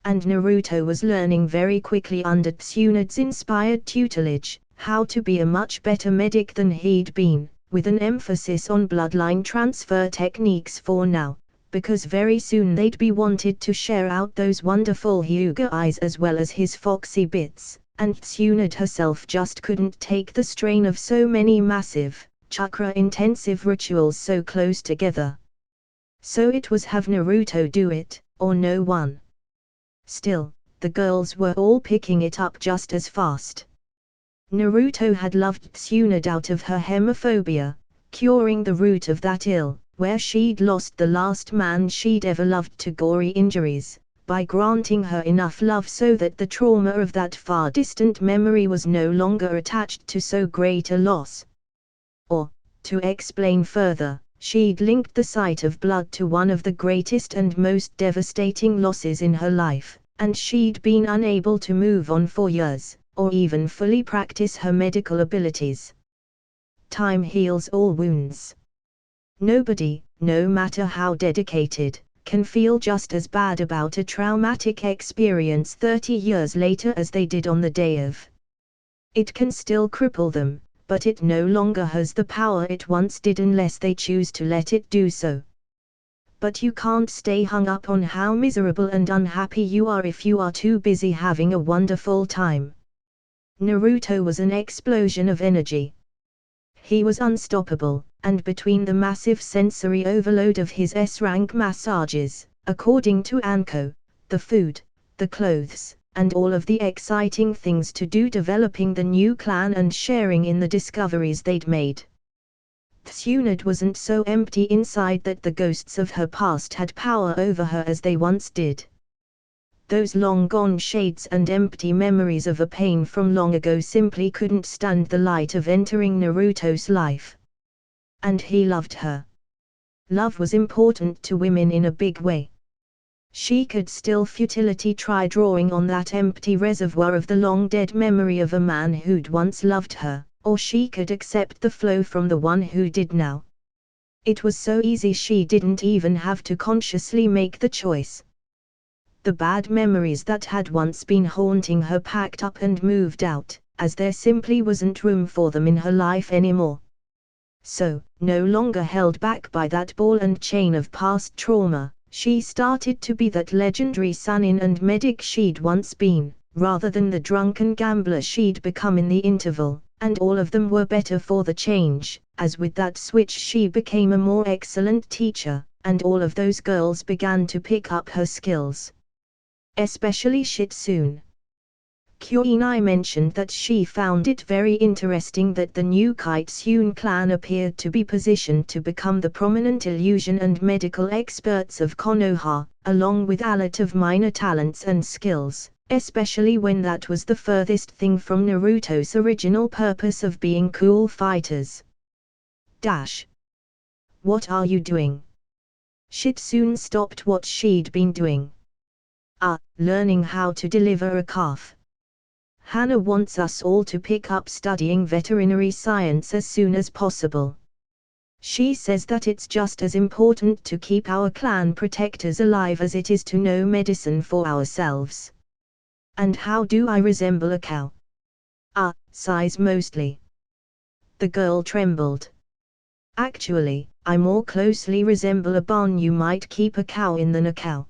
And Naruto was learning very quickly under Tsunade's inspired tutelage, how to be a much better medic than he'd been, with an emphasis on bloodline transfer techniques for now, because very soon they'd be wanted to share out those wonderful Hyuga eyes as well as his foxy bits, and Tsunade herself just couldn't take the strain of so many massive, chakra-intensive rituals so close together. So it was have Naruto do it, or no one. Still, the girls were all picking it up just as fast. Naruto had loved Tsunade out of her hemophobia, curing the root of that ill, where she'd lost the last man she'd ever loved to gory injuries, by granting her enough love so that the trauma of that far-distant memory was no longer attached to so great a loss. Or, to explain further, she'd linked the sight of blood to one of the greatest and most devastating losses in her life, and she'd been unable to move on for years, or even fully practice her medical abilities. Time heals all wounds. Nobody, no matter how dedicated, can feel just as bad about a traumatic experience 30 years later as they did on the day of. It can still cripple them, but it no longer has the power it once did unless they choose to let it do so. But you can't stay hung up on how miserable and unhappy you are if you are too busy having a wonderful time. Naruto was an explosion of energy. He was unstoppable, and between the massive sensory overload of his S-rank massages, according to Anko, the food, the clothes, and all of the exciting things to do developing the new clan and sharing in the discoveries they'd made, Tsunade wasn't so empty inside that the ghosts of her past had power over her as they once did. Those long-gone shades and empty memories of a pain from long ago simply couldn't stand the light of entering Naruto's life. And he loved her. Love was important to women in a big way. She could still futilely try drawing on that empty reservoir of the long-dead memory of a man who'd once loved her, or she could accept the flow from the one who did now. It was so easy she didn't even have to consciously make the choice. The bad memories that had once been haunting her packed up and moved out, as there simply wasn't room for them in her life anymore. So, no longer held back by that ball and chain of past trauma, She started to be that legendary Sanin and medic she'd once been, rather than the drunken gambler she'd become in the interval, and all of them were better for the change, as with that switch she became a more excellent teacher, and all of those girls began to pick up her skills. Especially Shitsune. Kuinai mentioned that she found it very interesting that the new Kitsune clan appeared to be positioned to become the prominent illusion and medical experts of Konoha, along with a lot of minor talents and skills, especially when that was the furthest thing from Naruto's original purpose of being cool fighters. What are you doing? Shitsune stopped what she'd been doing. Learning how to deliver a calf. Hana wants us all to pick up studying veterinary science as soon as possible. She says that it's just as important to keep our clan protectors alive as it is to know medicine for ourselves. And how do I resemble a cow? Size mostly. The girl trembled. Actually, I more closely resemble a barn you might keep a cow in than a cow.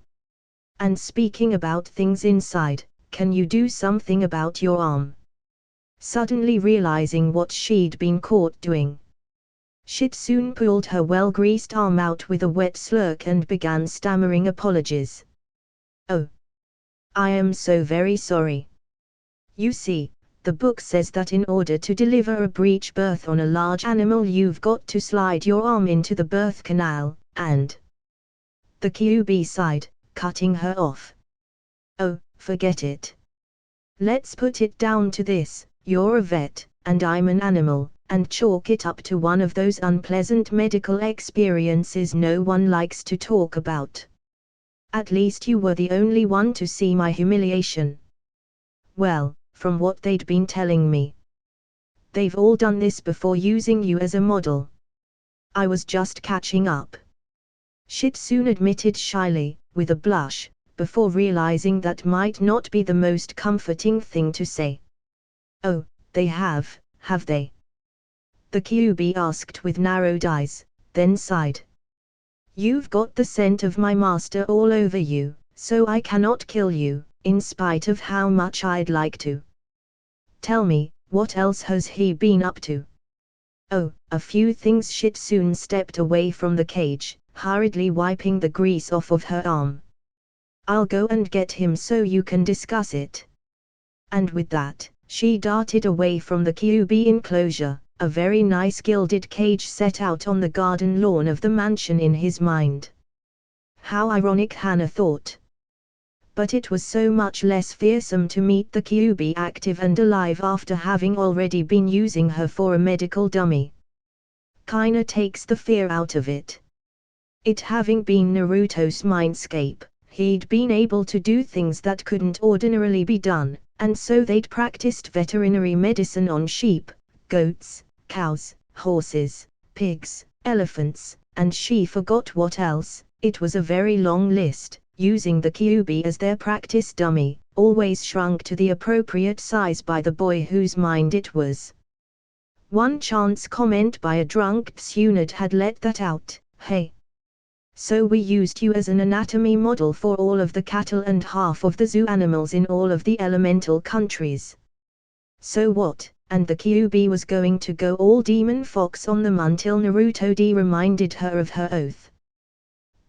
And speaking about things inside, can you do something about your arm? Suddenly realizing what she'd been caught doing, Shitsune pulled her well-greased arm out with a wet slurk and began stammering apologies. Oh. I am so very sorry. You see, the book says that in order to deliver a breech birth on a large animal you've got to slide your arm into the birth canal, and... The Kyuubi sighed, cutting her off. Oh, forget it. Let's put it down to this: you're a vet, and I'm an animal, and chalk it up to one of those unpleasant medical experiences no one likes to talk about. At least you were the only one to see my humiliation. Well, from what they'd been telling me, they've all done this before using you as a model. I was just catching up. Shitsune admitted shyly, with a blush, before realizing that might not be the most comforting thing to say. Oh, they have they? The Kyuubi asked with narrowed eyes, then sighed. You've got the scent of my master all over you, so I cannot kill you, in spite of how much I'd like to. Tell me, what else has he been up to? Oh, a few things. Shitsune stepped away from the cage, hurriedly wiping the grease off of her arm. I'll go and get him so you can discuss it. And with that, she darted away from the Kyuubi enclosure, a very nice gilded cage set out on the garden lawn of the mansion in his mind. How ironic, Hana thought. But it was so much less fearsome to meet the Kyuubi active and alive after having already been using her for a medical dummy. Kinda takes the fear out of it. It having been Naruto's mindscape, he'd been able to do things that couldn't ordinarily be done, and so they'd practiced veterinary medicine on sheep, goats, cows, horses, pigs, elephants, and she forgot what else. It was a very long list, using the Kyuubi as their practice dummy, always shrunk to the appropriate size by the boy whose mind it was. One chance comment by a drunk Tsunade had let that out. Hey. So we used you as an anatomy model for all of the cattle and half of the zoo animals in all of the elemental countries. So what? And the Kyuubi was going to go all demon fox on them until Naruto reminded her of her oath.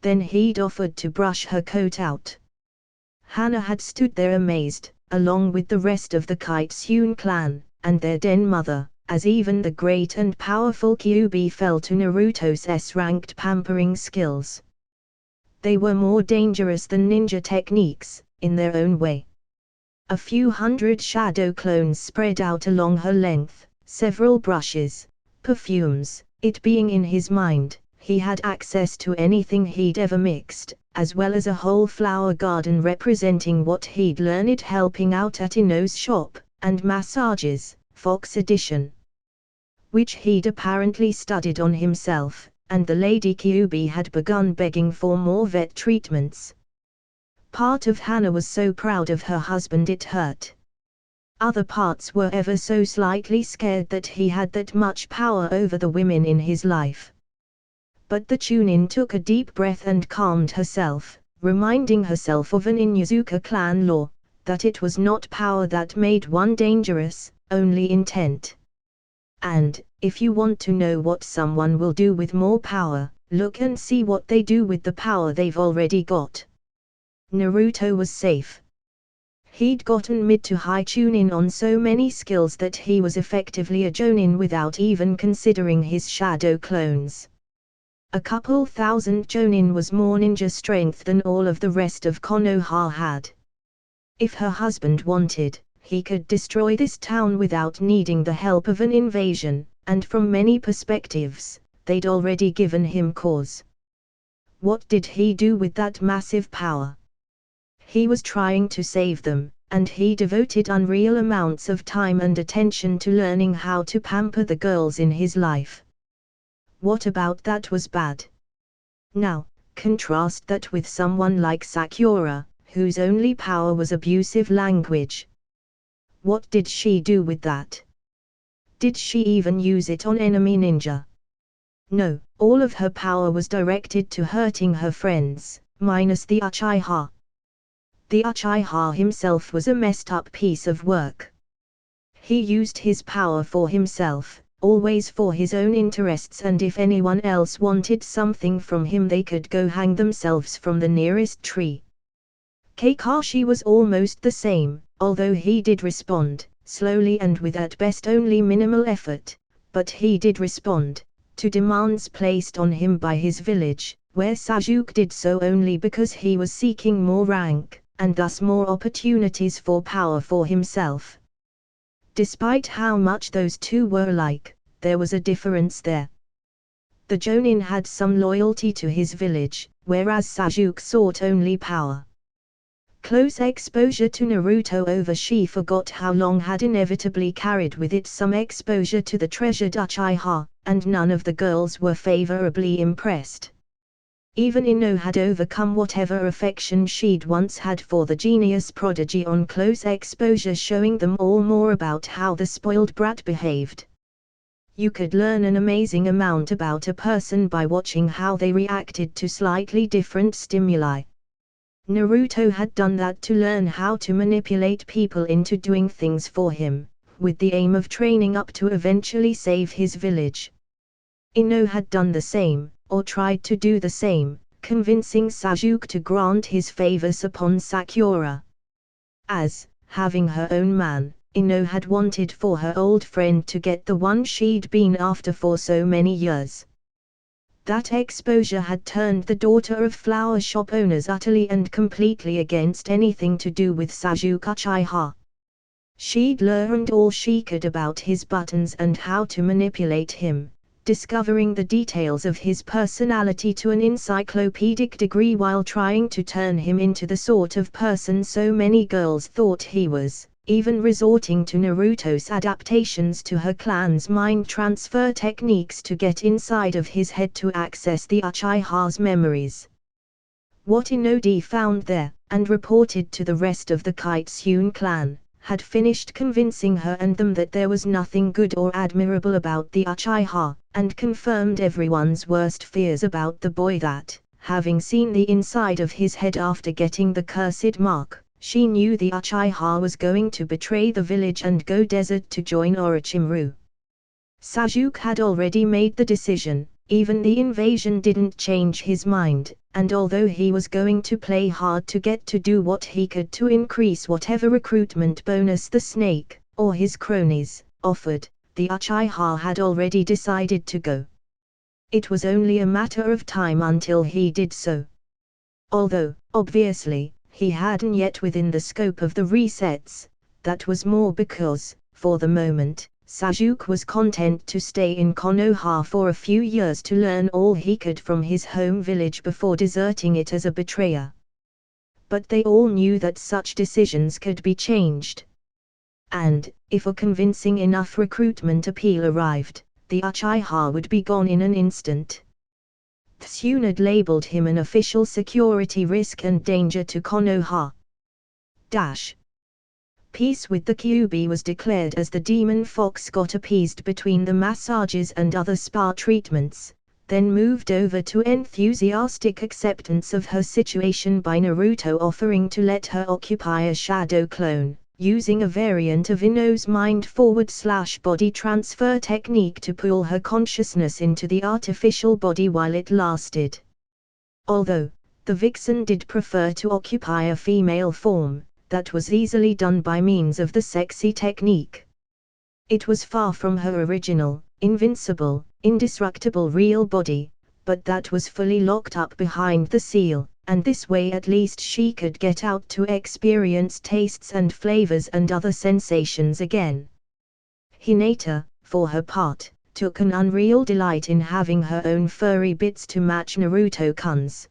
Then he'd offered to brush her coat out. Hana had stood there amazed, along with the rest of the Kitsune clan, and their den mother, as even the great and powerful Kyuubi fell to Naruto's S-ranked pampering skills. They were more dangerous than ninja techniques, in their own way. A few hundred shadow clones spread out along her length, several brushes, perfumes. It being in his mind, he had access to anything he'd ever mixed, as well as a whole flower garden representing what he'd learned helping out at Ino's shop, and massages, Fox edition, which he'd apparently studied on himself, and the Lady Kyuubi had begun begging for more vet treatments. Part of Hana was so proud of her husband it hurt. Other parts were ever so slightly scared that he had that much power over the women in his life. But the Chunin took a deep breath and calmed herself, reminding herself of an Inuzuka clan law, that it was not power that made one dangerous, only intent. And, if you want to know what someone will do with more power, look and see what they do with the power they've already got. Naruto was safe. He'd gotten mid to high Chunin on so many skills that he was effectively a Jonin without even considering his shadow clones. A couple thousand Jonin was more ninja strength than all of the rest of Konoha had. If her husband wanted, he could destroy this town without needing the help of an invasion, and from many perspectives, they'd already given him cause. What did he do with that massive power? He was trying to save them, and he devoted unreal amounts of time and attention to learning how to pamper the girls in his life. What about that was bad? Now, contrast that with someone like Sakura, whose only power was abusive language. What did she do with that? Did she even use it on enemy ninja? No, all of her power was directed to hurting her friends, minus the Uchiha. The Uchiha himself was a messed up piece of work. He used his power for himself, always for his own interests, and if anyone else wanted something from him they could go hang themselves from the nearest tree. Kakashi was almost the same, although he did respond, slowly and with at best only minimal effort, but he did respond, to demands placed on him by his village, where Sasuke did so only because he was seeking more rank, and thus more opportunities for power for himself. Despite how much those two were alike, there was a difference there. The Jonin had some loyalty to his village, whereas Sasuke sought only power. Close exposure to Naruto over she forgot how long had inevitably carried with it some exposure to the treasured Uchiha, and none of the girls were favorably impressed. Even Ino had overcome whatever affection she'd once had for the genius prodigy on close exposure, showing them all more about how the spoiled brat behaved. You could learn an amazing amount about a person by watching how they reacted to slightly different stimuli. Naruto had done that to learn how to manipulate people into doing things for him, with the aim of training up to eventually save his village. Ino had done the same, or tried to do the same, convincing Sasuke to grant his favors upon Sakura. As, having her own man, Ino had wanted for her old friend to get the one she'd been after for so many years. That exposure had turned the daughter of flower shop owners utterly and completely against anything to do with Sasuke Uchiha. She'd learned all she could about his buttons and how to manipulate him, discovering the details of his personality to an encyclopedic degree while trying to turn him into the sort of person so many girls thought he was, even resorting to Naruto's adaptations to her clan's mind transfer techniques to get inside of his head to access the Uchiha's memories. What Inodi found there, and reported to the rest of the Kitsune clan, had finished convincing her and them that there was nothing good or admirable about the Uchiha, and confirmed everyone's worst fears about the boy that, having seen the inside of his head after getting the cursed mark, she knew the Uchiha was going to betray the village and go desert to join Orochimaru. Sasuke had already made the decision, even the invasion didn't change his mind, and although he was going to play hard to get to do what he could to increase whatever recruitment bonus the snake, or his cronies, offered, the Uchiha had already decided to go. It was only a matter of time until he did so. Although, obviously, he hadn't yet within the scope of the resets, that was more because, for the moment, Sasuke was content to stay in Konoha for a few years to learn all he could from his home village before deserting it as a betrayer. But they all knew that such decisions could be changed. And, if a convincing enough recruitment appeal arrived, the Uchiha would be gone in an instant. Tsunade had labeled him an official security risk and danger to Konoha. Peace with the Kyuubi was declared as the demon fox got appeased between the massages and other spa treatments. then moved over to enthusiastic acceptance of her situation by Naruto offering to let her occupy a shadow clone, using a variant of Ino's mind-forward/body transfer technique to pull her consciousness into the artificial body while it lasted. Although the vixen did prefer to occupy a female form, that was easily done by means of the sexy technique. It was far from her original, invincible, indestructible real body, but that was fully locked up behind the seal, and this way at least she could get out to experience tastes and flavors and other sensations again. Hinata, for her part, took an unreal delight in having her own furry bits to match Naruto-kun's.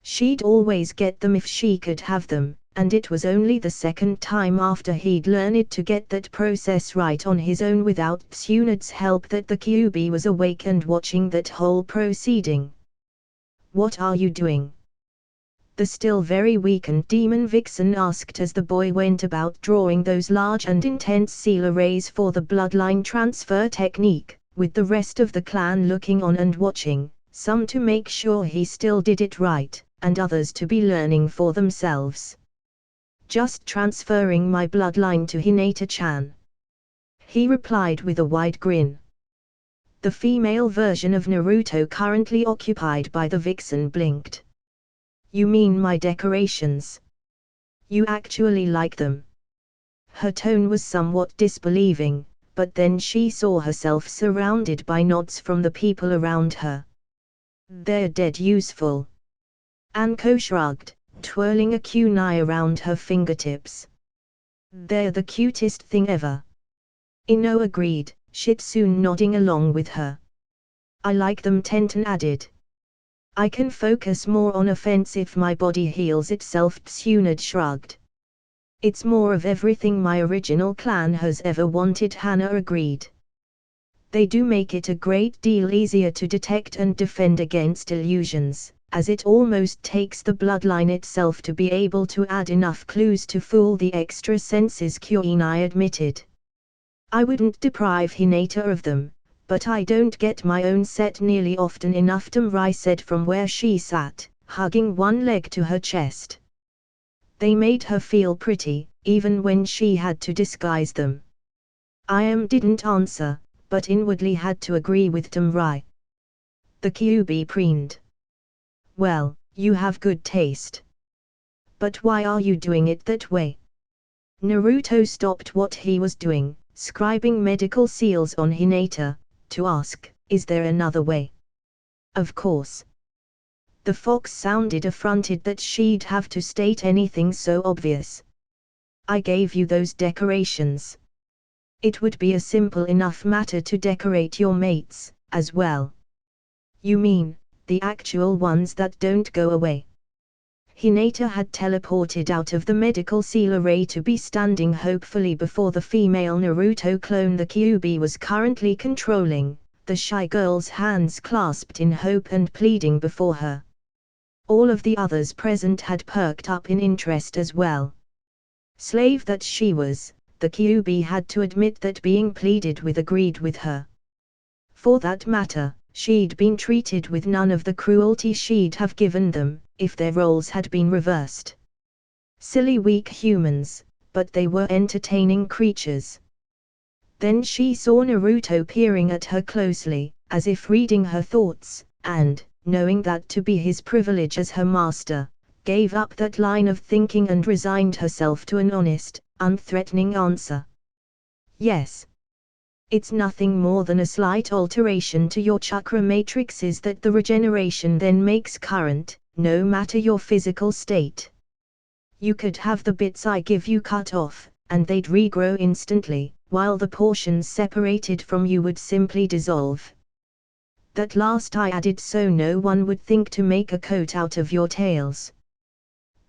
She'd always get them if she could have them, and it was only the second time after he'd learned to get that process right on his own without Tsunad's help that the Kyuubi was awake and watching that whole proceeding. "What are you doing?" the still very weakened demon vixen asked as the boy went about drawing those large and intense seal arrays for the bloodline transfer technique, with the rest of the clan looking on and watching, some to make sure he still did it right, and others to be learning for themselves. "Just transferring my bloodline to Hinata-chan," he replied with a wide grin. The female version of Naruto currently occupied by the vixen blinked. "You mean my decorations? You actually like them?" Her tone was somewhat disbelieving, but then she saw herself surrounded by nods from the people around her. "They're dead useful." Anko shrugged, twirling a kunai around her fingertips. "They're the cutest thing ever." Ino agreed, Shitsune nodding along with her. "I like them," Tenten added. "I can focus more on offense if my body heals itself," Tsunade shrugged. "It's more of everything my original clan has ever wanted," Hana agreed. "They do make it a great deal easier to detect and defend against illusions, as it almost takes the bloodline itself to be able to add enough clues to fool the extra senses," Kyuinai admitted. "I wouldn't deprive Hinata of them, but I don't get my own set nearly often enough," Tamrai said from where she sat, hugging one leg to her chest. "They made her feel pretty, even when she had to disguise them." Iam didn't answer, but inwardly had to agree with Tamrai. The Kyuubi preened. "Well, you have good taste. But why are you doing it that way?" Naruto stopped what he was doing, scribing medical seals on Hinata, to ask, "Is there another way?" "Of course." The fox sounded affronted that she'd have to state anything so obvious. "I gave you those decorations. It would be a simple enough matter to decorate your mates, as well." "You mean, the actual ones that don't go away?" Hinata had teleported out of the medical seal array to be standing hopefully before the female Naruto clone the Kyuubi was currently controlling, the shy girl's hands clasped in hope and pleading before her. All of the others present had perked up in interest as well. Slave that she was, the Kyuubi had to admit that being pleaded with agreed with her. For that matter, she'd been treated with none of the cruelty she'd have given them, if their roles had been reversed. Silly weak humans, but they were entertaining creatures. Then she saw Naruto peering at her closely, as if reading her thoughts, and, knowing that to be his privilege as her master, gave up that line of thinking and resigned herself to an honest, unthreatening answer. "Yes. It's nothing more than a slight alteration to your chakra matrices that the regeneration then makes current, no matter your physical state. You could have the bits I give you cut off, and they'd regrow instantly, while the portions separated from you would simply dissolve. That last I added so no one would think to make a coat out of your tails.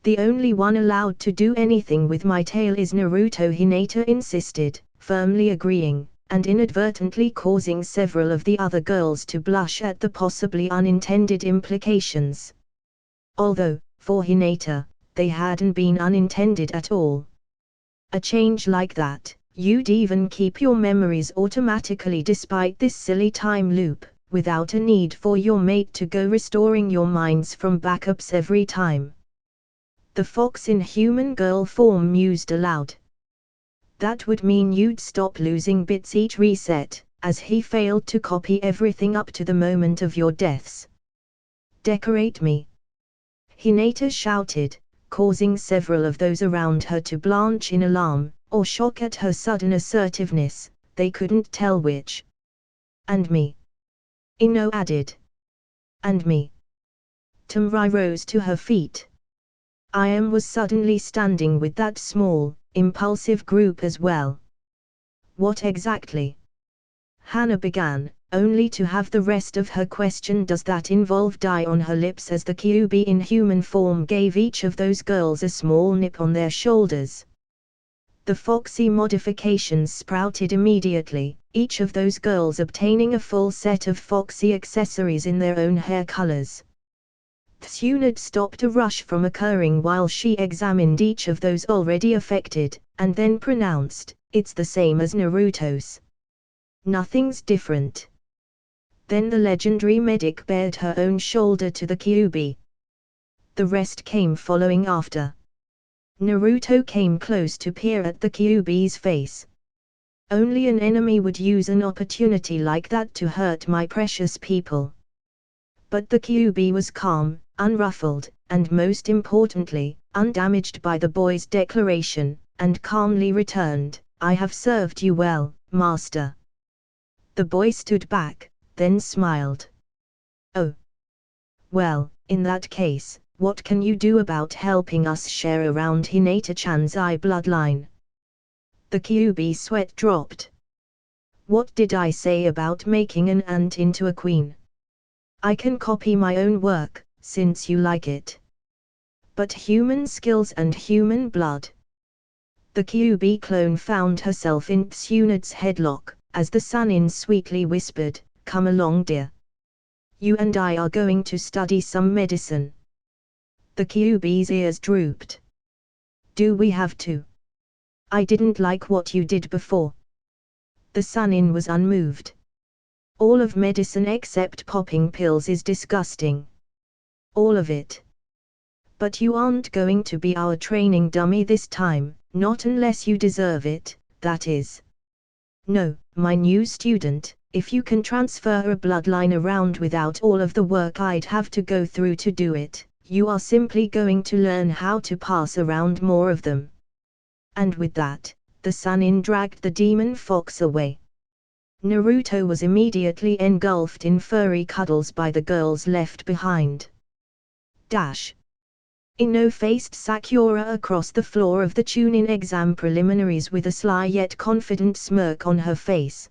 The only one allowed to do anything with my tail is Naruto," Hinata insisted, firmly agreeing, and inadvertently causing several of the other girls to blush at the possibly unintended implications. Although, for Hinata, they hadn't been unintended at all. A change like that, you'd even keep your memories automatically despite this silly time loop, without a need for your mate to go restoring your minds from backups every time. The fox in human girl form mused aloud. That would mean you'd stop losing bits each reset, as he failed to copy everything up to the moment of your deaths. Decorate me! Hinata shouted, causing several of those around her to blanch in alarm, or shock at her sudden assertiveness, they couldn't tell which. And me. Ino added. And me. Tamrai rose to her feet. Was suddenly standing with that small, impulsive group as well. What exactly? Hannah began, only to have the rest of her question "does that involve" die on her lips as the Kyuubi in human form gave each of those girls a small nip on their shoulders. The foxy modifications sprouted immediately, each of those girls obtaining a full set of foxy accessories in their own hair colors. Tsunade stopped a rush from occurring while she examined each of those already affected, and then pronounced, "It's the same as Naruto's. Nothing's different." Then the legendary medic bared her own shoulder to the Kyuubi. The rest came following after. Naruto came close to peer at the Kyuubi's face. Only an enemy would use an opportunity like that to hurt my precious people. But the Kyuubi was calm, unruffled, and most importantly, undamaged by the boy's declaration, and calmly returned, "I have served you well, master." The boy stood back, then smiled. "Oh. Well, in that case, what can you do about helping us share around Hinata-chan's eye bloodline?" The Kyuubi's sweat dropped. "What did I say about making an ant into a queen? I can copy my own work, since you like it. But human skills and human blood." The Kyuubi clone found herself in Tsunade's headlock, as the Chunin sweetly whispered, "Come along, dear. You and I are going to study some medicine." The Kyuubi's ears drooped. "Do we have to? I didn't like what you did before." The Chunin was unmoved. "All of medicine except popping pills is disgusting. All of it. But you aren't going to be our training dummy this time, not unless you deserve it, that is. No, my new student, if you can transfer a bloodline around without all of the work I'd have to go through to do it, you are simply going to learn how to pass around more of them." And with that, the Chunin dragged the demon fox away. Naruto was immediately engulfed in furry cuddles by the girls left behind. Ino faced Sakura across the floor of the Chunin exam preliminaries with a sly yet confident smirk on her face.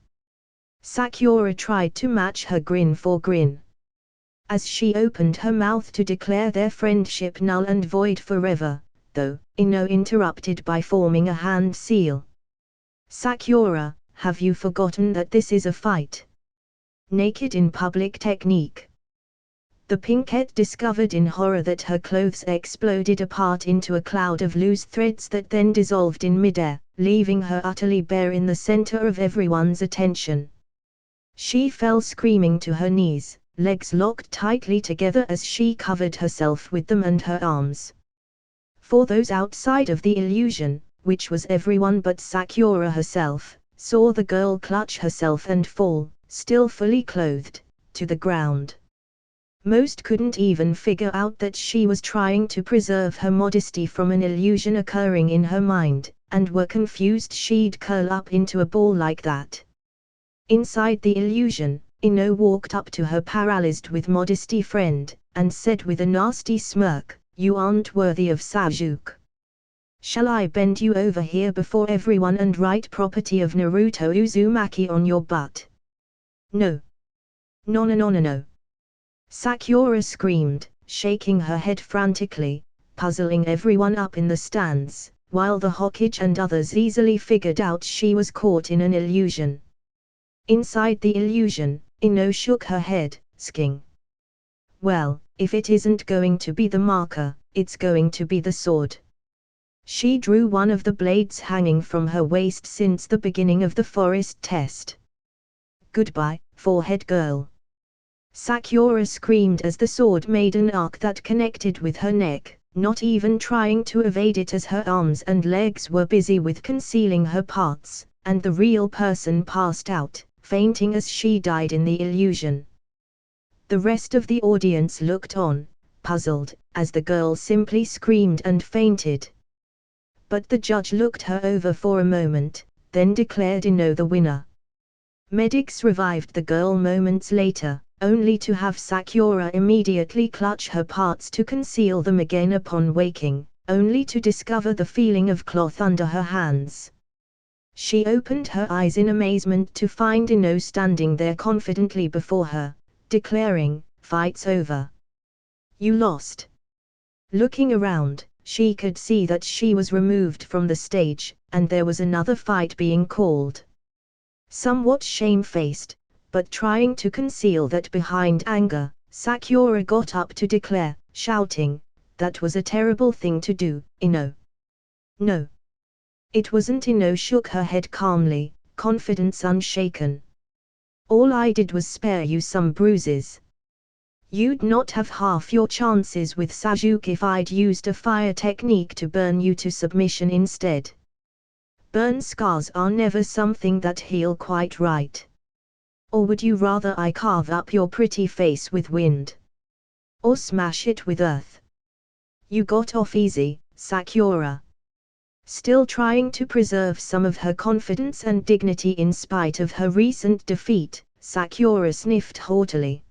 Sakura tried to match her grin for grin. As she opened her mouth to declare their friendship null and void forever, though, Ino interrupted by forming a hand seal. "Sakura, have you forgotten that this is a fight? Naked in public technique." The pinkette discovered in horror that her clothes exploded apart into a cloud of loose threads that then dissolved in midair, leaving her utterly bare in the center of everyone's attention. She fell screaming to her knees, legs locked tightly together as she covered herself with them and her arms. For those outside of the illusion, which was everyone but Sakura herself, saw the girl clutch herself and fall, still fully clothed, to the ground. Most couldn't even figure out that she was trying to preserve her modesty from an illusion occurring in her mind, and were confused she'd curl up into a ball like that. Inside the illusion, Ino walked up to her paralyzed with modesty friend, and said with a nasty smirk, "You aren't worthy of Sasuke. Shall I bend you over here before everyone and write property of Naruto Uzumaki on your butt?" "No. No no no no no." Sakura screamed, shaking her head frantically, puzzling everyone up in the stands, while the Hokage and others easily figured out she was caught in an illusion. Inside the illusion, Ino shook her head, sking. "Well, if it isn't going to be the marker, it's going to be the sword." She drew one of the blades hanging from her waist since the beginning of the forest test. "Goodbye, forehead girl." Sakura screamed as the sword made an arc that connected with her neck, not even trying to evade it as her arms and legs were busy with concealing her parts, and the real person passed out, fainting as she died in the illusion. The rest of the audience looked on, puzzled, as the girl simply screamed and fainted. But the judge looked her over for a moment, then declared Ino the winner. Medics revived the girl moments later, only to have Sakura immediately clutch her parts to conceal them again upon waking, only to discover the feeling of cloth under her hands. She opened her eyes in amazement to find Ino standing there confidently before her, declaring, "Fight's over. You lost." Looking around, she could see that she was removed from the stage, and there was another fight being called. Somewhat shamefaced, but trying to conceal that behind anger, Sakura got up to declare, shouting, "That was a terrible thing to do, Ino." "No. It wasn't." Ino shook her head calmly, confidence unshaken. "All I did was spare you some bruises. You'd not have half your chances with Sasuke if I'd used a fire technique to burn you to submission instead. Burn scars are never something that heal quite right. Or would you rather I carve up your pretty face with wind? Or smash it with earth?" "You got off easy, Sakura." Still trying to preserve some of her confidence and dignity in spite of her recent defeat, Sakura sniffed haughtily.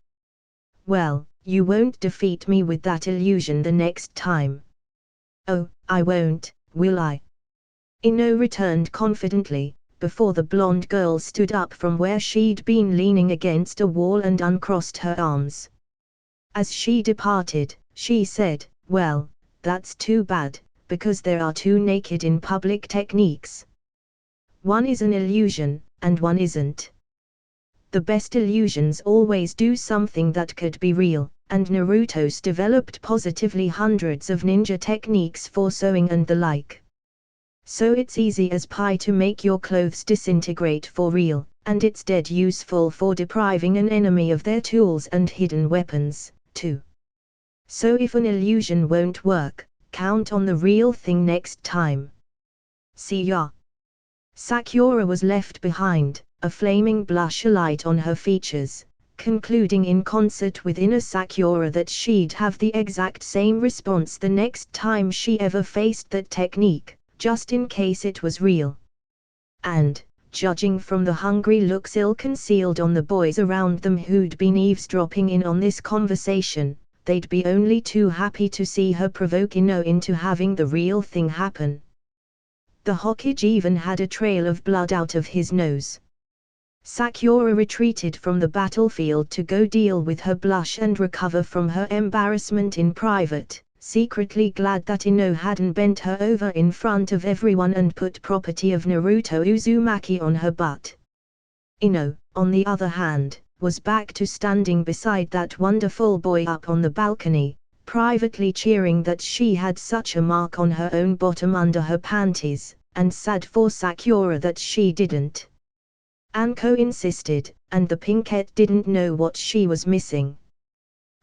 "Well, you won't defeat me with that illusion the next time." "Oh, I won't, will I?" Ino returned confidently, before the blonde girl stood up from where she'd been leaning against a wall and uncrossed her arms. As she departed, she said, "Well, that's too bad, because there are two naked in public techniques. One is an illusion, and one isn't. The best illusions always do something that could be real, and Naruto's developed positively hundreds of ninja techniques for sewing and the like. So it's easy as pie to make your clothes disintegrate for real, and it's dead useful for depriving an enemy of their tools and hidden weapons, too. So if an illusion won't work, count on the real thing next time. See ya." Sakura was left behind, a flaming blush alight on her features, concluding in concert with inner Sakura that she'd have the exact same response the next time she ever faced that technique, just in case it was real. And, judging from the hungry looks ill-concealed on the boys around them who'd been eavesdropping in on this conversation, they'd be only too happy to see her provoke Ino into having the real thing happen. The Hokage even had a trail of blood out of his nose. Sakura retreated from the battlefield to go deal with her blush and recover from her embarrassment in private, secretly glad that Ino hadn't bent her over in front of everyone and put property of Naruto Uzumaki on her butt. Ino, on the other hand, was back to standing beside that wonderful boy up on the balcony, privately cheering that she had such a mark on her own bottom under her panties, and sad for Sakura that she didn't. Anko insisted, and the pinkette didn't know what she was missing.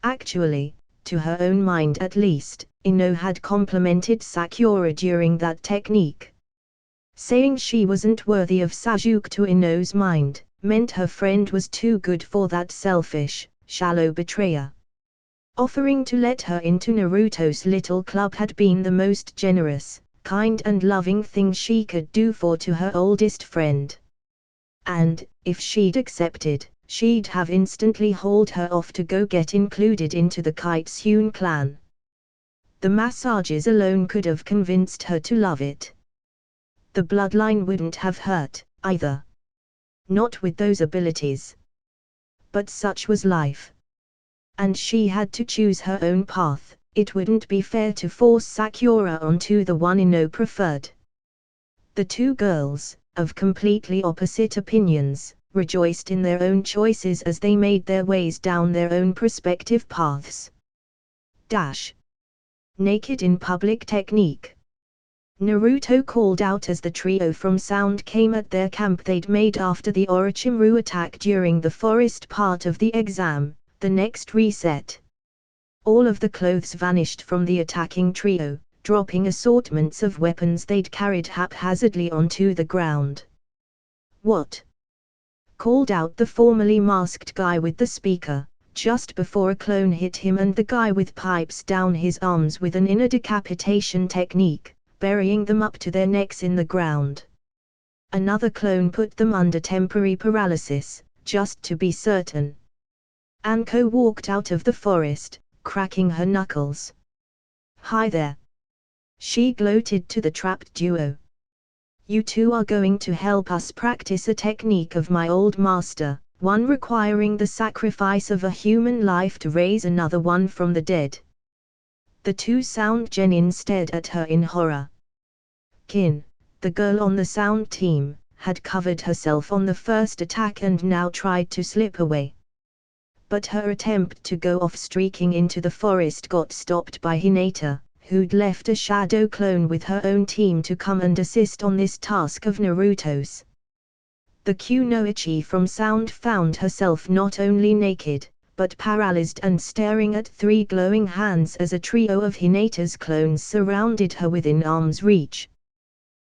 Actually, to her own mind at least, Ino had complimented Sakura during that technique. Saying she wasn't worthy of Sasuke to Ino's mind, meant her friend was too good for that selfish, shallow betrayer. Offering to let her into Naruto's little club had been the most generous, kind and loving thing she could do for to her oldest friend. And, if she'd accepted, she'd have instantly hauled her off to go get included into the Kitsune clan. The massages alone could have convinced her to love it. The bloodline wouldn't have hurt, either. Not with those abilities. But such was life. And she had to choose her own path. It wouldn't be fair to force Sakura onto the one Ino preferred. The two girls, of completely opposite opinions, rejoiced in their own choices as they made their ways down their own prospective paths. Naked in public technique. Naruto called out as the trio from sound came at their camp they'd made after the Orochimaru attack during the forest part of the exam, the next reset. All of the clothes vanished from the attacking trio, dropping assortments of weapons they'd carried haphazardly onto the ground. "What?" called out the formerly masked guy with the speaker, just before a clone hit him and the guy with pipes down his arms with an inner decapitation technique, burying them up to their necks in the ground. Another clone put them under temporary paralysis, just to be certain. Anko walked out of the forest, cracking her knuckles. "Hi there," she gloated to the trapped duo. "You two are going to help us practice a technique of my old master, one requiring the sacrifice of a human life to raise another one from the dead." The two sound genin stared at her in horror. Kin, the girl on the sound team, had covered herself on the first attack and now tried to slip away. But her attempt to go off streaking into the forest got stopped by Hinata, who'd left a shadow clone with her own team to come and assist on this task of Naruto's. The Kunoichi from Sound found herself not only naked, but paralyzed and staring at three glowing hands as a trio of Hinata's clones surrounded her within arm's reach.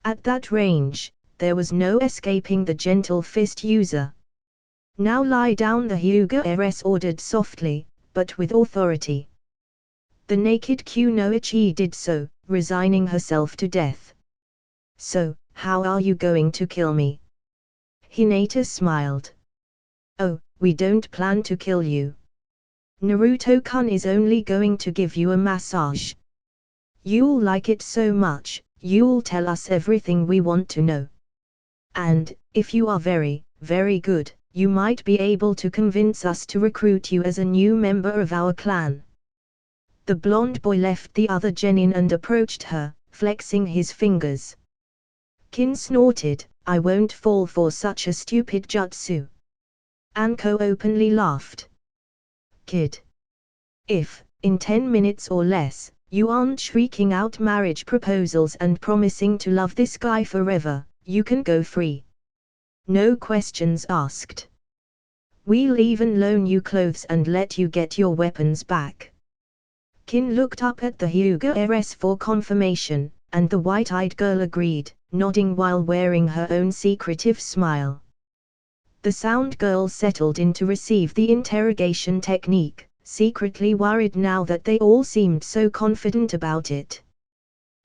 At that range, there was no escaping the gentle fist user. "Now lie down," the Hyuga-rs ordered softly, but with authority. The naked Kunoichi did so, resigning herself to death. "So, how are you going to kill me?" Hinata smiled. "Oh, we don't plan to kill you. Naruto-kun is only going to give you a massage. You'll like it so much, you'll tell us everything we want to know. And, if you are very, very good, you might be able to convince us to recruit you as a new member of our clan." The blonde boy left the other genin and approached her, flexing his fingers. Kin snorted, "I won't fall for such a stupid jutsu." Anko openly laughed. "Kid. If, in 10 minutes or less, you aren't shrieking out marriage proposals and promising to love this guy forever, you can go free. No questions asked. We'll even loan you clothes and let you get your weapons back." Kin looked up at the Hyuga-rs for confirmation, and the white-eyed girl agreed, nodding while wearing her own secretive smile. The sound girl settled in to receive the interrogation technique, secretly worried now that they all seemed so confident about it.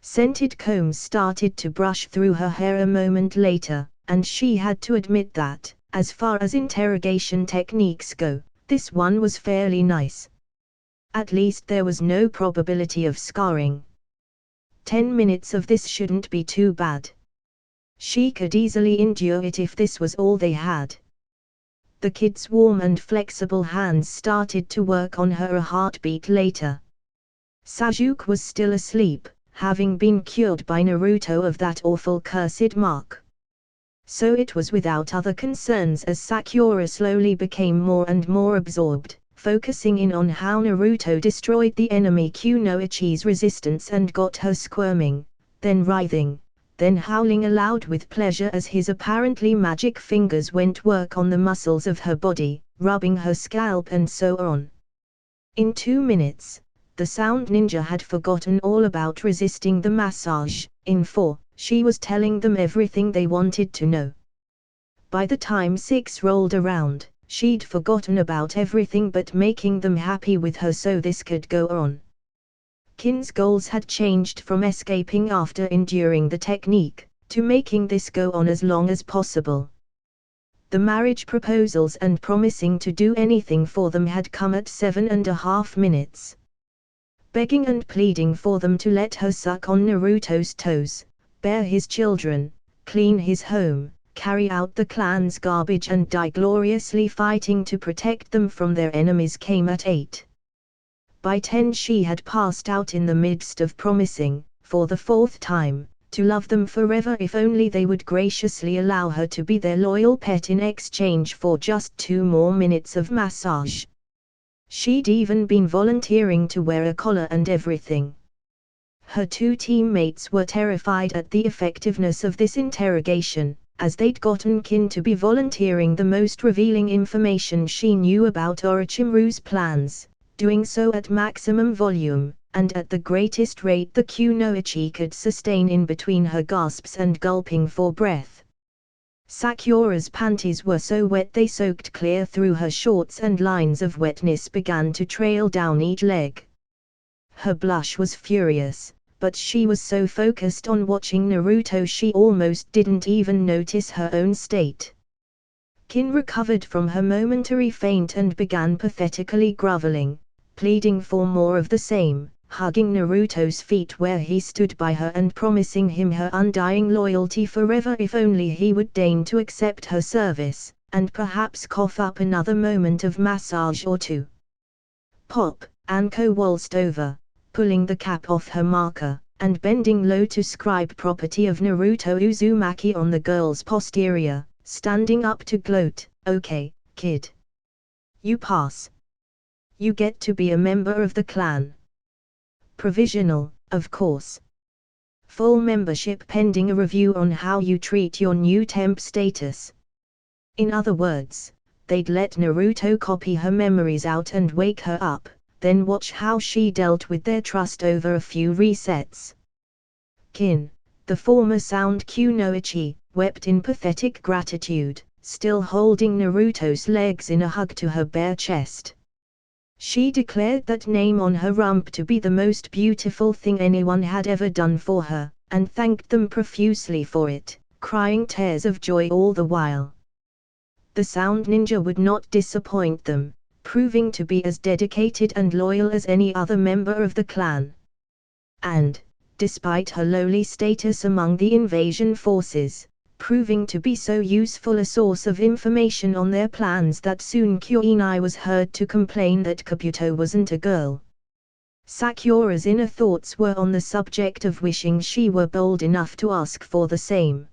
Scented combs started to brush through her hair a moment later, and she had to admit that, as far as interrogation techniques go, this one was fairly nice. At least there was no probability of scarring. 10 minutes of this shouldn't be too bad. She could easily endure it if this was all they had. The kid's warm and flexible hands started to work on her a heartbeat later. Sasuke was still asleep, having been cured by Naruto of that awful cursed mark. So it was without other concerns as Sakura slowly became more and more absorbed, focusing in on how Naruto destroyed the enemy Kunoichi's resistance and got her squirming, then writhing, then howling aloud with pleasure as his apparently magic fingers went work on the muscles of her body, rubbing her scalp and so on. In 2 minutes, the sound ninja had forgotten all about resisting the massage. In 4, she was telling them everything they wanted to know. By the time 6 rolled around, she'd forgotten about everything but making them happy with her so this could go on. Kin's goals had changed from escaping after enduring the technique, to making this go on as long as possible. The marriage proposals and promising to do anything for them had come at 7.5 minutes. Begging and pleading for them to let her suck on Naruto's toes, bear his children, clean his home, carry out the clan's garbage and die gloriously fighting to protect them from their enemies came at 8. By 10 she had passed out in the midst of promising, for the 4th time, to love them forever if only they would graciously allow her to be their loyal pet in exchange for just 2 more minutes of massage. She'd even been volunteering to wear a collar and everything. Her 2 teammates were terrified at the effectiveness of this interrogation, as they'd gotten Kin to be volunteering the most revealing information she knew about Orochimaru's plans, doing so at maximum volume, and at the greatest rate the Kunoichi could sustain in between her gasps and gulping for breath. Sakura's panties were so wet they soaked clear through her shorts and lines of wetness began to trail down each leg. Her blush was furious, but she was so focused on watching Naruto she almost didn't even notice her own state. Kin recovered from her momentary faint and began pathetically groveling, pleading for more of the same, hugging Naruto's feet where he stood by her and promising him her undying loyalty forever if only he would deign to accept her service, and perhaps cough up another moment of massage or two. Pop, Anko waltzed over, pulling the cap off her marker, and bending low to scribe property of Naruto Uzumaki on the girl's posterior, standing up to gloat, "Okay, kid. You pass. You get to be a member of the clan. Provisional, of course. Full membership pending a review on how you treat your new temp status." In other words, they'd let Naruto copy her memories out and wake her up, then watch how she dealt with their trust over a few resets. Kin, the former Sound Kunoichi, wept in pathetic gratitude, still holding Naruto's legs in a hug to her bare chest. She declared that name on her rump to be the most beautiful thing anyone had ever done for her, and thanked them profusely for it, crying tears of joy all the while. The Sound Ninja would not disappoint them, proving to be as dedicated and loyal as any other member of the clan. And, despite her lowly status among the invasion forces, proving to be so useful a source of information on their plans that soon Kuinai was heard to complain that Kabuto wasn't a girl. Sakura's inner thoughts were on the subject of wishing she were bold enough to ask for the same.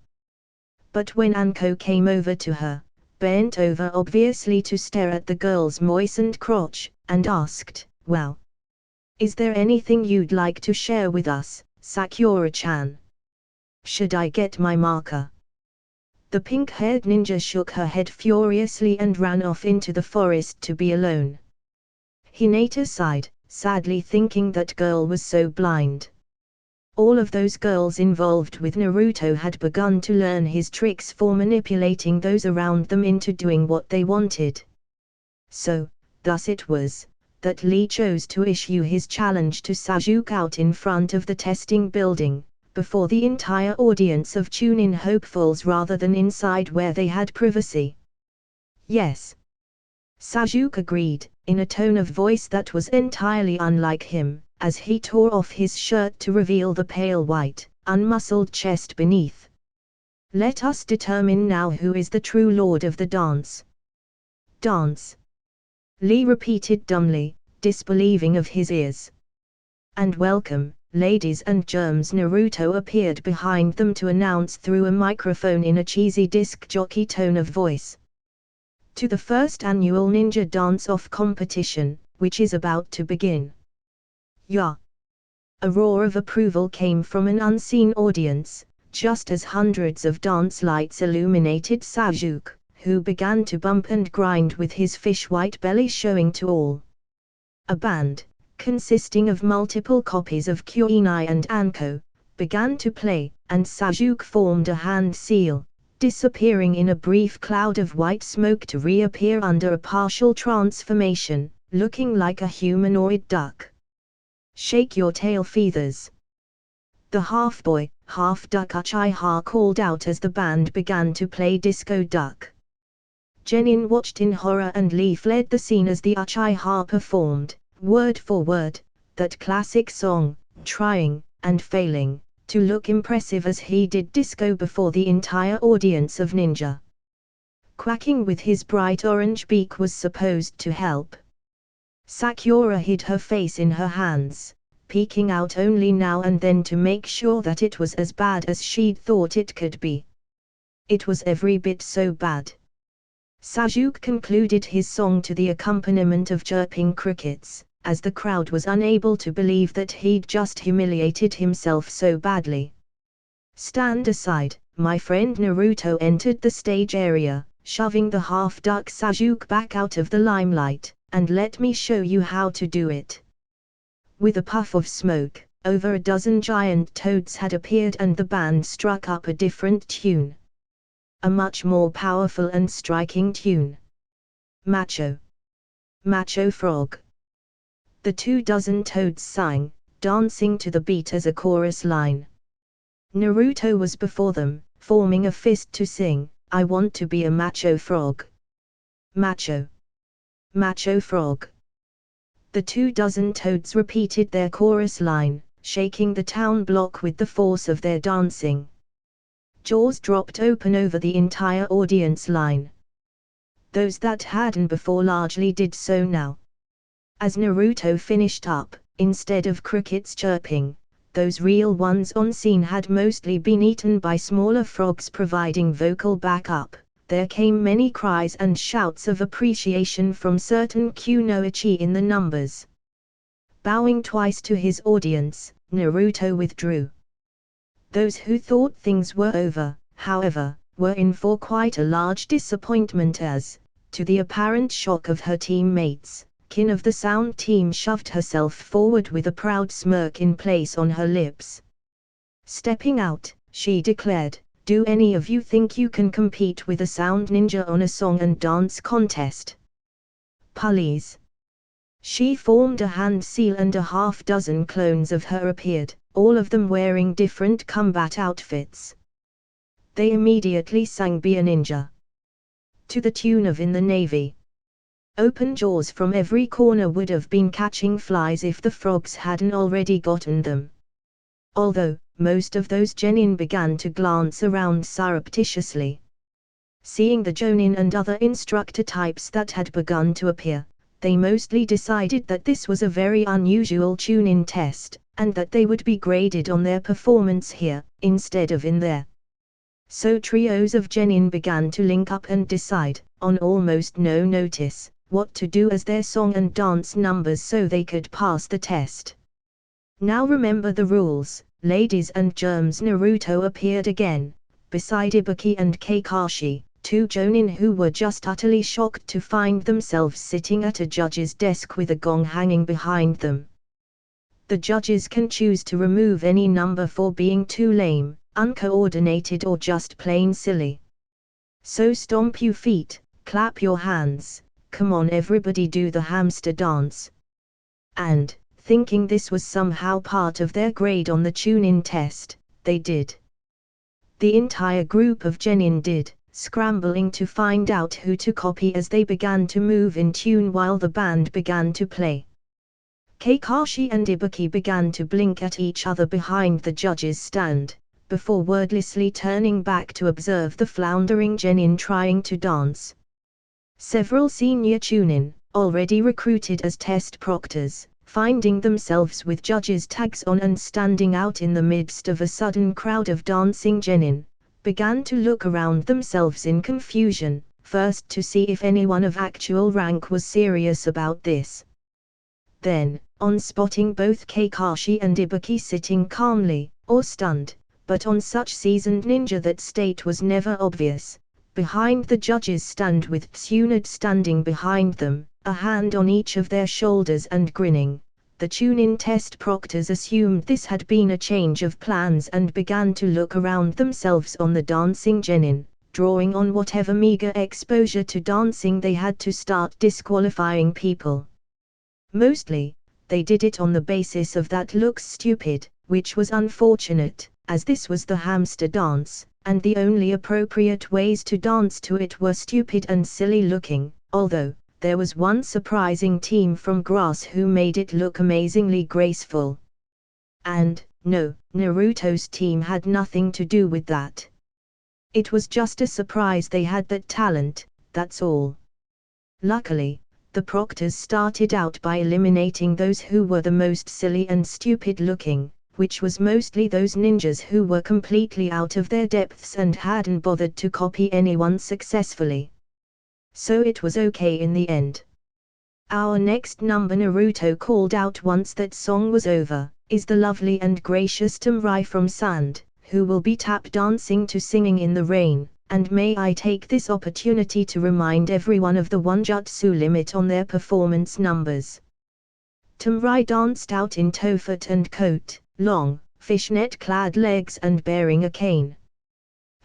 But when Anko came over to her, bent over obviously to stare at the girl's moistened crotch, and asked, "Well, is there anything you'd like to share with us, Sakura-chan? Should I get my marker?" The pink-haired ninja shook her head furiously and ran off into the forest to be alone. Hinata sighed, sadly thinking that girl was so blind. All of those girls involved with Naruto had begun to learn his tricks for manipulating those around them into doing what they wanted. So, thus it was, that Lee chose to issue his challenge to Sasuke out in front of the testing building, before the entire audience of Chunin hopefuls rather than inside where they had privacy. "Yes." Sasuke agreed, in a tone of voice that was entirely unlike him, as he tore off his shirt to reveal the pale white, unmuscled chest beneath. "Let us determine now who is the true lord of the dance." "Dance?" Lee repeated dumbly, disbelieving of his ears. "And welcome, ladies and germs." Naruto appeared behind them to announce through a microphone in a cheesy disc jockey tone of voice. "To the first annual ninja dance-off competition, which is about to begin." "Yeah." A roar of approval came from an unseen audience, just as hundreds of dance lights illuminated Sasuke, who began to bump and grind with his fish-white belly showing to all. A band, consisting of multiple copies of Kuinai and Anko, began to play, and Sasuke formed a hand seal, disappearing in a brief cloud of white smoke to reappear under a partial transformation, looking like a humanoid duck. "Shake your tail feathers." The half-boy, half-duck Uchiha called out as the band began to play Disco Duck. Genin watched in horror and Lee fled the scene as the Uchiha performed, word for word, that classic song, trying, and failing, to look impressive as he did disco before the entire audience of ninja. Quacking with his bright orange beak was supposed to help. Sakura hid her face in her hands, peeking out only now and then to make sure that it was as bad as she'd thought it could be. It was every bit so bad. Sasuke concluded his song to the accompaniment of chirping crickets, as the crowd was unable to believe that he'd just humiliated himself so badly. "Stand aside, my friend Naruto entered the stage area, shoving the half-duck Sasuke back out of the limelight, and let me show you how to do it. With a puff of smoke, over a dozen giant toads had appeared and the band struck up a different tune. A much more powerful and striking tune. Macho. Macho frog. The 24 toads sang, dancing to the beat as a chorus line. Naruto was before them, forming a fist to sing, I want to be a macho frog. Macho. Macho frog. The 24 toads repeated their chorus line, shaking the town block with the force of their dancing. Jaws dropped open over the entire audience line. Those that hadn't before largely did so now. As Naruto finished up, instead of crickets chirping, those real ones on scene had mostly been eaten by smaller frogs providing vocal backup. There came many cries and shouts of appreciation from certain Kunoichi in the numbers. Bowing twice to his audience, Naruto withdrew. Those who thought things were over, however, were in for quite a large disappointment as, to the apparent shock of her teammates, Kin of the sound team shoved herself forward with a proud smirk in place on her lips. Stepping out, she declared, do any of you think you can compete with a sound ninja on a song and dance contest? Please. She formed a hand seal and a half-dozen clones of her appeared, all of them wearing different combat outfits. They immediately sang Be a Ninja. To the tune of In the Navy. Open jaws from every corner would have been catching flies if the frogs hadn't already gotten them. Although, most of those genin began to glance around surreptitiously. Seeing the jonin and other instructor types that had begun to appear, they mostly decided that this was a very unusual Chunin test, and that they would be graded on their performance here, instead of in there. So trios of genin began to link up and decide, on almost no notice, what to do as their song and dance numbers so they could pass the test. Now remember the rules, ladies and germs. Naruto appeared again, beside Ibuki and Kakashi, two jonin who were just utterly shocked to find themselves sitting at a judge's desk with a gong hanging behind them. The judges can choose to remove any number for being too lame, uncoordinated or just plain silly. So stomp your feet, clap your hands, come on everybody do the hamster dance. And, thinking this was somehow part of their grade on the Chunin test, they did. The entire group of genin did, scrambling to find out who to copy as they began to move in tune while the band began to play. Kakashi and Ibuki began to blink at each other behind the judge's stand, before wordlessly turning back to observe the floundering genin trying to dance. Several senior Chunin, already recruited as test proctors, finding themselves with judges' tags on and standing out in the midst of a sudden crowd of dancing genin, began to look around themselves in confusion, first to see if anyone of actual rank was serious about this. Then, on spotting both Kakashi and Ibuki sitting calmly, or stunned, but on such seasoned ninja that state was never obvious, behind the judges' stand with Tsunade standing behind them, a hand on each of their shoulders and grinning, the Chunin test proctors assumed this had been a change of plans and began to look around themselves on the dancing genin, drawing on whatever meager exposure to dancing they had to start disqualifying people. Mostly, they did it on the basis of that looks stupid, which was unfortunate, as this was the hamster dance, and the only appropriate ways to dance to it were stupid and silly looking, although, there was one surprising team from grass who made it look amazingly graceful. And, no, Naruto's team had nothing to do with that. It was just a surprise they had that talent, that's all. Luckily, the proctors started out by eliminating those who were the most silly and stupid looking, which was mostly those ninjas who were completely out of their depths and hadn't bothered to copy anyone successfully. So it was okay in the end. Our next number, Naruto called out once that song was over, is the lovely and gracious Tamrai from Sand, who will be tap dancing to Singing in the Rain, and may I take this opportunity to remind everyone of the 1 jutsu limit on their performance numbers. Tamrai danced out in tofut and coat, long, fishnet-clad legs and bearing a cane.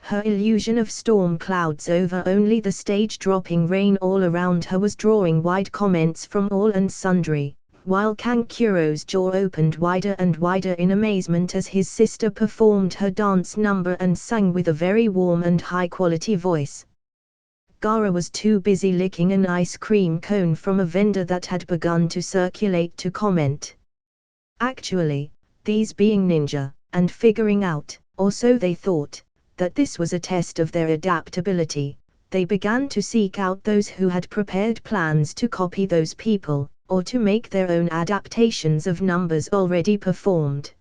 Her illusion of storm clouds over only the stage, dropping rain all around her, was drawing wide comments from all and sundry, while Kankuro's jaw opened wider and wider in amazement as his sister performed her dance number and sang with a very warm and high-quality voice. Gaara was too busy licking an ice cream cone from a vendor that had begun to circulate to comment. Actually, these being ninja, and figuring out, or so they thought, that this was a test of their adaptability, they began to seek out those who had prepared plans to copy those people, or to make their own adaptations of numbers already performed.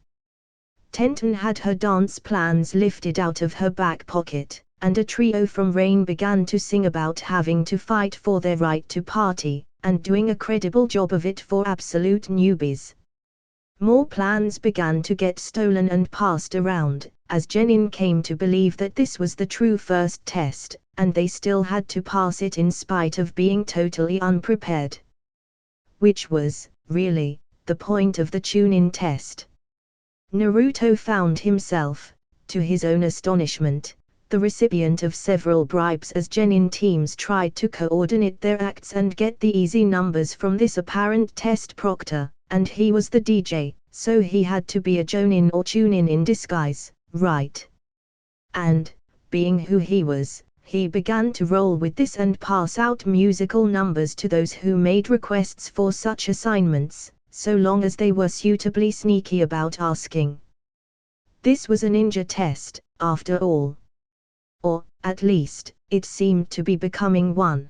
Tenten had her dance plans lifted out of her back pocket, and a trio from Rain began to sing about having to fight for their right to party, and doing a credible job of it for absolute newbies. More plans began to get stolen and passed around, as Jenin came to believe that this was the true first test, and they still had to pass it in spite of being totally unprepared. Which was, really, the point of the Chunin test. Naruto found himself, to his own astonishment, the recipient of several bribes as Jenin teams tried to coordinate their acts and get the easy numbers from this apparent test proctor, and he was the DJ, so he had to be a Jonin or Chunin in disguise, right? And, being who he was, he began to roll with this and pass out musical numbers to those who made requests for such assignments, so long as they were suitably sneaky about asking. This was a ninja test, after all. Or, at least, it seemed to be becoming one.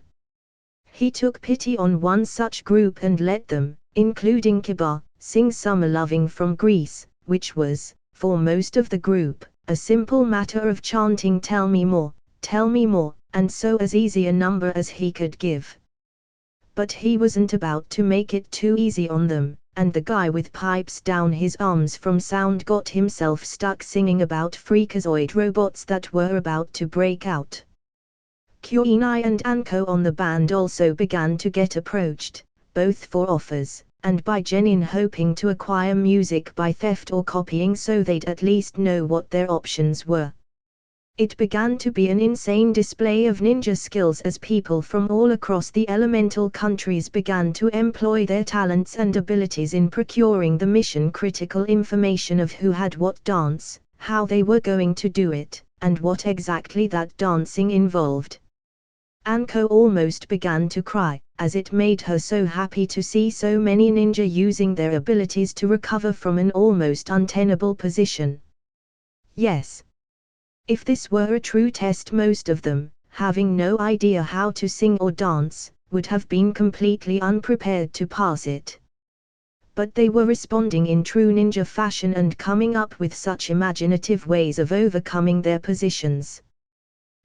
He took pity on one such group and let them, including Kiba, sing Summer Loving from Greece, which was, for most of the group, a simple matter of chanting tell me more, and so as easy a number as he could give. But he wasn't about to make it too easy on them, and the guy with pipes down his arms from sound got himself stuck singing about freakazoid robots that were about to break out. Kyoinai and Anko on the band also began to get approached, both for offers, and by Jenin hoping to acquire music by theft or copying so they'd at least know what their options were. It began to be an insane display of ninja skills as people from all across the elemental countries began to employ their talents and abilities in procuring the mission-critical information of who had what dance, how they were going to do it, and what exactly that dancing involved. Anko almost began to cry, as it made her so happy to see so many ninja using their abilities to recover from an almost untenable position. Yes. If this were a true test, most of them, having no idea how to sing or dance, would have been completely unprepared to pass it. But they were responding in true ninja fashion and coming up with such imaginative ways of overcoming their positions.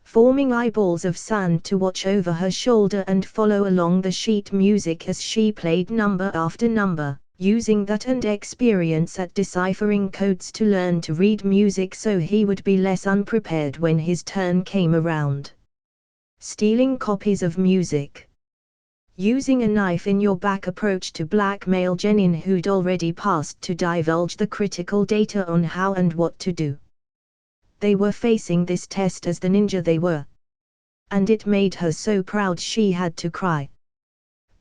Forming eyeballs of sand to watch over her shoulder and follow along the sheet music as she played number after number, using that and experience at deciphering codes to learn to read music so he would be less unprepared when his turn came around. Stealing copies of music. Using a knife in your back approach to blackmail Jenin, who'd already passed, to divulge the critical data on how and what to do. They were facing this test as the ninja they were. And it made her so proud she had to cry.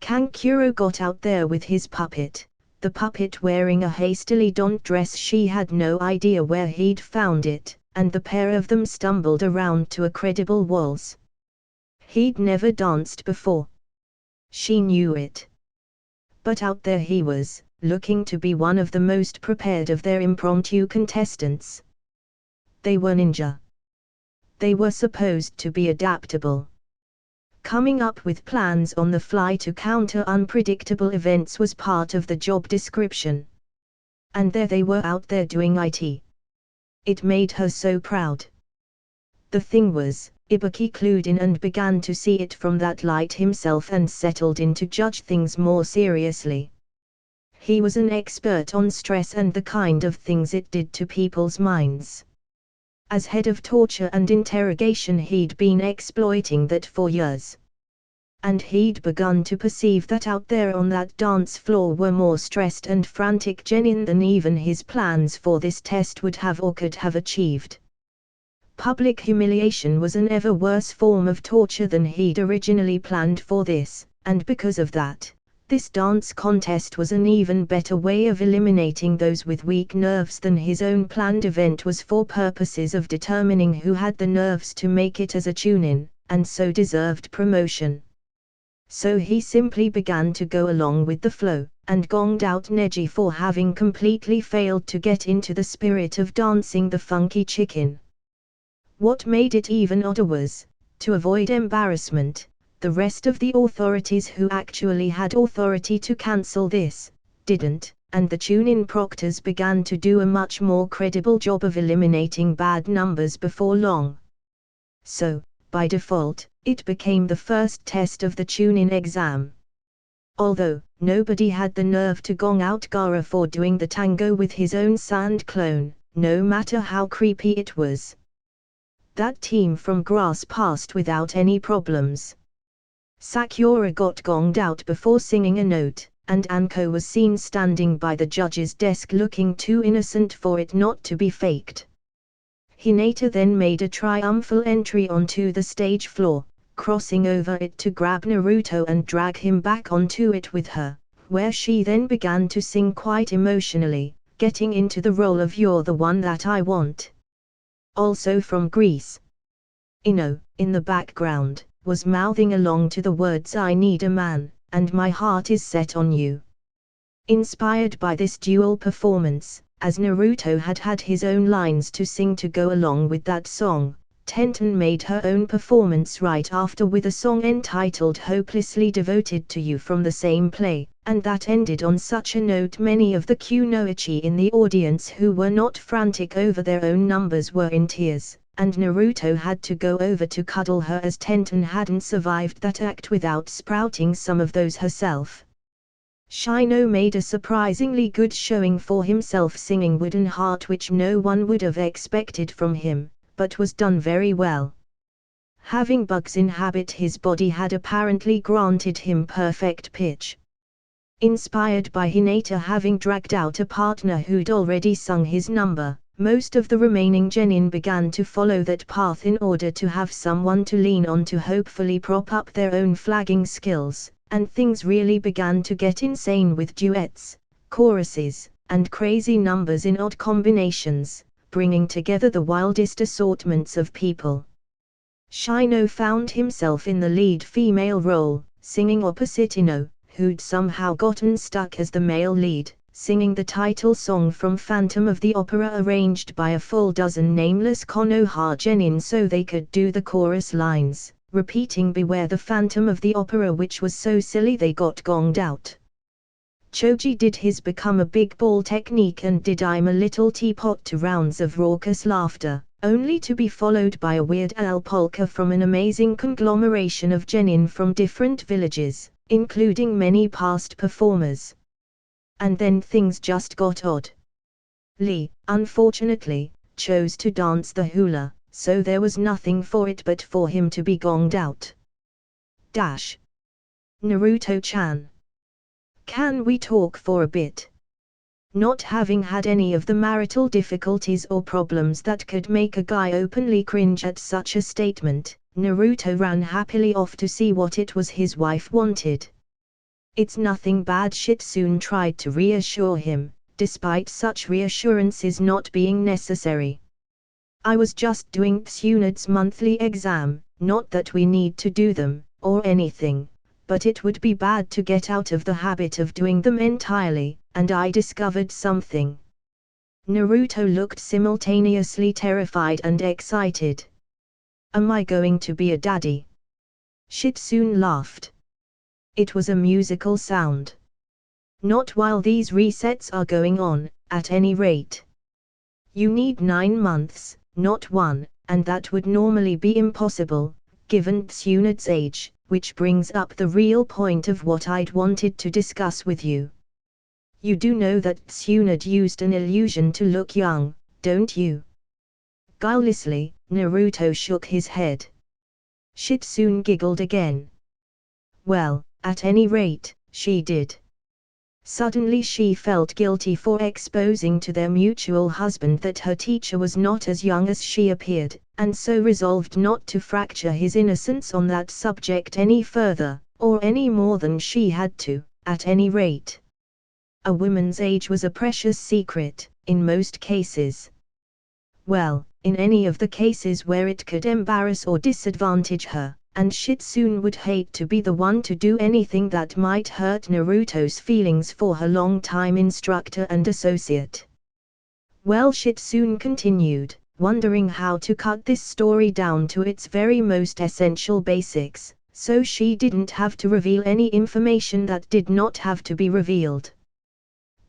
Kankuro got out there with his puppet, the puppet wearing a hastily donned dress she had no idea where he'd found it, and the pair of them stumbled around to a credible waltz. He'd never danced before. She knew it. But out there he was, looking to be one of the most prepared of their impromptu contestants. They were ninja. They were supposed to be adaptable. Coming up with plans on the fly to counter unpredictable events was part of the job description. And there they were out there doing it. It made her so proud. The thing was, Ibuki clued in and began to see it from that light himself and settled in to judge things more seriously. He was an expert on stress and the kind of things it did to people's minds. As head of torture and interrogation he'd been exploiting that for years. And he'd begun to perceive that out there on that dance floor were more stressed and frantic genin than even his plans for this test would have or could have achieved. Public humiliation was an ever worse form of torture than he'd originally planned for this, and because of that, this dance contest was an even better way of eliminating those with weak nerves than his own planned event was for purposes of determining who had the nerves to make it as a Chunin, and so deserved promotion. So he simply began to go along with the flow, and gonged out Neji for having completely failed to get into the spirit of dancing the funky chicken. What made it even odder was, to avoid embarrassment, the rest of the authorities who actually had authority to cancel this, didn't, and the Chunin proctors began to do a much more credible job of eliminating bad numbers before long. So, by default, it became the first test of the Chunin exam. Although, nobody had the nerve to gong out Gaara for doing the tango with his own sand clone, no matter how creepy it was. That team from grass passed without any problems. Sakura got gonged out before singing a note, and Anko was seen standing by the judge's desk looking too innocent for it not to be faked. Hinata then made a triumphal entry onto the stage floor, crossing over it to grab Naruto and drag him back onto it with her, where she then began to sing quite emotionally, getting into the role of "You're the one that I want." Also from Greece. Ino, in the background, was mouthing along to the words "I need a man, and my heart is set on you." Inspired by this dual performance, as Naruto had had his own lines to sing to go along with that song, Tenten made her own performance right after with a song entitled "Hopelessly Devoted to You" from the same play, and that ended on such a note many of the kunoichi in the audience who were not frantic over their own numbers were in tears, and Naruto had to go over to cuddle her as Tenten hadn't survived that act without sprouting some of those herself. Shino made a surprisingly good showing for himself singing Wooden Heart, which no one would have expected from him, but was done very well. Having bugs inhabit his body had apparently granted him perfect pitch. Inspired by Hinata having dragged out a partner who'd already sung his number, most of the remaining genin began to follow that path in order to have someone to lean on to hopefully prop up their own flagging skills, and things really began to get insane with duets, choruses, and crazy numbers in odd combinations, bringing together the wildest assortments of people. Shino found himself in the lead female role, singing opposite Ino, who'd somehow gotten stuck as the male lead, singing the title song from Phantom of the Opera arranged by a full dozen nameless Konoha genin so they could do the chorus lines, repeating "Beware the Phantom of the Opera," which was so silly they got gonged out. Choji did his become a big ball technique and did "I'm a Little Teapot" to rounds of raucous laughter, only to be followed by a Weird Al polka from an amazing conglomeration of genin from different villages, including many past performers. And then things just got odd. Lee, unfortunately, chose to dance the hula, so there was nothing for it but for him to be gonged out. Naruto-chan. Can we talk for a bit? Not having had any of the marital difficulties or problems that could make a guy openly cringe at such a statement, Naruto ran happily off to see what it was his wife wanted. "It's nothing bad," Shitsune tried to reassure him, despite such reassurances not being necessary. "I was just doing Tsunad's monthly exam, not that we need to do them, or anything, but it would be bad to get out of the habit of doing them entirely, and I discovered something." Naruto looked simultaneously terrified and excited. "Am I going to be a daddy?" Shitsune laughed. It was a musical sound. "Not while these resets are going on, at any rate. You need 9 months, not 1, and that would normally be impossible, given Tsunad's age, which brings up the real point of what I'd wanted to discuss with you. You do know that Tsunad used an illusion to look young, don't you?" Guilelessly, Naruto shook his head. Shitsune giggled again. Well, at any rate, she did. Suddenly she felt guilty for exposing to their mutual husband that her teacher was not as young as she appeared, and so resolved not to fracture his innocence on that subject any further, or any more than she had to, at any rate. A woman's age was a precious secret, in most cases. Well, in any of the cases where it could embarrass or disadvantage her, and Shitsune would hate to be the one to do anything that might hurt Naruto's feelings for her long-time instructor and associate. Well, Shitsune continued, wondering how to cut this story down to its very most essential basics, so she didn't have to reveal any information that did not have to be revealed.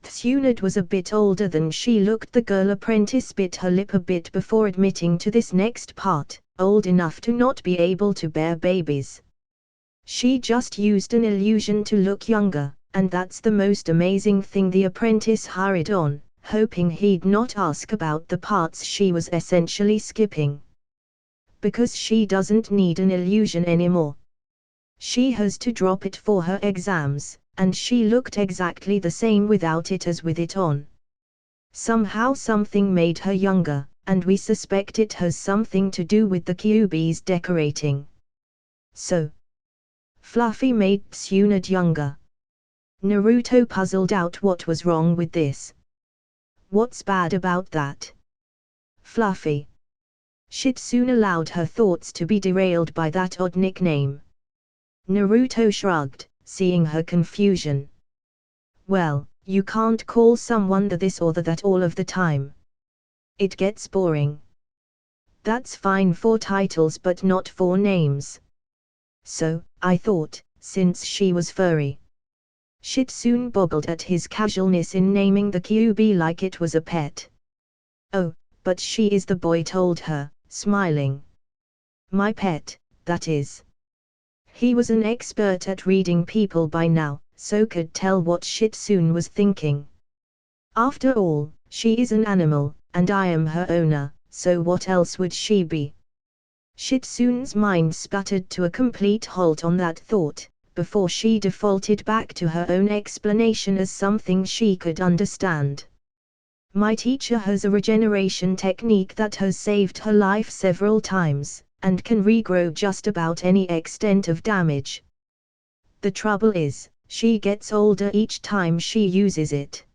Tsunade was a bit older than she looked. The girl apprentice bit her lip a bit before admitting to this next part, old enough to not be able to bear babies. She just used an illusion to look younger, and that's the most amazing thing. The apprentice hurried on, hoping he'd not ask about the parts she was essentially skipping. Because she doesn't need an illusion anymore. She has to drop it for her exams, and she looked exactly the same without it as with it on. Somehow something made her younger, and we suspect it has something to do with the Kyuubi's decorating. So, Fluffy made Tsunade younger. Naruto puzzled out what was wrong with this. What's bad about that? Fluffy. Shitsune allowed her thoughts to be derailed by that odd nickname. Naruto shrugged, seeing her confusion. Well, you can't call someone the this or the that all of the time. It gets boring. That's fine for titles but not for names. So, I thought, since she was furry. Shitsune boggled at his casualness in naming the Kyuubi like it was a pet. Oh, but she is, the boy told her, smiling. My pet, that is. He was an expert at reading people by now, so could tell what Shitsune was thinking. After all, she is an animal, and I am her owner, so what else would she be? Shitsune's mind sputtered to a complete halt on that thought, before she defaulted back to her own explanation as something she could understand. My teacher has a regeneration technique that has saved her life several times, and can regrow just about any extent of damage. The trouble is, she gets older each time she uses it.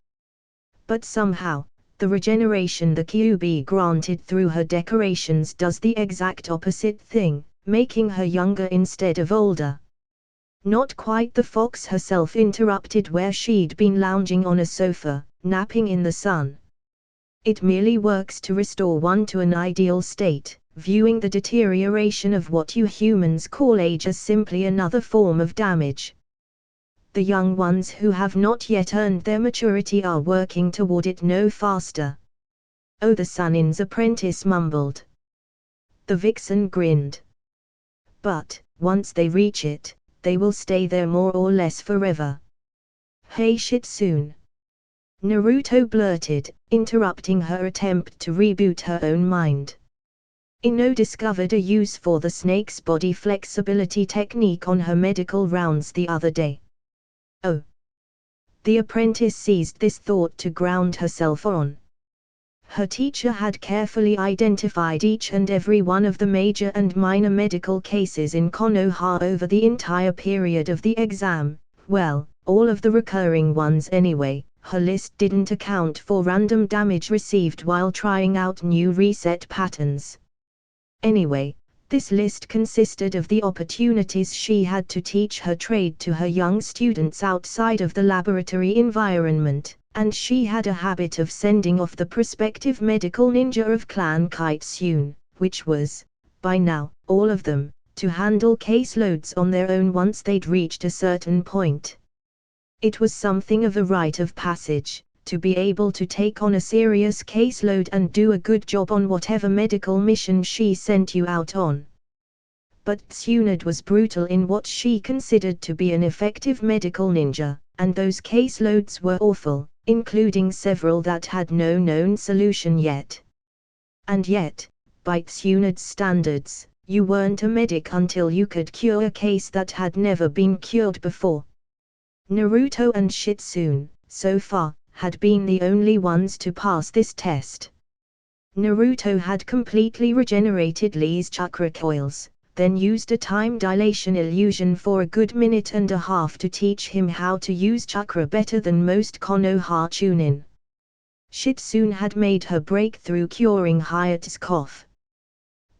But somehow, the regeneration the Kyuubi granted through her decorations does the exact opposite thing, making her younger instead of older. Not quite. The fox herself interrupted where she'd been lounging on a sofa, napping in the sun. It merely works to restore one to an ideal state, viewing the deterioration of what you humans call age as simply another form of damage. The young ones who have not yet earned their maturity are working toward it no faster. Oh, the Sunin's apprentice mumbled. The vixen grinned. But, once they reach it, they will stay there more or less forever. Hey Shitsune! Naruto blurted, interrupting her attempt to reboot her own mind. Ino discovered a use for the snake's body flexibility technique on her medical rounds the other day. Oh! The apprentice seized this thought to ground herself on. Her teacher had carefully identified each and every one of the major and minor medical cases in Konoha over the entire period of the exam, well, all of the recurring ones anyway. Her list didn't account for random damage received while trying out new reset patterns. Anyway, this list consisted of the opportunities she had to teach her trade to her young students outside of the laboratory environment, and she had a habit of sending off the prospective medical ninja of Clan Kitsune, which was, by now, all of them, to handle caseloads on their own once they'd reached a certain point. It was something of a rite of passage, to be able to take on a serious caseload and do a good job on whatever medical mission she sent you out on. But Tsunade was brutal in what she considered to be an effective medical ninja, and those caseloads were awful, including several that had no known solution yet. And yet, by Tsunade standards, you weren't a medic until you could cure a case that had never been cured before. Naruto and Shitsune, so far, had been the only ones to pass this test. Naruto had completely regenerated Lee's chakra coils, then used a time dilation illusion for a good minute and a half to teach him how to use chakra better than most Konoha Chunin. Shitsune had made her breakthrough curing Hayate's cough.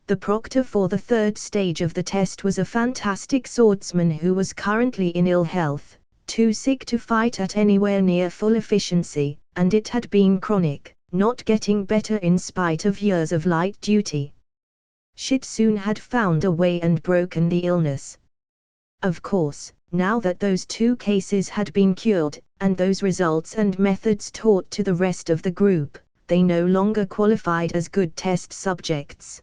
The proctor for the third stage of the test was a fantastic swordsman who was currently in ill health, too sick to fight at anywhere near full efficiency, and it had been chronic, not getting better in spite of years of light duty. Shitsune had found a way and broken the illness. Of course, now that those two cases had been cured, and those results and methods taught to the rest of the group, they no longer qualified as good test subjects.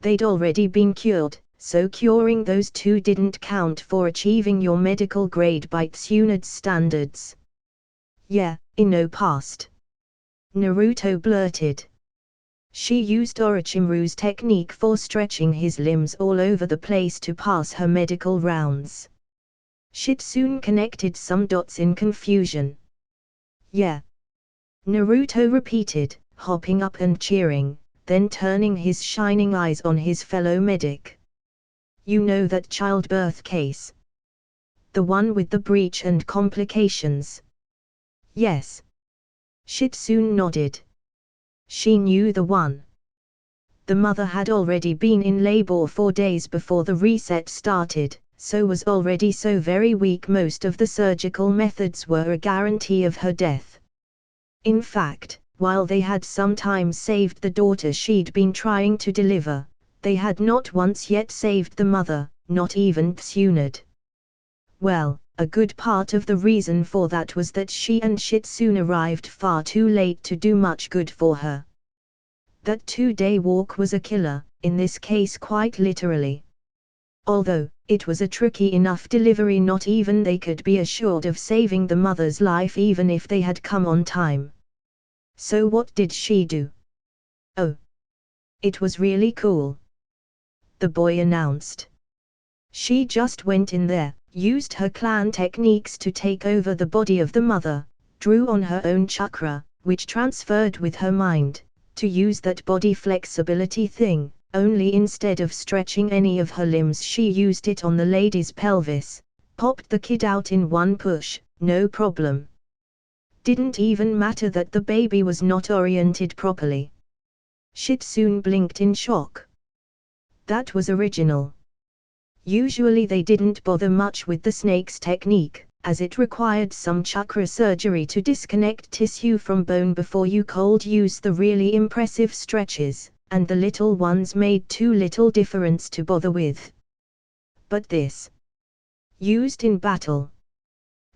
They'd already been cured, so curing those two didn't count for achieving your medical grade by Tsunade's standards. Yeah, Ino passed. Naruto blurted. She used Orochimaru's technique for stretching his limbs all over the place to pass her medical rounds. Shitsune connected some dots in confusion. Yeah. Naruto repeated, hopping up and cheering, then turning his shining eyes on his fellow medic. You know that childbirth case? The one with the breach and complications? Yes. Shitsune nodded. She knew the one. The mother had already been in labor 4 days before the reset started, so was already so very weak most of the surgical methods were a guarantee of her death. In fact, while they had sometimes saved the daughter she'd been trying to deliver, they had not once yet saved the mother, not even Tsunade. Well, a good part of the reason for that was that she and Shitsune arrived far too late to do much good for her. That 2-day walk was a killer, in this case quite literally. Although, it was a tricky enough delivery, not even they could be assured of saving the mother's life even if they had come on time. So what did she do? Oh. It was really cool. The boy announced. She just went in there, used her clan techniques to take over the body of the mother, drew on her own chakra, which transferred with her mind, to use that body flexibility thing, only instead of stretching any of her limbs she used it on the lady's pelvis, popped the kid out in one push, no problem. Didn't even matter that the baby was not oriented properly. Shitsune blinked in shock. That was original. Usually they didn't bother much with the snake's technique, as it required some chakra surgery to disconnect tissue from bone before you could use the really impressive stretches, and the little ones made too little difference to bother with. But this? Used in battle?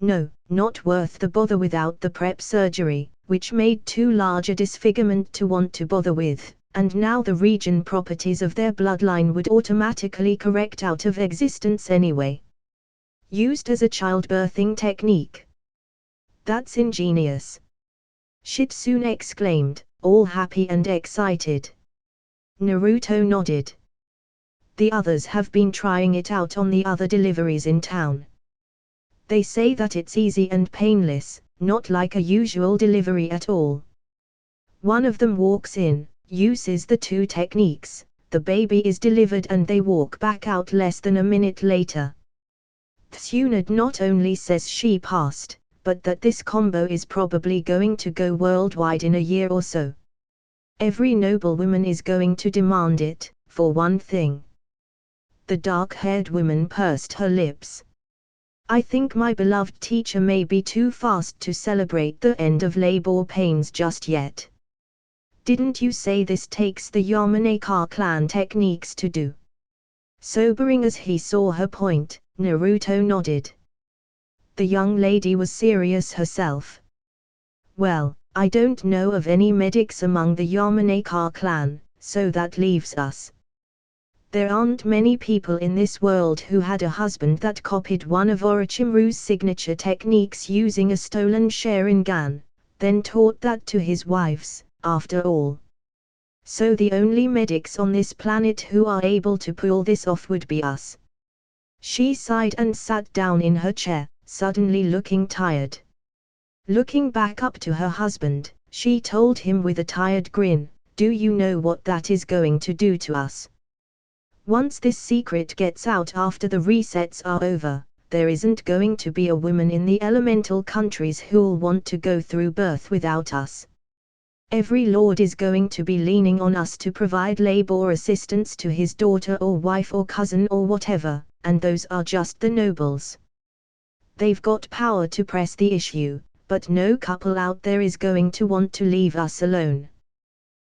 No, not worth the bother without the prep surgery, which made too large a disfigurement to want to bother with, and now the region properties of their bloodline would automatically correct out of existence anyway. Used as a childbirthing technique. That's ingenious. Shitsune exclaimed, all happy and excited. Naruto nodded. The others have been trying it out on the other deliveries in town. They say that it's easy and painless, not like a usual delivery at all. One of them walks in, uses the 2 techniques, the baby is delivered and they walk back out less than a minute later. Tsunade not only says she passed, but that this combo is probably going to go worldwide in a year or so. Every noblewoman is going to demand it, for one thing. The dark-haired woman pursed her lips. I think my beloved teacher may be too fast to celebrate the end of labor pains just yet. Didn't you say this takes the Yamanaka clan techniques to do? Sobering as he saw her point, Naruto nodded. The young lady was serious herself. Well, I don't know of any medics among the Yamanaka clan, so that leaves us. There aren't many people in this world who had a husband that copied one of Orochimaru's signature techniques using a stolen Sharingan, then taught that to his wives, after all. So the only medics on this planet who are able to pull this off would be us. She sighed and sat down in her chair, suddenly looking tired. Looking back up to her husband, she told him with a tired grin, "Do you know what that is going to do to us? Once this secret gets out after the resets are over, there isn't going to be a woman in the elemental countries who'll want to go through birth without us. Every lord is going to be leaning on us to provide labor assistance to his daughter or wife or cousin or whatever, and those are just the nobles. They've got power to press the issue, but no couple out there is going to want to leave us alone."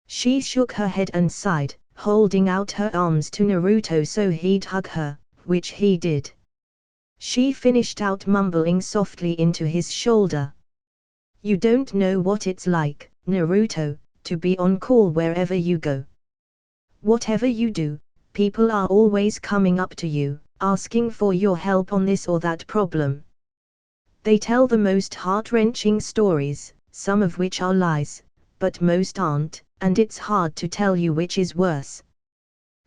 She shook her head and sighed, holding out her arms to Naruto so he'd hug her, which he did. She finished out mumbling softly into his shoulder. "You don't know what it's like, Naruto, to be on call wherever you go. Whatever you do, people are always coming up to you, asking for your help on this or that problem. They tell the most heart-wrenching stories, some of which are lies, but most aren't, and it's hard to tell you which is worse."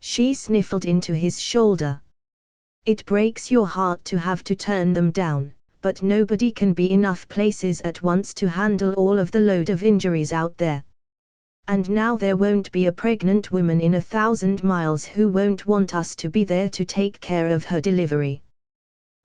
She sniffled into his shoulder. "It breaks your heart to have to turn them down, but nobody can be enough places at once to handle all of the load of injuries out there. And now there won't be a pregnant woman in 1,000 miles who won't want us to be there to take care of her delivery.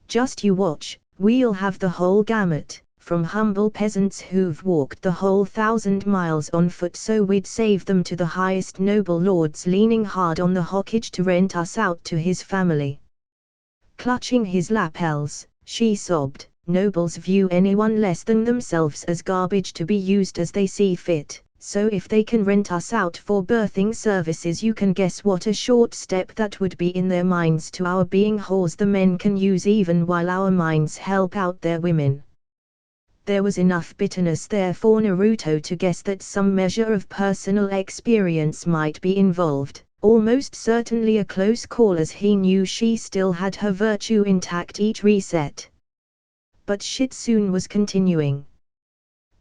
Just you watch, we'll have the whole gamut, from humble peasants who've walked the whole 1,000 miles on foot so we'd save them to the highest noble lords leaning hard on the hawkage to rent us out to his family." Clutching his lapels, she sobbed, "Nobles view anyone less than themselves as garbage to be used as they see fit, so if they can rent us out for birthing services you can guess what a short step that would be in their minds to our being whores the men can use even while our minds help out their women." There was enough bitterness there for Naruto to guess that some measure of personal experience might be involved, almost certainly a close call as he knew she still had her virtue intact each reset. But Shitsune was continuing.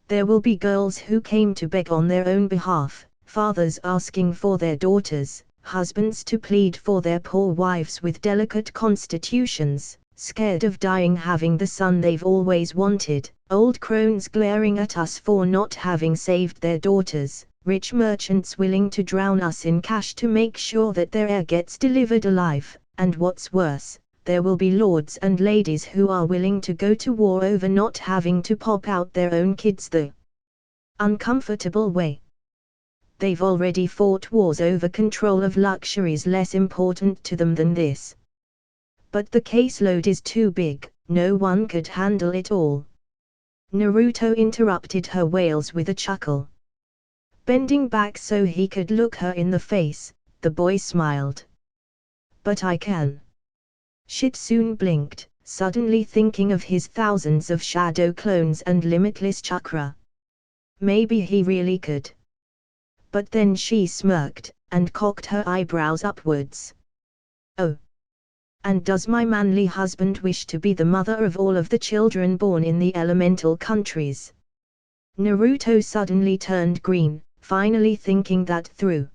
"There will be girls who came to beg on their own behalf, fathers asking for their daughters, husbands to plead for their poor wives with delicate constitutions, scared of dying having the son they've always wanted, old crones glaring at us for not having saved their daughters, rich merchants willing to drown us in cash to make sure that their heir gets delivered alive, and what's worse, there will be lords and ladies who are willing to go to war over not having to pop out their own kids the uncomfortable way. They've already fought wars over control of luxuries less important to them than this. But the caseload is too big, no one could handle it all." Naruto interrupted her wails with a chuckle. Bending back so he could look her in the face, the boy smiled. "But I can." Shitsune blinked, suddenly thinking of his thousands of shadow clones and limitless chakra. Maybe he really could. But then she smirked, and cocked her eyebrows upwards. "Oh. And does my manly husband wish to be the mother of all of the children born in the elemental countries?" Naruto suddenly turned green, finally thinking that through.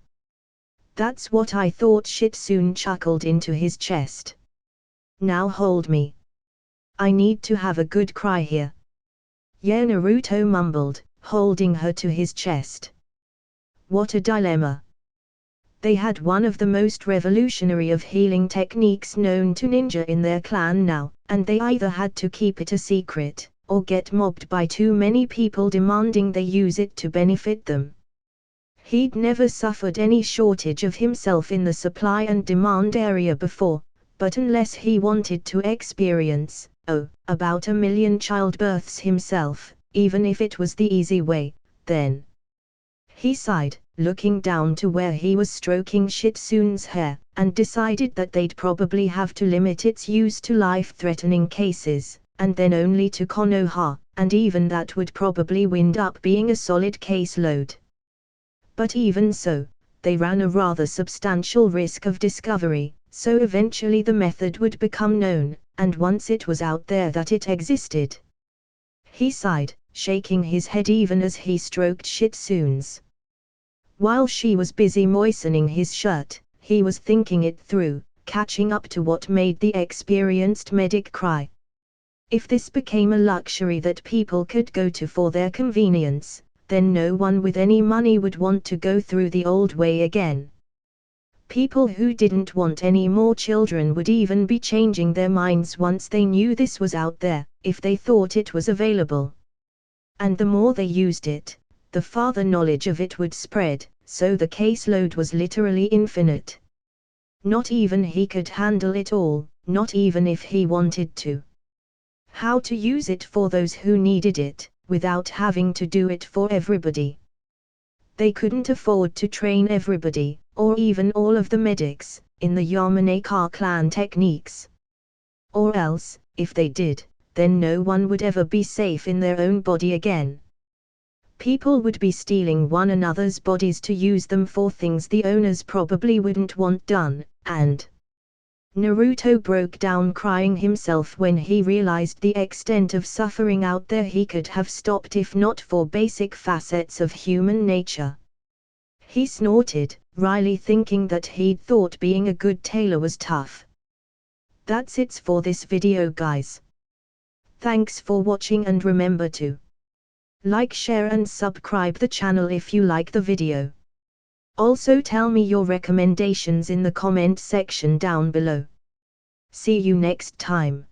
"That's what I thought." Shitsune chuckled into his chest. "Now hold me. I need to have a good cry here." "Yeah," Naruto mumbled, holding her to his chest. What a dilemma. They had one of the most revolutionary of healing techniques known to ninja in their clan now, and they either had to keep it a secret, or get mobbed by too many people demanding they use it to benefit them. He'd never suffered any shortage of himself in the supply and demand area before, but unless he wanted to experience, about 1 million childbirths himself, even if it was the easy way, then. He sighed, looking down to where he was stroking Shitsune's hair, and decided that they'd probably have to limit its use to life-threatening cases, and then only to Konoha, and even that would probably wind up being a solid caseload. But even so, they ran a rather substantial risk of discovery, so eventually the method would become known, and once it was out there that it existed. He sighed, shaking his head even as he stroked Shitsune's While she was busy moistening his shirt, he was thinking it through, catching up to what made the experienced medic cry. If this became a luxury that people could go to for their convenience, then no one with any money would want to go through the old way again. People who didn't want any more children would even be changing their minds once they knew this was out there, if they thought it was available. And the more they used it, the farther knowledge of it would spread, so the caseload was literally infinite. Not even he could handle it all, not even if he wanted to. How to use it for those who needed it, without having to do it for everybody. They couldn't afford to train everybody, or even all of the medics, in the Yamanaka clan techniques. Or else, if they did, then no one would ever be safe in their own body again. People would be stealing one another's bodies to use them for things the owners probably wouldn't want done, and Naruto broke down crying himself when he realized the extent of suffering out there he could have stopped if not for basic facets of human nature. He snorted, wryly thinking that he'd thought being a good tailor was tough. That's it for this video, guys. Thanks for watching, and remember to like, share and subscribe the channel if you like the video. Also tell me your recommendations in the comment section down below. See you next time.